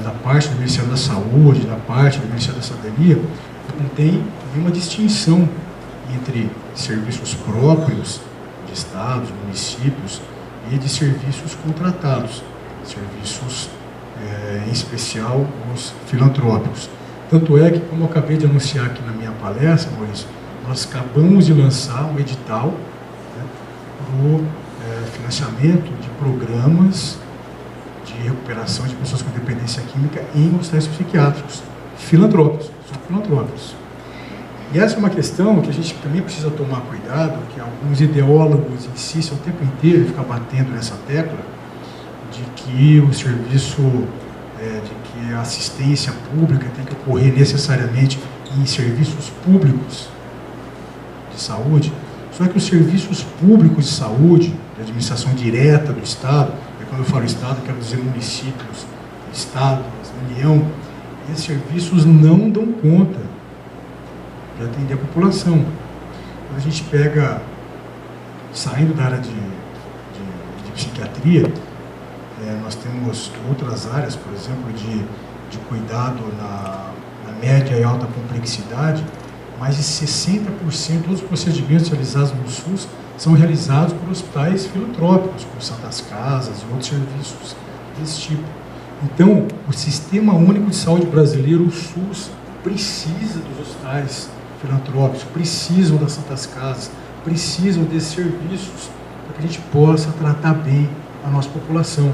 da parte do Ministério da Saúde, da parte do Ministério da Cidadania, não tem nenhuma distinção entre serviços próprios de estados, municípios e de serviços contratados, serviços em especial os filantrópicos. Tanto é que, como eu acabei de anunciar aqui na minha palestra, Maurício, nós acabamos de lançar um edital, né, para o financiamento de programas de recuperação de pessoas com dependência química em hospitais psiquiátricos, filantrópicos, são filantrópicos. E essa é uma questão que a gente também precisa tomar cuidado, que alguns ideólogos insistem o tempo inteiro em ficar batendo nessa tecla, de que o serviço, de que a assistência pública tem que ocorrer necessariamente em serviços públicos de saúde. Só que os serviços públicos de saúde, de administração direta do Estado, e quando eu falo Estado, quero dizer municípios, Estado, União, esses serviços não dão conta de atender a população. Quando a gente pega, saindo da área de psiquiatria, nós temos outras áreas, por exemplo, de cuidado na média e alta complexidade. Mais de 60% dos procedimentos realizados no SUS são realizados por hospitais filantrópicos, por Santas Casas e outros serviços desse tipo. Então, o Sistema Único de Saúde brasileiro, o SUS, precisa dos hospitais filantrópicos, precisam das Santas Casas, precisam desses serviços para que a gente possa tratar bem a nossa população.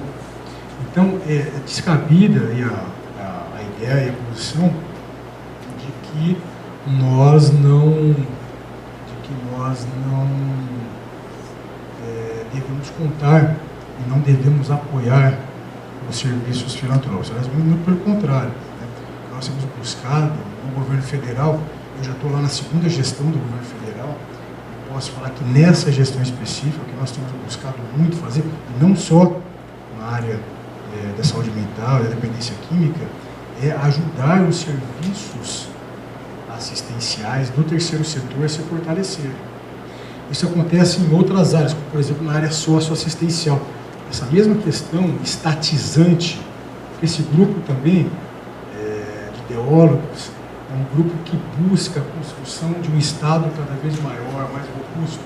Então, é descabida aí a ideia e a posição de que nós não devemos contar e não devemos apoiar os serviços filantrópicos. Aliás, muito pelo contrário, né? Nós temos buscado no governo federal, eu já estou lá na segunda gestão do governo federal, posso falar que nessa gestão específica, o que nós temos buscado muito fazer, não só na área da saúde mental, da dependência química, é ajudar os serviços assistenciais do terceiro setor a se fortalecer. Isso acontece em outras áreas, como, por exemplo, na área socioassistencial. Essa mesma questão estatizante, esse grupo também de ideólogos, é um grupo que busca a construção de um Estado cada vez maior, mais robusto.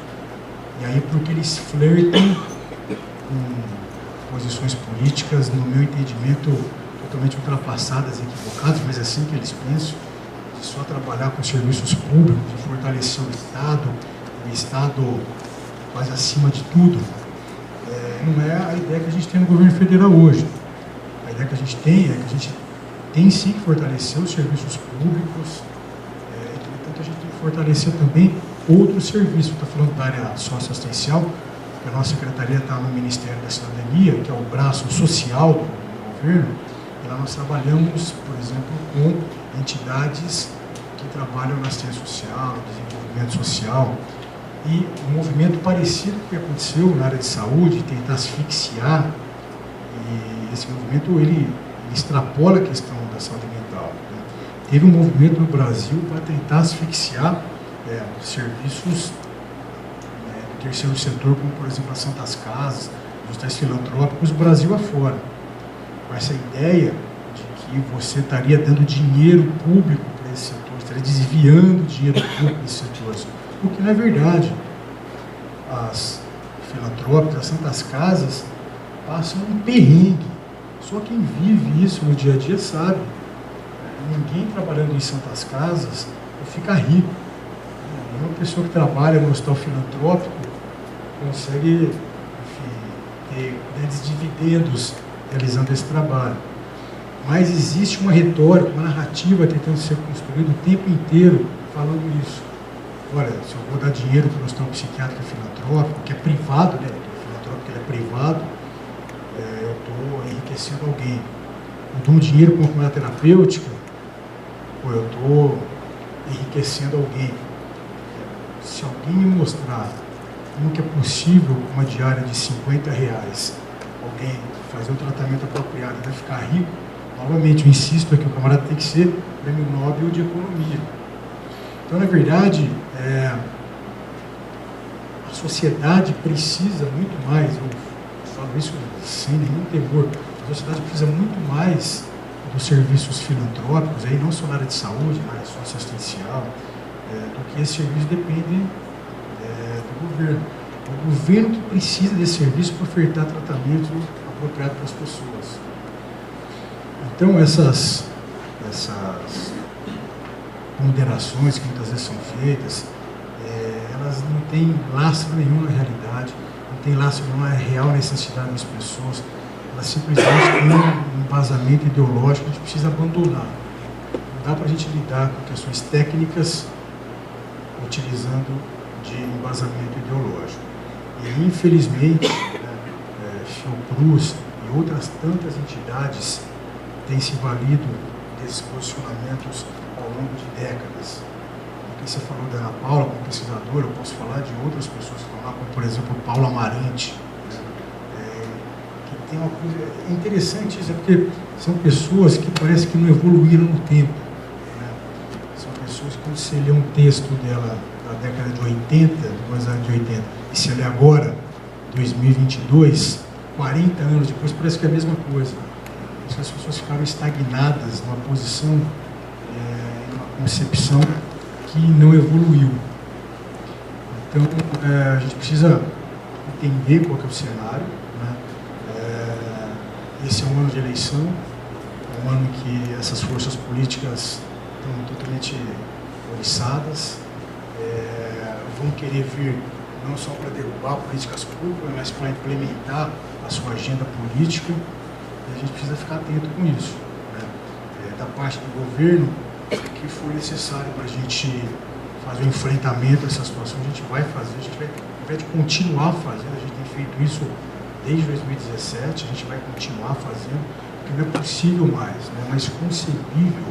E aí, porque eles flertam com posições políticas, no meu entendimento, totalmente ultrapassadas, equivocadas, mas é assim que eles pensam, de só trabalhar com serviços públicos, de fortalecer o Estado quase acima de tudo. Não é a ideia que a gente tem no governo federal hoje. A ideia que a gente tem é que a gente tem sim que fortalecer os serviços públicos, entretanto a gente tem que fortalecer também outros serviços. Estou falando da área socioassistencial, que a nossa secretaria está no Ministério da Cidadania, que é o braço social do governo, e lá nós trabalhamos, por exemplo, com entidades que trabalham na assistência social, no desenvolvimento social, e um movimento parecido com o que aconteceu na área de saúde, tentar asfixiar, e esse movimento ele extrapola a questão da saúde mental. Né? Teve um movimento no Brasil para tentar asfixiar serviços do terceiro setor, como por exemplo as Santas Casas, os hospitais filantrópicos, o Brasil afora, com essa ideia de que você estaria dando dinheiro público para esse setor, estaria desviando dinheiro público para esses setores, o que não é verdade. As filantrópicas, as Santas Casas passam um perrengue. Só quem vive isso no dia a dia sabe. Ninguém trabalhando em Santas Casas fica rico. Nenhuma pessoa que trabalha no hospital filantrópico consegue, enfim, ter grandes dividendos realizando esse trabalho. Mas existe uma retórica, uma narrativa tentando ser construída o tempo inteiro falando isso. Olha, se eu vou dar dinheiro para o hospital psiquiátrico filantrópico, que é privado, né? O filantrópico ele é privado, eu estou enriquecendo alguém. Eu dou um dinheiro para uma terapêutica, ou eu estou enriquecendo alguém. Se alguém me mostrar como que é possível uma diária de R$50, alguém fazer um tratamento apropriado e vai ficar rico, novamente eu insisto aqui, o camarada tem que ser prêmio Nobel de Economia. Então, na verdade, a sociedade precisa muito mais, eu falo isso sem nenhum temor, a sociedade precisa muito mais dos serviços filantrópicos, aí não só na área de saúde, na área socioassistencial, do que esses serviços dependem do governo. O governo que precisa desse serviço para ofertar tratamento apropriado para as pessoas. Então, essas ponderações que muitas vezes são feitas, elas não têm lastro nenhum na realidade, não tem lastro nenhum na real necessidade das pessoas, elas simplesmente têm um embasamento ideológico que a gente precisa abandonar. Não dá para a gente lidar com questões técnicas utilizando de embasamento ideológico. E, infelizmente, Fiocruz e outras tantas entidades têm se valido desses posicionamentos ao longo de décadas. Aqui você falou da Ana Paula como pesquisadora, eu posso falar de outras pessoas que estão lá, como por exemplo o Paulo Amarante, que tem uma coisa interessante, isso é porque são pessoas que parece que não evoluíram no tempo. Né? São pessoas que, quando você lê um texto dela da década de 80, dos anos de 80, e se lê agora, 2022, 40 anos depois, parece que é a mesma coisa. As pessoas ficaram estagnadas numa posição, numa concepção que não evoluiu. Então, a gente precisa entender qual que é o cenário. Né? Esse é um ano de eleição, é um ano que essas forças políticas estão totalmente oriçadas, vão querer vir não só para derrubar políticas públicas, mas para implementar a sua agenda política. E a gente precisa ficar atento com isso. Né? Da parte do governo, o que for necessário para a gente fazer o enfrentamento dessa situação, a gente vai fazer, a gente vai, ao invés de continuar fazendo, a gente tem feito isso desde 2017, a gente vai continuar fazendo, porque não é possível mais, não é mais concebível.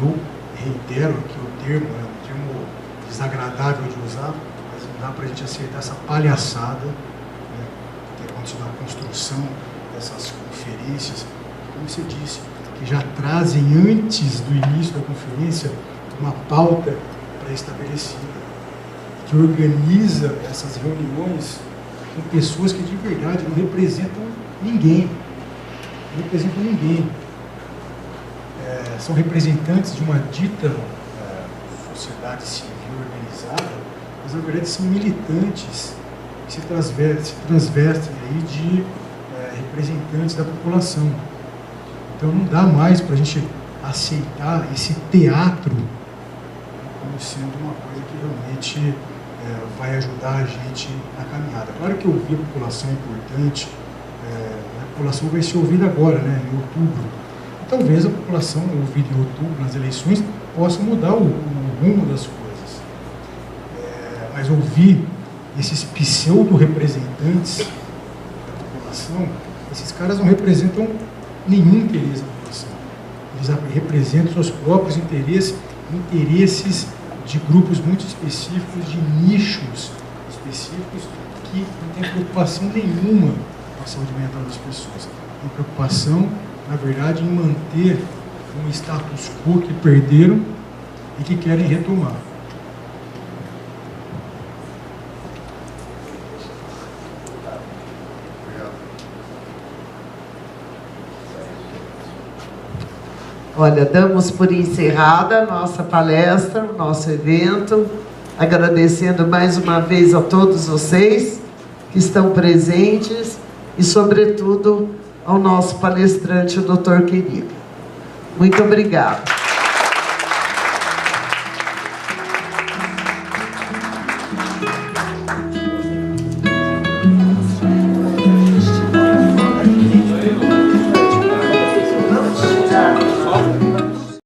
Eu reitero aqui o termo, é um termo desagradável de usar, mas mas não dá para a gente aceitar essa palhaçada, né, que tem acontecido na construção dessas conferências, como você disse, que já trazem antes do início da conferência uma pauta pré-estabelecida, que organiza essas reuniões com pessoas que de verdade não representam ninguém. Não representam ninguém. São representantes de uma dita sociedade civil organizada, mas na verdade são militantes que se transvestem aí de representantes da população. Então não dá mais para a gente aceitar esse teatro como sendo uma coisa que realmente vai ajudar a gente na caminhada. Claro que ouvir a população é importante, a população vai ser ouvida agora, né, em outubro. E talvez a população, ouvida em outubro, nas eleições, possa mudar o rumo das coisas. Mas ouvir esses pseudo-representantes da população, esses caras não representam nenhum interesse da população. Eles representam seus próprios interesses de grupos muito específicos, de nichos específicos, que não têm preocupação nenhuma com a saúde mental das pessoas. Tem preocupação, na verdade, em manter um status quo que perderam e que querem retomar. Olha, damos por encerrada a nossa palestra, o nosso evento, agradecendo mais uma vez a todos vocês que estão presentes e, sobretudo, ao nosso palestrante, o Dr. Quirino. Muito obrigada.